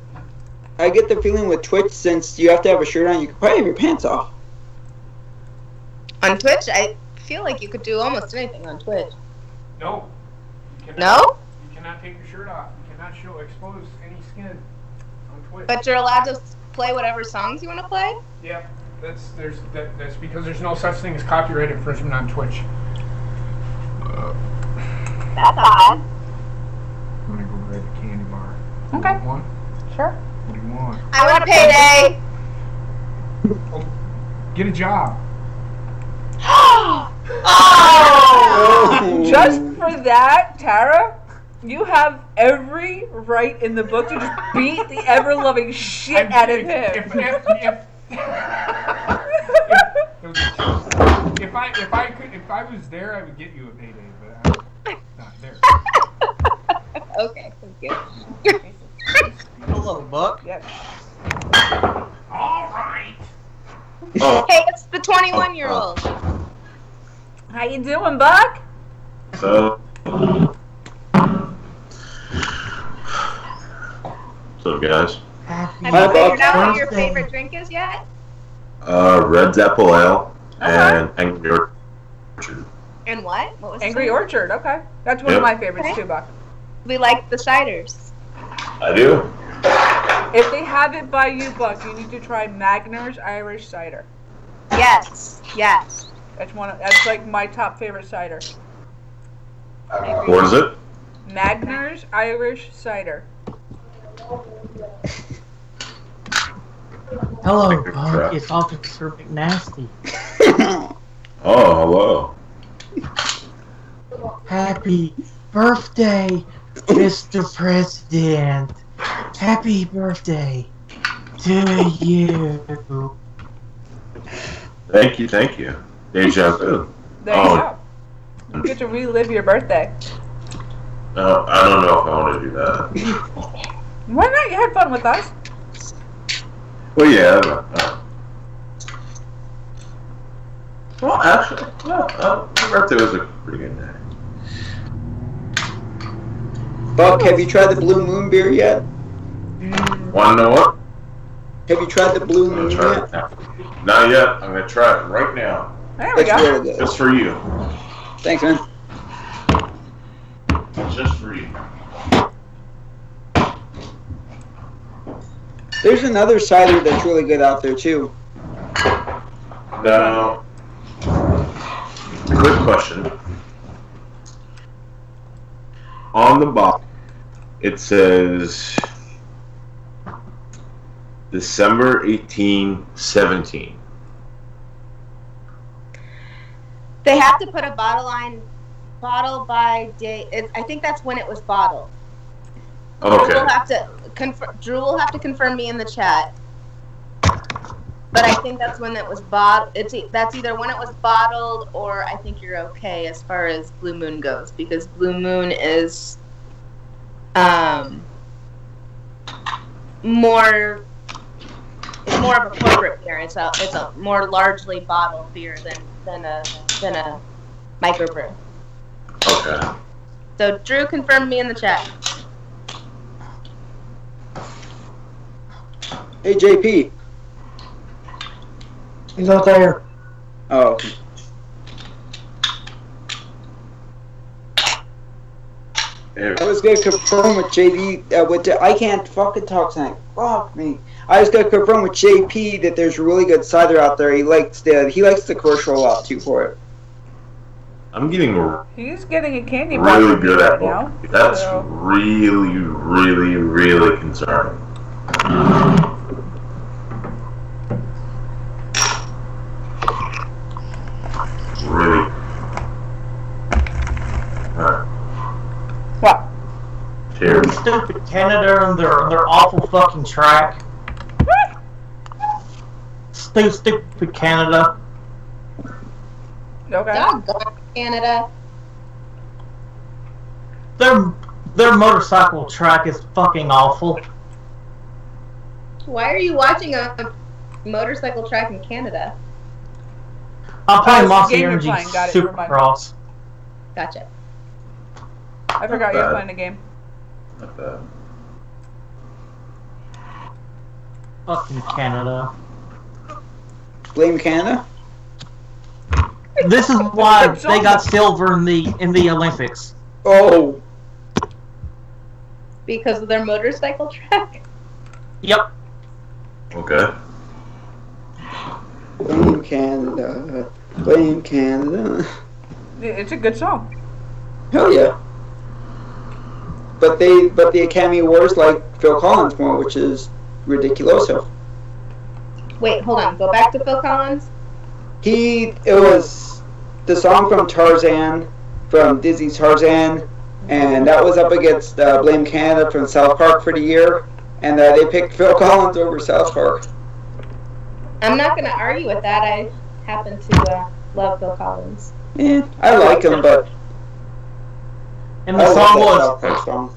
I get the feeling with Twitch, since you have to have a shirt on, you can probably have your pants off. On Twitch, I feel like you could do almost anything on Twitch. No. You cannot, No? You cannot take your shirt off. You cannot expose any skin on Twitch. But you're allowed to play whatever songs you want to play? Yeah, that's because there's no such thing as copyright infringement on Twitch. That's odd. I'm gonna go grab a candy bar. Okay. You want one? Sure. What do you want? I want a payday! Oh, get a job. Oh! Just for that, Tara, you have every right in the book to just beat the ever-loving shit out of him. If I was there, I would get you a payday, but I'm not there. Okay, thank you. Hello, Buck. Yep. All right. Oh, Hey, it's the 21-year-old. How you doing, Buck? so. What's up, guys? Happy Have you figured out what your birthday. favorite drink is yet? Red Apple Ale and Angry Orchard. And what? What was Angry the Orchard, okay. That's one of my favorites too, Buck. We like the ciders. I do. If they have it by you, Buck, you need to try Magner's Irish Cider. Yes, yes. That's like my top favorite cider. What is it? Magner's Irish Cider. Hello, Buck. It's Officer McNasty. Oh, hello. Happy birthday, Mr. President. Happy birthday to you. Thank you, thank you. Deja vu. There you go. You get to relive your birthday. No, I don't know if I want to do that. Why not? You had fun with us. Well, yeah. Well, actually, no. My birthday was a pretty good day. Buck, have you tried the Blue Moon beer yet? Want to know what? Have you tried the Blue I'm Moon gonna try yet? it now. Not yet. I'm gonna try it right now, There we It's go. really good. just for you. Thanks, man. Just for you. There's another cider that's really good out there, too. Now, quick question. On the box, it says December 1817. They have to put a bottle by date. I think that's when it was bottled. Okay. Drew will have to confirm me in the chat. But I think that's when it was bottled. That's either when it was bottled, or I think you're okay as far as Blue Moon goes, because Blue Moon is more of a corporate beer. It's a more largely bottled beer than a microbrew. Okay. So Drew, confirm me in the chat. Hey, JP. He's not there. Oh, okay. I was gonna confirm with JD. I can't fucking talk tonight. Fuck me. I was gonna confirm with JP that there's really good cider out there. He likes the commercial a lot too for it. I'm getting He's getting a candy bar really from good you at right now. it. That's so- really, really, really concerning. Really. Alright. What? Cheers. Stupid Canada and their awful fucking track. Stupid Canada. Okay. Doggone Canada. Their motorcycle track is fucking awful. Why are you watching a motorcycle track in Canada? I'm playing it's the Monster game you're Energy playing. Got it, never mind. Supercross. Gotcha. I forgot you were bad. playing the game. Not bad. Fucking Canada. Blame Canada? This is why they got silver in the Olympics. Oh. Because of their motorcycle track? Yep. Okay. Blame Canada. Blame Canada. It's a good song. Hell yeah. But the Academy Awards like Phil Collins more, which is ridiculoso. Wait, hold on. Go back to Phil Collins. It was the song from Tarzan, from Disney's Tarzan, and that was up against Blame Canada from South Park for the year, and they picked Phil Collins over South Park. I'm not going to argue with that. I happen to love Phil Collins. Yeah, I like him, but And I the love song that was South Park song.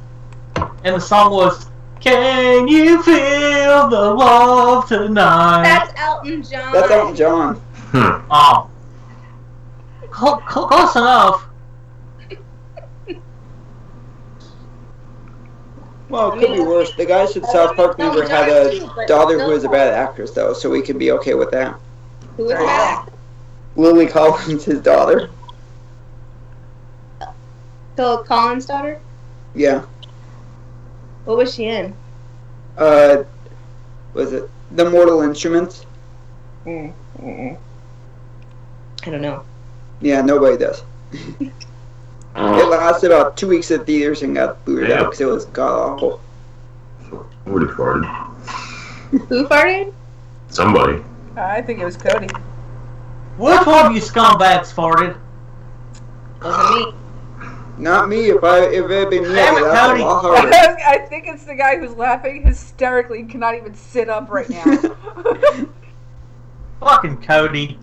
Can you feel the love tonight? That's Elton John. That's Elton John. Oh. Close enough. Well, it could be worse. The guy said South Park member had a daughter who was a bad actress, though, so we can be okay with that. Who was that? Lily Collins, his daughter. Phil Collins' daughter? Yeah. What was she in? Was it The Mortal Instruments? I don't know. Yeah, nobody does. It lasted about 2 weeks at theaters and got booted out because it was god awful. Somebody farted. Who farted? Somebody. I think it was Cody. Which one of you scumbags farted? Wasn't me. Not me. If it had been me, Damn I'd it, laugh Cody. a lot harder. I think it's the guy who's laughing hysterically and cannot even sit up right now. Fucking Cody.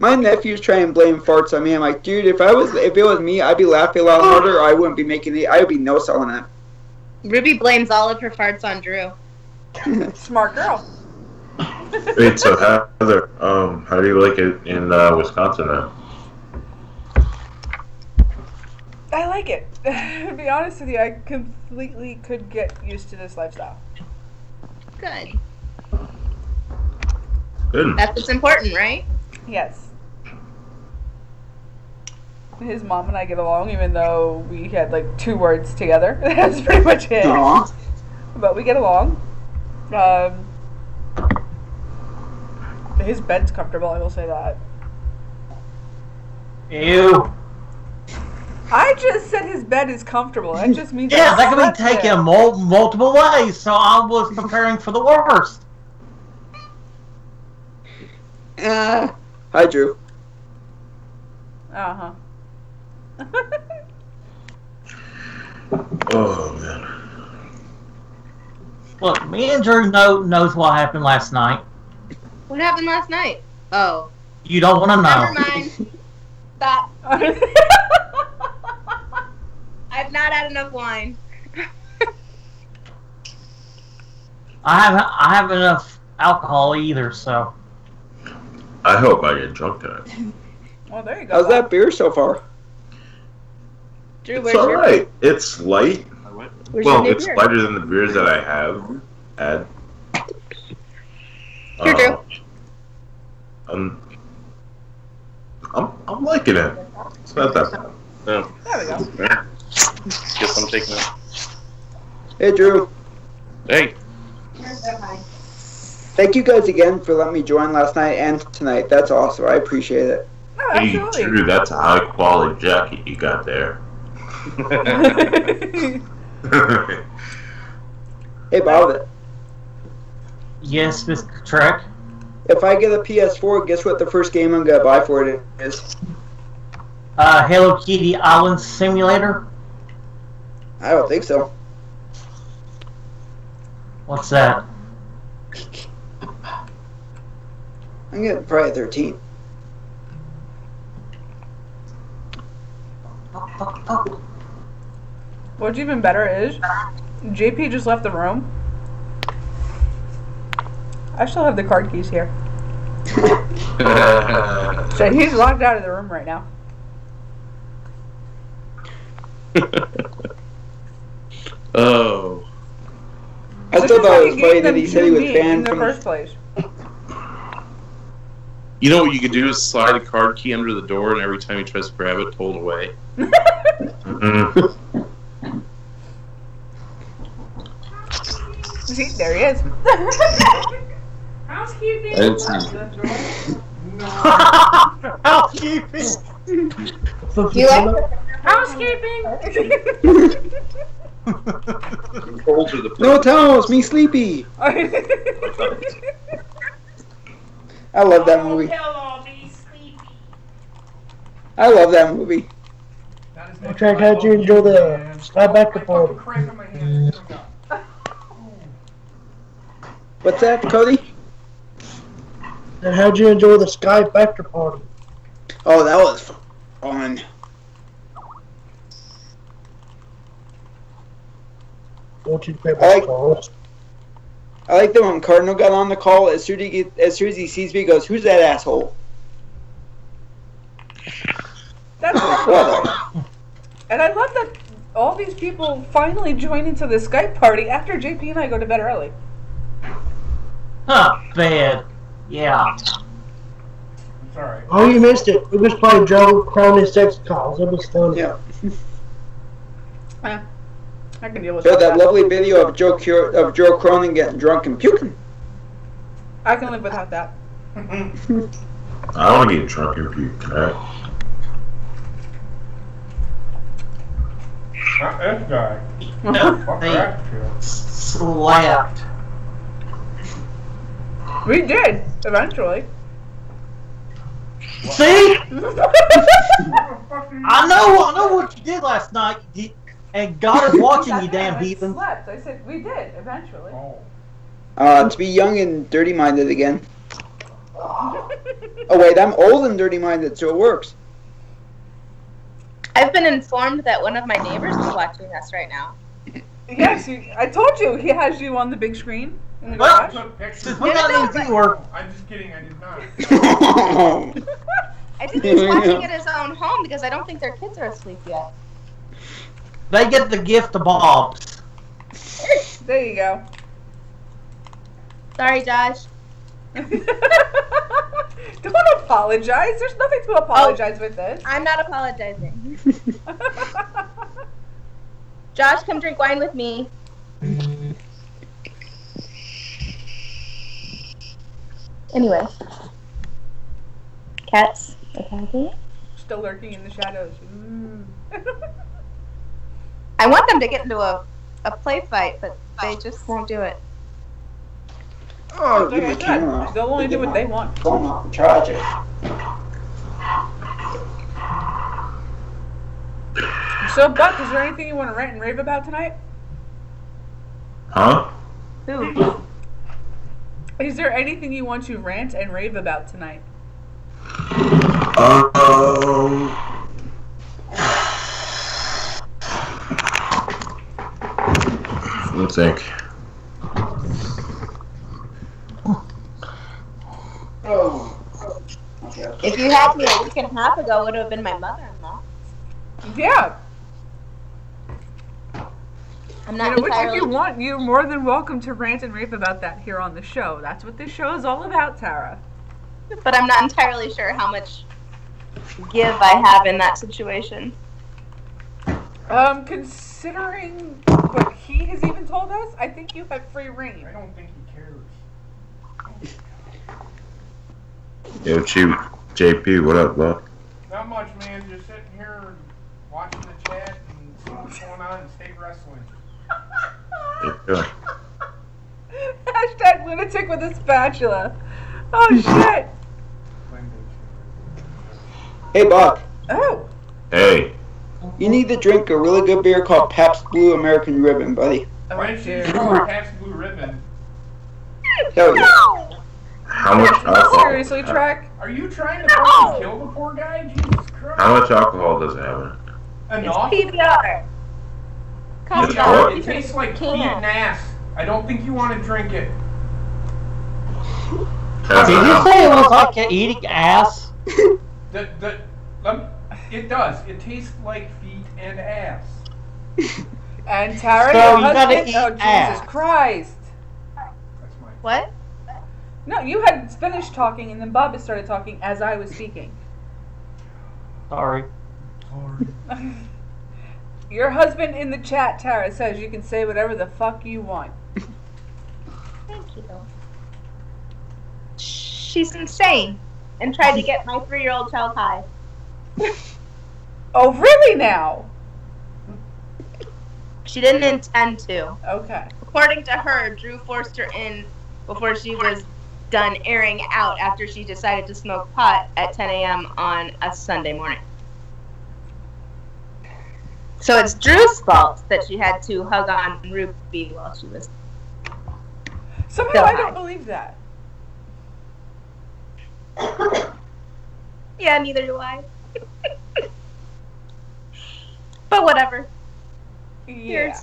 My nephews try and blame farts on me. I'm like, dude, if it was me, I'd be laughing a lot harder. Or I wouldn't be making it. I would be no selling it. Ruby blames all of her farts on Drew. Smart girl. Wait, so Heather, how do you like it in Wisconsin now? I like it. To be honest with you, I completely could get used to this lifestyle. Good. Good. That's what's important, right? Yes. His mom and I get along, even though we had like 2 words together. That's pretty much it. Aww. But we get along. His bed's comfortable, I will say that. Ew. I just said his bed is comfortable. That just means Yeah, I that could slept be taken there. multiple ways, so I was preparing for the worst. Hi, Drew. Uh-huh. Oh, man. Look, me and Drew knows what happened last night. What happened last night? Oh. You don't want to Never know. mind. Stop. I've not had enough wine. I haven't enough alcohol either, so. I hope I get drunk tonight. Well, there you go. How's that beer so far? Drew, It's where's your alright. It's light. Where's your Well, new it's beer? lighter than the beers that I have had. Here, Drew. I'm liking it. It's not that bad. No. There we go. Yeah. Guess I'm taking it. Hey, Drew. Hey. Thank you guys again for letting me join last night and tonight. That's awesome. I appreciate it. Oh, Hey, absolutely. Drew, that's a high quality jacket you got there. Hey, Bob. Yes, Mr. Trek. If I get a PS4, guess what the first game I'm gonna buy for it is? Hello Kitty Island Simulator. I don't think so. What's that? I'm getting Friday 13. What's even better is, JP just left the room. I still have the card keys here. So he's locked out of the room right now. Oh. I thought that was funny that he said he was banned in the from first place. You know what you could do is slide a card key under the door, and every time he tries to grab it, pull it away. See, there he is. Housekeeping. Housekeeping. Do you like Housekeeping. Controls are the No towels, me sleepy. I love that movie. Hello, be sleepy. I love that movie. Track, how'd you enjoy the Skybacker party? What's that, Cody? And how'd you enjoy the Skybacker party? Oh, that was fun. Don't you pay I like- calls? I like that when Cardinal got on the call, as soon as he sees me, he goes, "Who's that asshole?" That's What? And I love that all these people finally join into the Skype party after JP and I go to bed early. Huh, bad. Yeah. It's alright. Oh, you missed it. We just played Joe Cronin's sex calls. It was fun. Yeah. I can deal with Showed that lovely video of Joe Cronin getting drunk and puking. I can live without that. I want to get drunk and puke tonight. Not this guy. Fuck They that shit. slapped. We did, eventually. See? I know what you did last night. And God is watching you, damn I heathen. slept. I said we did, eventually. Oh. To be young and dirty-minded again. Oh wait, I'm old and dirty-minded, so it works. I've been informed that one of my neighbors is watching us right now. Yes, I told you he has you on the big screen in the Well, garage. Took pictures. Since we got any viewer, I'm just kidding, I did not. I think he's watching at his own home because I don't think their kids are asleep yet. they get the gift of Bob's. There you go. Sorry, Josh. Don't apologize. There's nothing to apologize with this. I'm not apologizing. Josh, come drink wine with me. Anyway. Cats attacking? Still lurking in the shadows. I want them to get into a play fight, but they just won't do it. Oh, Like I said, they'll only do what they want. Tragic. So, Buck, is there anything you want to rant and rave about tonight? Huh? Who? Is there anything you want to rant and rave about tonight? Let me think. Oh. If you had me a week and a half ago, it would have been my mother-in-law. Yeah. I'm You not know, which if entirely. you want, you're more than welcome to rant and rave about that here on the show. That's what this show is all about, Tara. But I'm not entirely sure how much give I have in that situation. Considering what he has even told us, I think you have free reign. I don't think he cares. Yo, JP, what up, bud? Not much, man. Just sitting here and watching the chat and seeing what's going on in state wrestling. Yeah. Hashtag lunatic with a spatula. Oh shit. Hey, Buck. Oh. Hey. You need to drink a really good beer called Pabst Blue American Ribbon, buddy. Why don't you call Pabst Blue Ribbon? Hell yeah. How much alcohol? Seriously, Trek? Are you trying to fucking kill the poor guy? Jesus Christ. How much alcohol does it have in it? Enough? PBR. Calm It's down. what? It tastes like feet Can't. and ass. I don't think you want to drink it. Did you say it was like eating ass? It does. It tastes like feet and ass. And Tara, So your you gotta husband. eat Oh, Jesus ass. Christ! That's my. What? No, you had finished talking, and then Bob started talking as I was speaking. Sorry. Your husband in the chat, Tara, says you can say whatever the fuck you want. Thank you. She's insane and tried to get my 3-year-old child high. Oh, really now? She didn't intend to. Okay. According to her, Drew forced her in before she was done airing out after she decided to smoke pot at 10 a.m. on a Sunday morning. So it's Drew's fault that she had to hug on Ruby while she was... Somehow Still I high. don't believe that. Yeah, neither do I. But whatever. Yeah.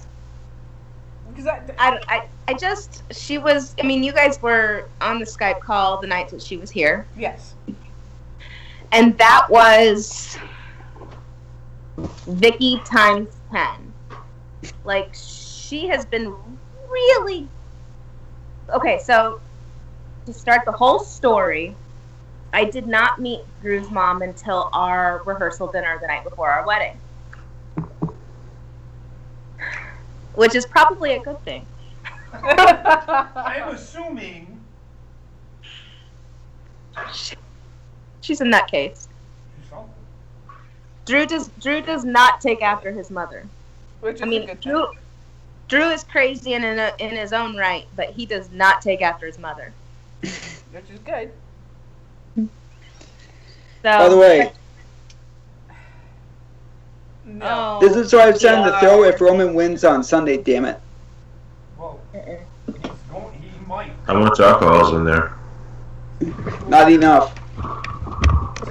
Because I just, she was, I mean, you guys were on the Skype call the night that she was here. Yes. And that was Vicky times 10. Like, she has been really... Okay, so to start the whole story, I did not meet Drew's mom until our rehearsal dinner the night before our wedding. Which is probably a good thing. I'm assuming. She's a nutcase. Drew does not take after his mother. Which is I mean, a good thing. Drew is crazy in his own right, but he does not take after his mother. Which is good. So, By the way, No. this is what I've said in the throw if Roman wins on Sunday, damn it. Well, he might. How much alcohol's in there? Not enough.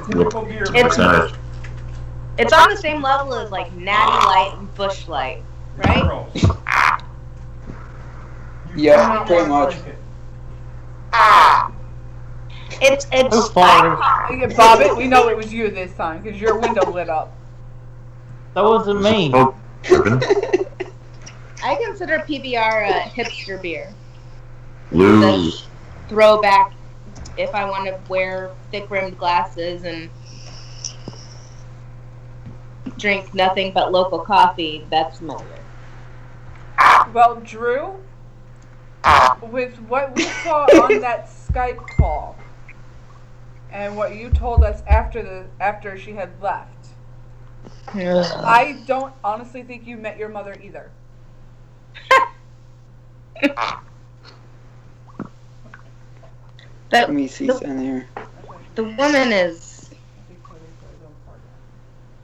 Typical beer. It's- Nice. it's on the same level as like Natty Light and Bush Light, right? Gross. You Yeah, do not pretty wanna much. drink it. It's Who's farting? Yeah, Bobbit, we know it was you this time because your window lit up. That wasn't me. Oh, tripping. I consider PBR a hipster beer. Lose. Throwback. If I want to wear thick-rimmed glasses and drink nothing but local coffee, that's my beer. Well, Drew, with what we saw on that Skype call and what you told us after she had left, I don't honestly think you met your mother either. Let me see something here. The woman is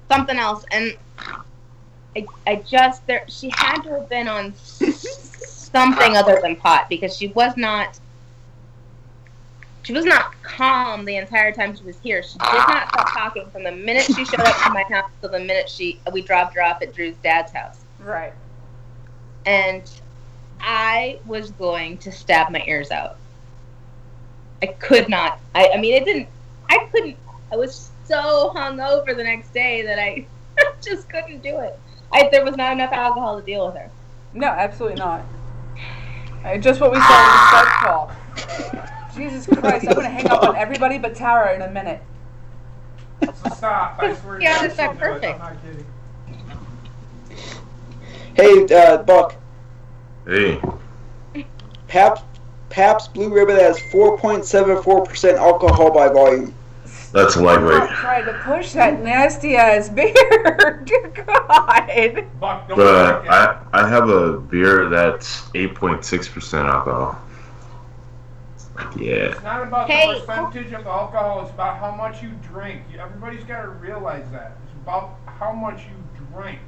something else, and I just she had to have been on something other than pot because she was not calm the entire time she was here. She did not stop talking from the minute she showed up to my house to the minute we dropped her off at Drew's dad's house. Right. And I was going to stab my ears out. I could not. I mean, I couldn't. I was so hungover the next day that I just couldn't do it. There was not enough alcohol to deal with her. No, absolutely not. Just what we saw in the Skype call. Jesus Christ, I'm going to hang up on everybody but Tara in a minute. So stop. I swear to Yeah, God, that's not she'll do it. perfect. I'm not kidding. Hey, Buck. Hey. Pabst Blue Ribbon has 4.74% alcohol by volume. That's lightweight. Trying to push that nasty ass beer. Dear God. Buck, don't But drink it. I have a beer that's 8.6% alcohol. Yeah. It's not about Hey. the percentage of alcohol, it's about how much you drink. Everybody's got to realize that. It's about how much you drink.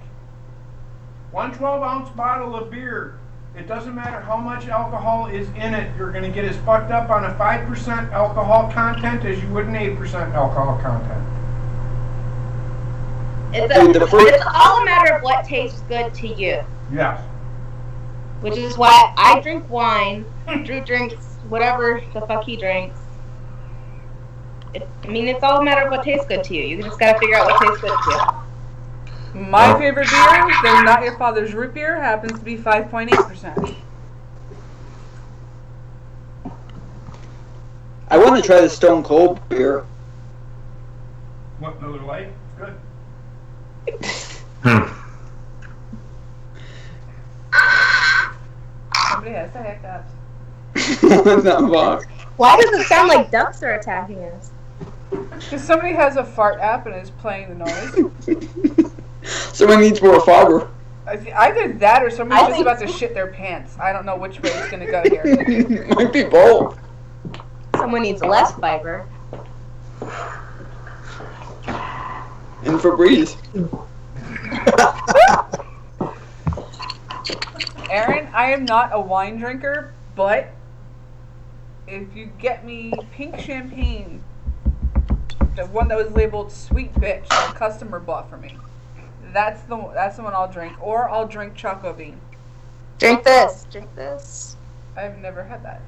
One 12-ounce bottle of beer, it doesn't matter how much alcohol is in it, you're going to get as fucked up on a 5% alcohol content as you would an 8% alcohol content. It's Dude, the fruit- all a matter of what tastes good to you. Yes. Which is why I drink wine. Drew drinks whatever the fuck he drinks. I mean, it's all a matter of what tastes good to you. You just gotta figure out what tastes good to you. My favorite beer, though not your father's root beer, happens to be 5.8%. I want to try the Stone Cold beer. What, Miller Lite? Good. Somebody has the hiccups. Not Bob. Why does it sound like ducks are attacking us? Because somebody has a fart app and is playing the noise. Someone needs more fiber. Either that or somebody's just about to shit their pants. I don't know which way it's going to go here. Might be both. Someone needs less fiber. And Febreze. Aaron, I am not a wine drinker, but if you get me pink champagne, the one that was labeled sweet bitch, a customer bought for me, that's the one I'll drink. Or I'll drink Choco Bean. Drink this. Drink this. I've never had that.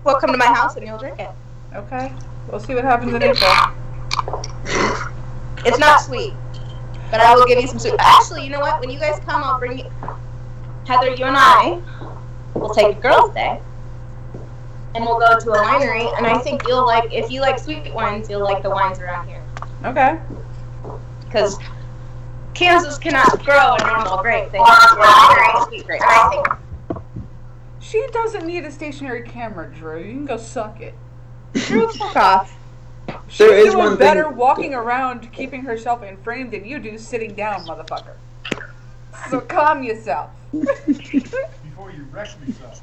Well, come to my house and you'll drink it. Okay. We'll see what happens in April. It's not sweet, but I will give you some sweet. Actually, you know what? When you guys come, I'll bring you. Heather, you and I will take a girls' day, and we'll go to a winery. And I think you'll like, if you like sweet wines, you'll like the wines around here. Okay. Because Kansas cannot grow a normal grape. They have to grow a very sweet grape. And I think She doesn't need a stationary camera, Drew. You can go suck it. Drew, fuck off. She's There is doing one better thing- walking around, keeping herself in frame than you do sitting down, motherfucker. So calm yourself. Before you wreck yourself.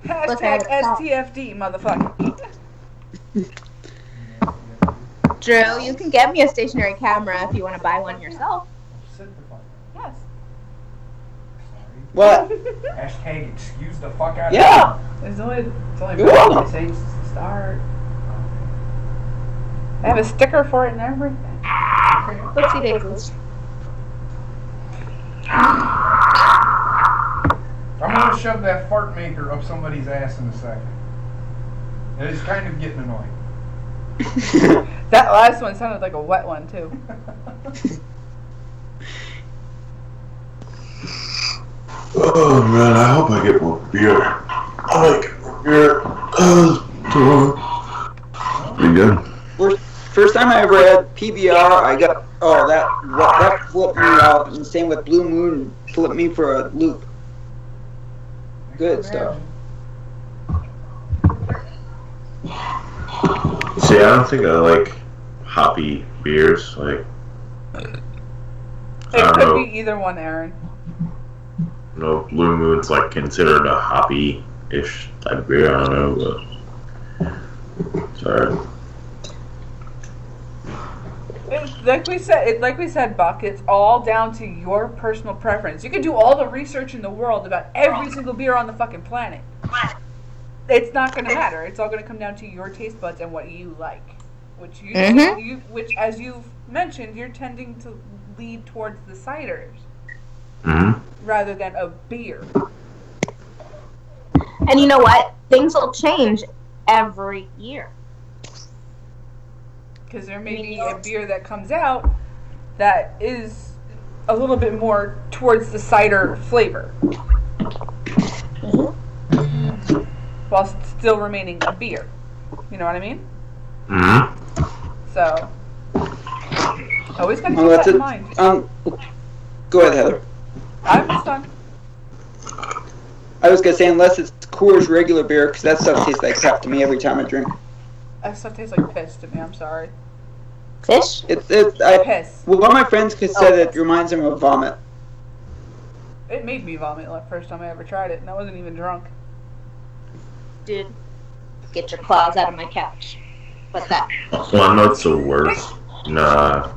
Hashtag STFD, motherfucker. Drew, you can get me a stationary camera if you want to buy one yourself. Sit the fuck Yes. What? down. Hashtag excuse the fuck out of Yeah. It's only You're welcome. things to start. I have a sticker for it and everything. Oopsie daisies. I'm gonna shove that fart maker up somebody's ass in a second. It is kind of getting annoying. That last one sounded like a wet one, too. Oh man, I hope I get more beer. I like more beer. Pretty good. First time I ever had PBR, I got that flipped me out, and same with Blue Moon flipped me for a loop. Good stuff. See, I don't think I like hoppy beers. Like, It don't could know. be either one, Aaron. no, Blue Moon's like considered a hoppy-ish type of beer. I don't know, but sorry. Like we said, Buck, it's all down to your personal preference. You can do all the research in the world about every single beer on the fucking planet. It's not going to matter. It's all going to come down to your taste buds and what you like. Which which, as you've mentioned, you're tending to lead towards the ciders rather than a beer. And you know what? Things will change every year. Because there may be a beer that comes out that is a little bit more towards the cider flavor. While still remaining a beer. You know what I mean? So, always gotta keep that in mind. Go ahead, Heather. I'm just done. I was gonna say, unless it's Coors regular beer, because that stuff tastes like crap to me every time I drink. That stuff tastes like piss to me, I'm sorry. Fish? Piss. Piss. Well, one of my friends said it reminds him of vomit. It made me vomit the first time I ever tried it, and I wasn't even drunk. Dude, get your claws out of my couch. What's that? Well, I know it's the worst. Nah,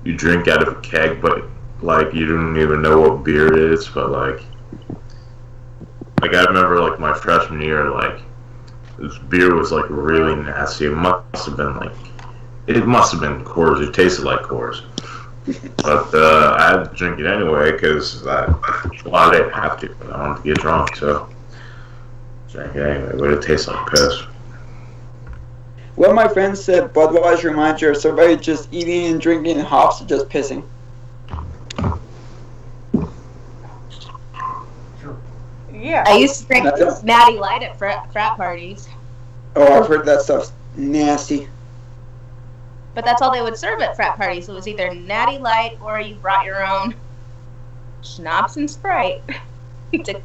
you drink out of a keg, but like you don't even know what beer it is. But like I remember like my freshman year, like this beer was like really nasty. It must have been Coors. It tasted like Coors. But I had to drink it anyway because I didn't have to, but I wanted to get drunk, so drank it anyway. But it tastes like piss. Well, my friend said Budweiser reminds you of somebody just eating and drinking and hops and just pissing. Yeah. I used to drink Natty Light at frat parties. Oh, I've heard that stuff's nasty. But that's all they would serve at frat parties. It was either Natty Light or you brought your own schnapps and Sprite. to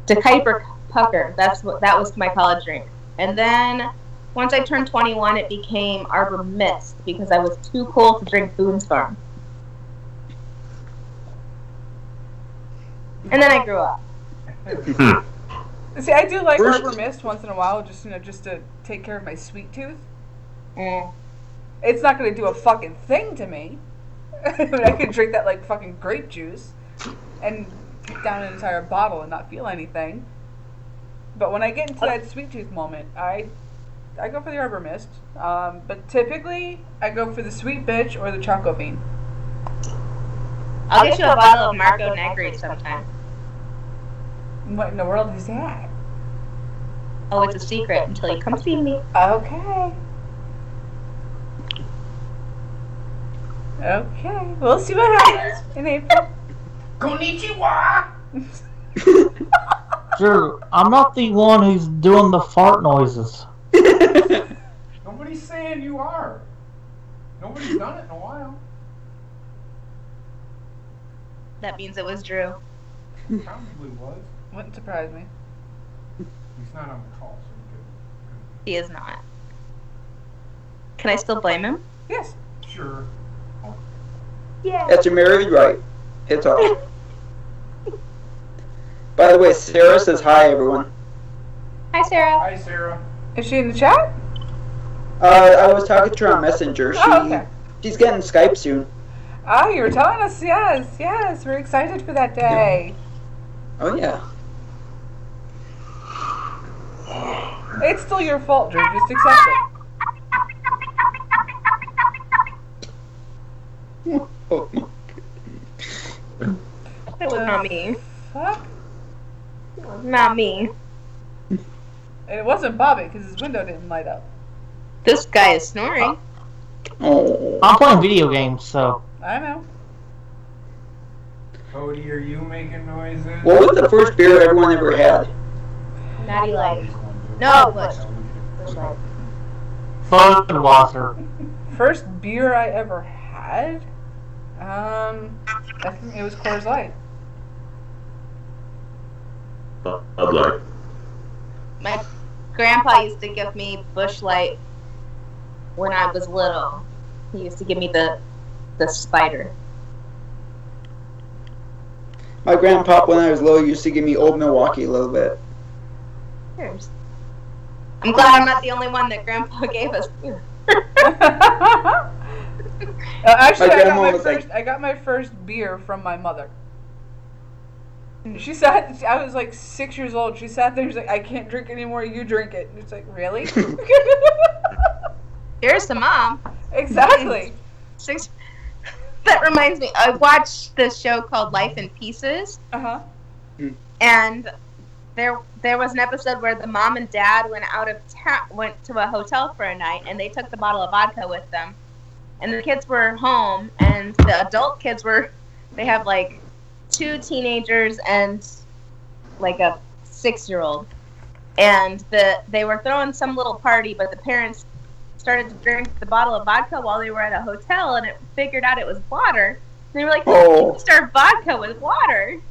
Kuiper Pucker. That was my college drink. And then once I turned 21, it became Arbor Mist because I was too cool to drink Boone's Farm. And then I grew up. See, I do like Arbor Mist once in a while, just to take care of my sweet tooth. It's not going to do a fucking thing to me. I could drink that like fucking grape juice and keep down an entire bottle and not feel anything. But when I get into that sweet tooth moment, I go for the Arbor Mist. But typically, I go for the Sweet Bitch or the Choco Bean. I'll get you a bottle of Marco Negri sometime. What in the world is that? Oh, it's a secret until you come see me. Okay. Okay. We'll see what happens in April. Konnichiwa! Sure, I'm not the one who's doing the fart noises. Nobody's saying you are. Nobody's done it in a while. That means it was Drew. Probably was. Wouldn't surprise me. He's not on the call, so we could. He is not. Can I still blame him? Yes. Sure. Yeah. That's your married right. It's off. By the way, Sarah says hi, everyone. Hi, Sarah. Hi, Sarah. Is she in the chat? I was talking to her on Messenger. Okay. She's getting Skype soon. Oh, you were telling us, yes. We're excited for that day. Oh, yeah. It's still your fault, Drew. Just accept it. Oh. That was not me. Fuck. Not me. And it wasn't Bobby because his window didn't light up. This guy is snoring. Oh. I'm playing video games, so. I know. Cody, are you making noises? What was the first beer everyone ever had? Natty Light. No, Bush. Bush Light. Budweiser. First beer I ever had? I think it was Coors Light. Bud Light. My grandpa used to give me Bush Light when I was little. He used to give me the spider. My grandpa, when I was little, used to give me Old Milwaukee a little bit. Cheers. I'm glad I'm not the only one that grandpa gave us. Actually, My I got my first beer from my mother. She sat. I was like 6 years old. She sat there. She's like, "I can't drink anymore. You drink it." And it's like, really? Here's to Mom. Exactly. That reminds me. I watched this show called Life in Pieces. And there was an episode where the mom and dad went to a hotel for a night, and they took the bottle of vodka with them. And the kids were home, and the adult kids they have like 2 teenagers and like a 6-year-old. And they were throwing some little party, but the parents started to drink the bottle of vodka while they were at a hotel, and it figured out it was water. And they were like, "You can start vodka with water."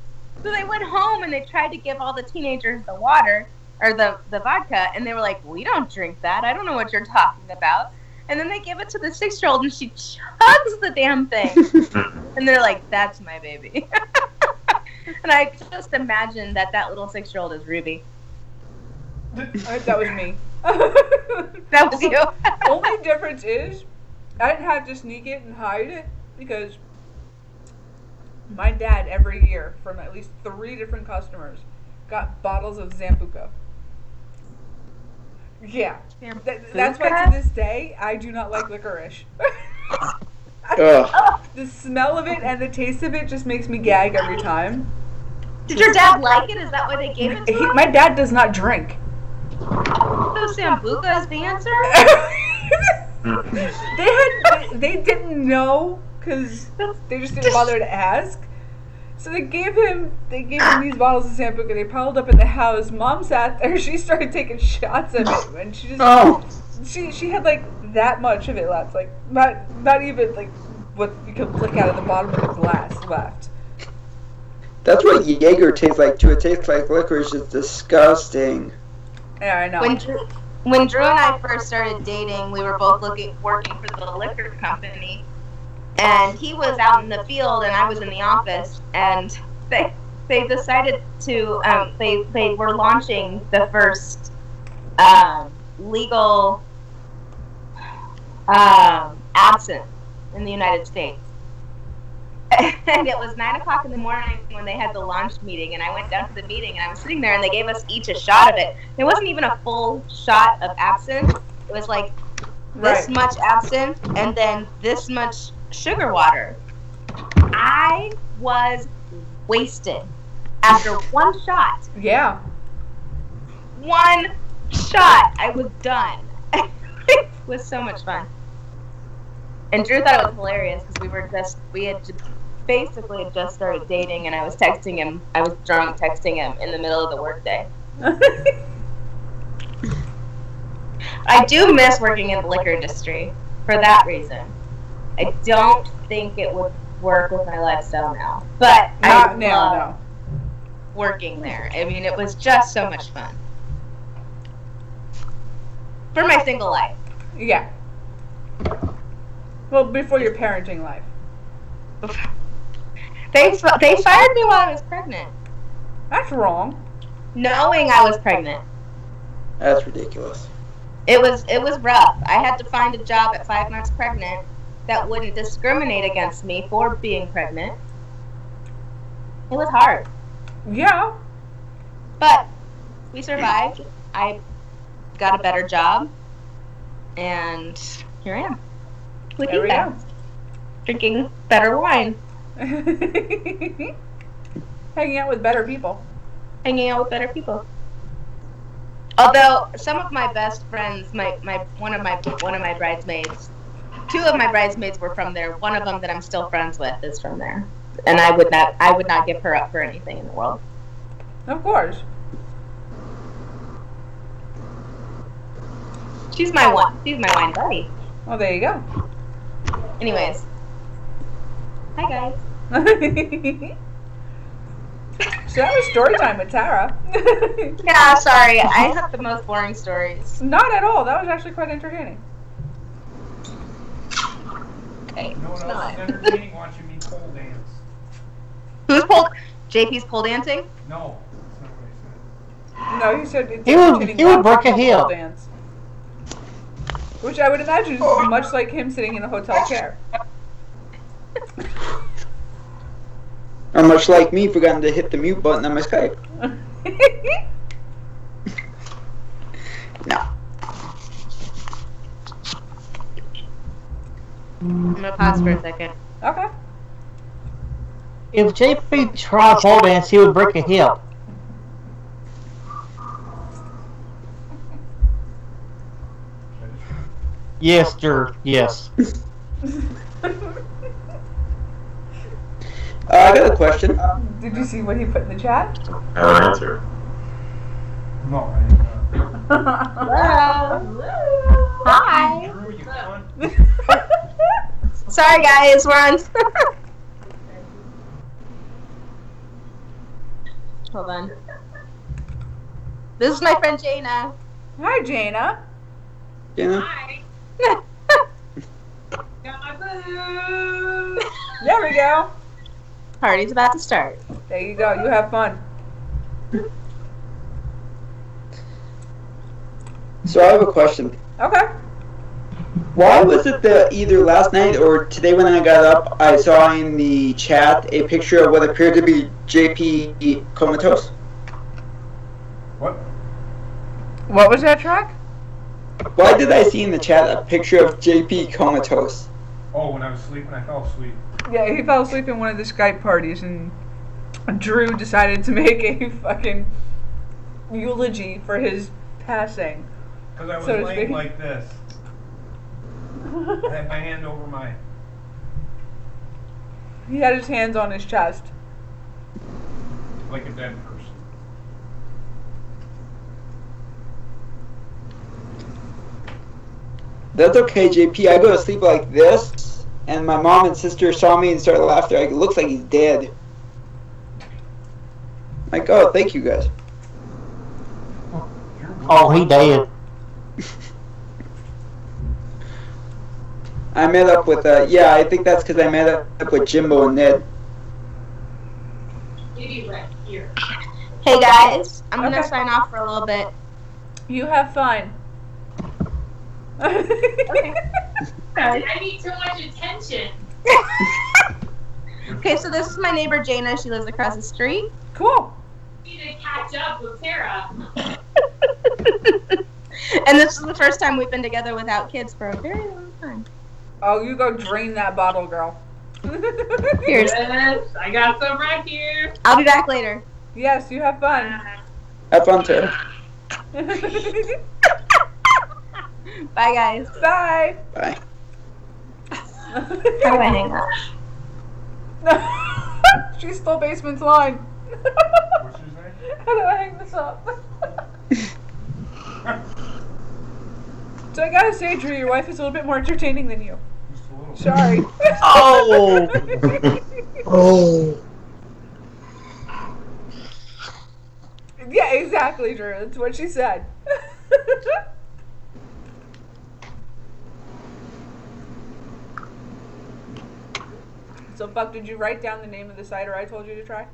So they went home and they tried to give all the teenagers the water, or the vodka, and they were like, "We don't drink that. I don't know what you're talking about." And then they give it to the 6-year-old, and she chugs the damn thing. And they're like, "That's my baby." And I just imagine that little 6-year-old is Ruby. That was me. That was you. Only difference is, I didn't have to sneak it and hide it because my dad every year from at least 3 different customers got bottles of Zambuca. Yeah, that's why to this day I do not like licorice. Ugh. The smell of it and the taste of it just makes me gag every time. Did your dad like it? Is that why they gave it to him? My dad does not drink. So Sambuca is the answer? They didn't know because they just didn't bother to ask. So they gave him these bottles of Sambuca. They piled up in the house. Mom sat there. She started taking shots of it, and she just she had like that much of it left, like not even like what you could flick out of the bottom of the glass left. That's what Jaeger tastes like too. It tastes like licorice. It's disgusting. Yeah, I know. When Drew and I first started dating, we were both working for the liquor company, and he was out in the field and I was in the office, and they decided to they were launching the first legal absinthe in the United States. And it was 9 o'clock in the morning when they had the launch meeting, and I went down to the meeting, and I was sitting there, and they gave us each a shot of it. It wasn't even a full shot of absinthe. It was like this much absinthe and then this much sugar water. I was wasted after one shot. Yeah. One shot. I was done. It was so much fun. And Drew thought it was hilarious because we had basically just started dating, and I was texting him. I was drunk texting him in the middle of the workday. I do miss working in the liquor industry for that reason. I don't think it would work with my lifestyle now, but I love working there. I mean, it was just so much fun for my single life. Yeah. Well, before your parenting life. They fired me while I was pregnant. That's wrong. Knowing I was pregnant. That's ridiculous. It was rough. I had to find a job at 5 months pregnant that wouldn't discriminate against me for being pregnant. It was hard. Yeah. But we survived. I got a better job. And here I am. With you guys. Drinking better wine. Hanging out with better people. Although some of my best friends, one of my bridesmaids, 2 of my bridesmaids were from there. One of them that I'm still friends with is from there, and I would not give her up for anything in the world. Of course. She's my wine buddy. Well, there you go. Anyways, hi guys. So that was story time with Tara. Yeah, sorry. I have the most boring stories. Not at all. That was actually quite entertaining. Okay. No one else is entertaining watching me pole dance. Who's pole? JP's pole dancing? No, that's not what I said. No, he said it's he would break a heel. Dance. Which I would imagine is much like him sitting in a hotel chair. Or much like me forgetting to hit the mute button on my Skype. No. I'm gonna pause for a second. Okay. If JP tried pole dance, he would break a hip. Yes, sir. Yes. I got a question. Did you see what he put in the chat? I have an answer. No, I didn't. Hello. Hi. Drew, you cunt. Sorry guys, we're on. Hold on. This is my friend Jaina. Hi, Jaina. Jenna? Hi. Got my boo. There we go. Party's about to start. There you go. You have fun. So I have a question. Okay. Why was it that either last night or today when I got up, I saw in the chat a picture of what appeared to be JP comatose? What? What was that track? Why did I see in the chat a picture of JP comatose? Oh, when I was sleeping, I fell asleep. Yeah, he fell asleep in one of the Skype parties, and Drew decided to make a fucking eulogy for his passing. Because I was So to laying speak. like this. I had my hand over my... He had his hands on his chest. like a dead person. That's okay, JP. I go to sleep like this, and my mom and sister saw me and started laughing. Like, it looks like he's dead. Like, oh, thank you guys. Oh, he dead. I met up with, yeah, I think that's because I met up with Jimbo and Ned. Maybe right here. Hey guys, I'm gonna Okay. sign off for a little bit. You have fun. Okay. I need so much attention. Okay, so this is my neighbor Jana. She lives across the street. Cool. I need to catch up with Tara. And this is the first time we've been together without kids for a very long time. Oh, you go drain that bottle, girl. Cheers. Yes, I got some right here. I'll be back later. Yes, you have fun. Have fun, Tara. Bye, guys. Bye. Bye. How do I hang up? She stole Basement's line. What's your name? How do I hang this up? So I gotta say, Drew, your wife is a little bit more entertaining than you. Just a little. Sorry. Oh! Oh. Yeah, exactly, Drew. That's what she said. So, Buck, did you write down the name of the cider I told you to try?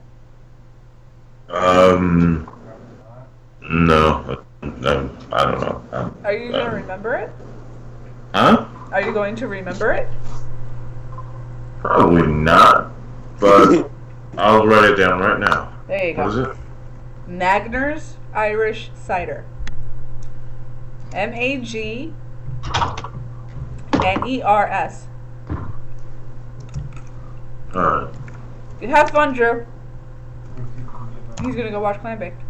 No. I don't know. Are you gonna remember it? Huh? Are you going to remember it? Probably not. But I'll write it down right now. There you go. What is it? Magner's Irish Cider. Magners. Alright. You have fun, Drew. He's gonna go watch Clan Baked.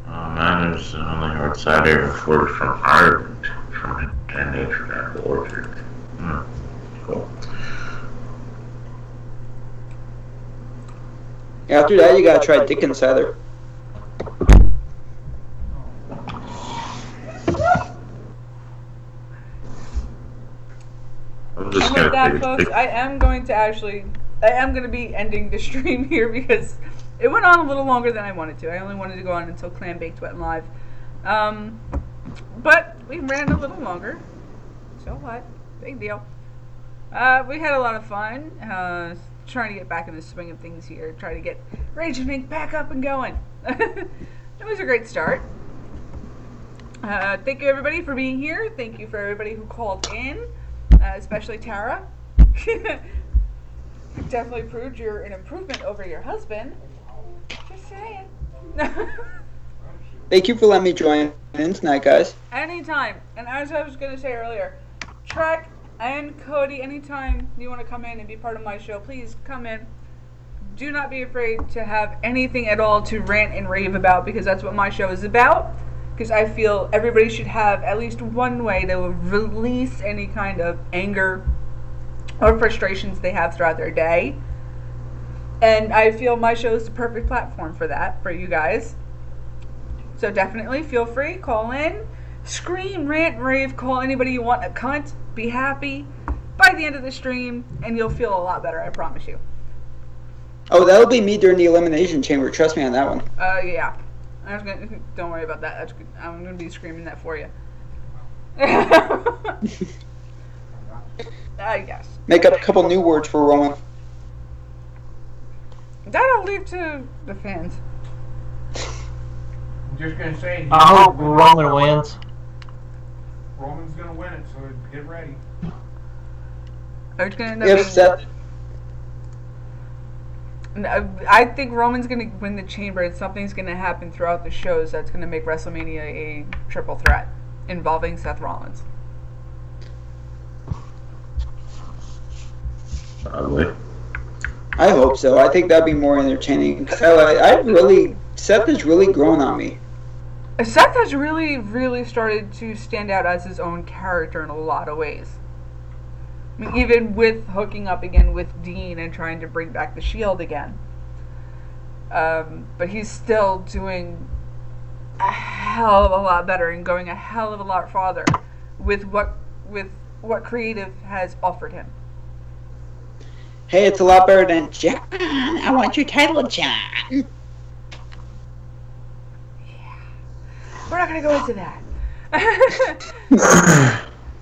Manners only hard cider imported from Ireland from a nature apple orchard. Cool. After that, you gotta try Dickens cider. I'm And just with gonna that, take folks, I am going to be ending the stream here because it went on a little longer than I wanted to. I only wanted to go on until Clan Baked went live. But we ran a little longer. So what? Big deal. We had a lot of fun trying to get back in the swing of things here. Try to get Rage and Ink back up and going. It was a great start. Thank you everybody for being here. Thank you for everybody who called in, especially Tara. You definitely proved you're an improvement over your husband. Just saying. Thank you for letting me join in tonight, guys. Anytime. And as I was going to say earlier, Trek and Cody, anytime you want to come in and be part of my show, please come in. Do not be afraid to have anything at all to rant and rave about, because that's what my show is about. Because I feel everybody should have at least one way to release any kind of anger or frustrations they have throughout their day. And I feel my show is the perfect platform for that, for you guys. So definitely feel free, call in, scream, rant, rave, call anybody you want a cunt, be happy by the end of the stream, and you'll feel a lot better, I promise you. Oh, that'll be me during the elimination chamber. Trust me on that one. Yeah. Don't worry about that. That's good. I'm gonna be screaming that for you. I guess. Make up a couple new words for Roman. That I'll leave to the fans. I'm just gonna say. I hope Roman wins. Roman's gonna win it, so get ready. Are you gonna end up If being- Seth, I think Roman's gonna win the chamber, and something's gonna happen throughout the shows that's gonna make WrestleMania a triple threat involving Seth Rollins. Probably. I hope so. I think that'd be more entertaining. Seth has really grown on me. Seth has really started to stand out as his own character in a lot of ways. I mean, even with hooking up again with Dean and trying to bring back the shield again. But he's still doing a hell of a lot better and going a hell of a lot farther with what creative has offered him. Hey, it's a lot better than John. I want your title, John. Yeah. We're not going to go into that.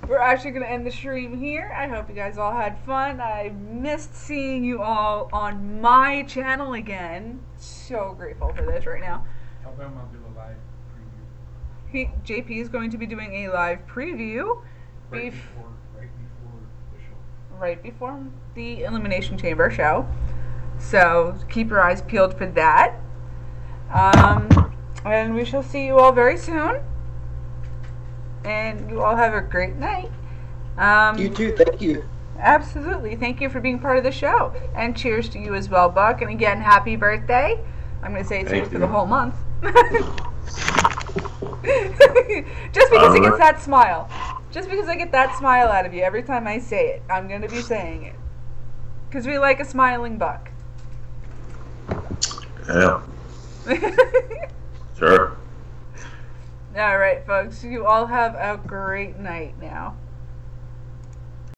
We're actually going to end the stream here. I hope you guys all had fun. I missed seeing you all on my channel again. So grateful for this right now. Tell them I'll do a live preview. JP is going to be doing a live preview right before the Elimination Chamber show. So keep your eyes peeled for that. And we shall see you all very soon. And you all have a great night. You too, thank you. Absolutely. Thank you for being part of the show. And cheers to you as well, Buck. And again, happy birthday. I'm going to say cheers for the whole month. Just because it gets that smile. Just because I get that smile out of you every time I say it, I'm going to be saying it. Because we like a smiling Buck. Yeah. Sure. All right, folks. You all have a great night now.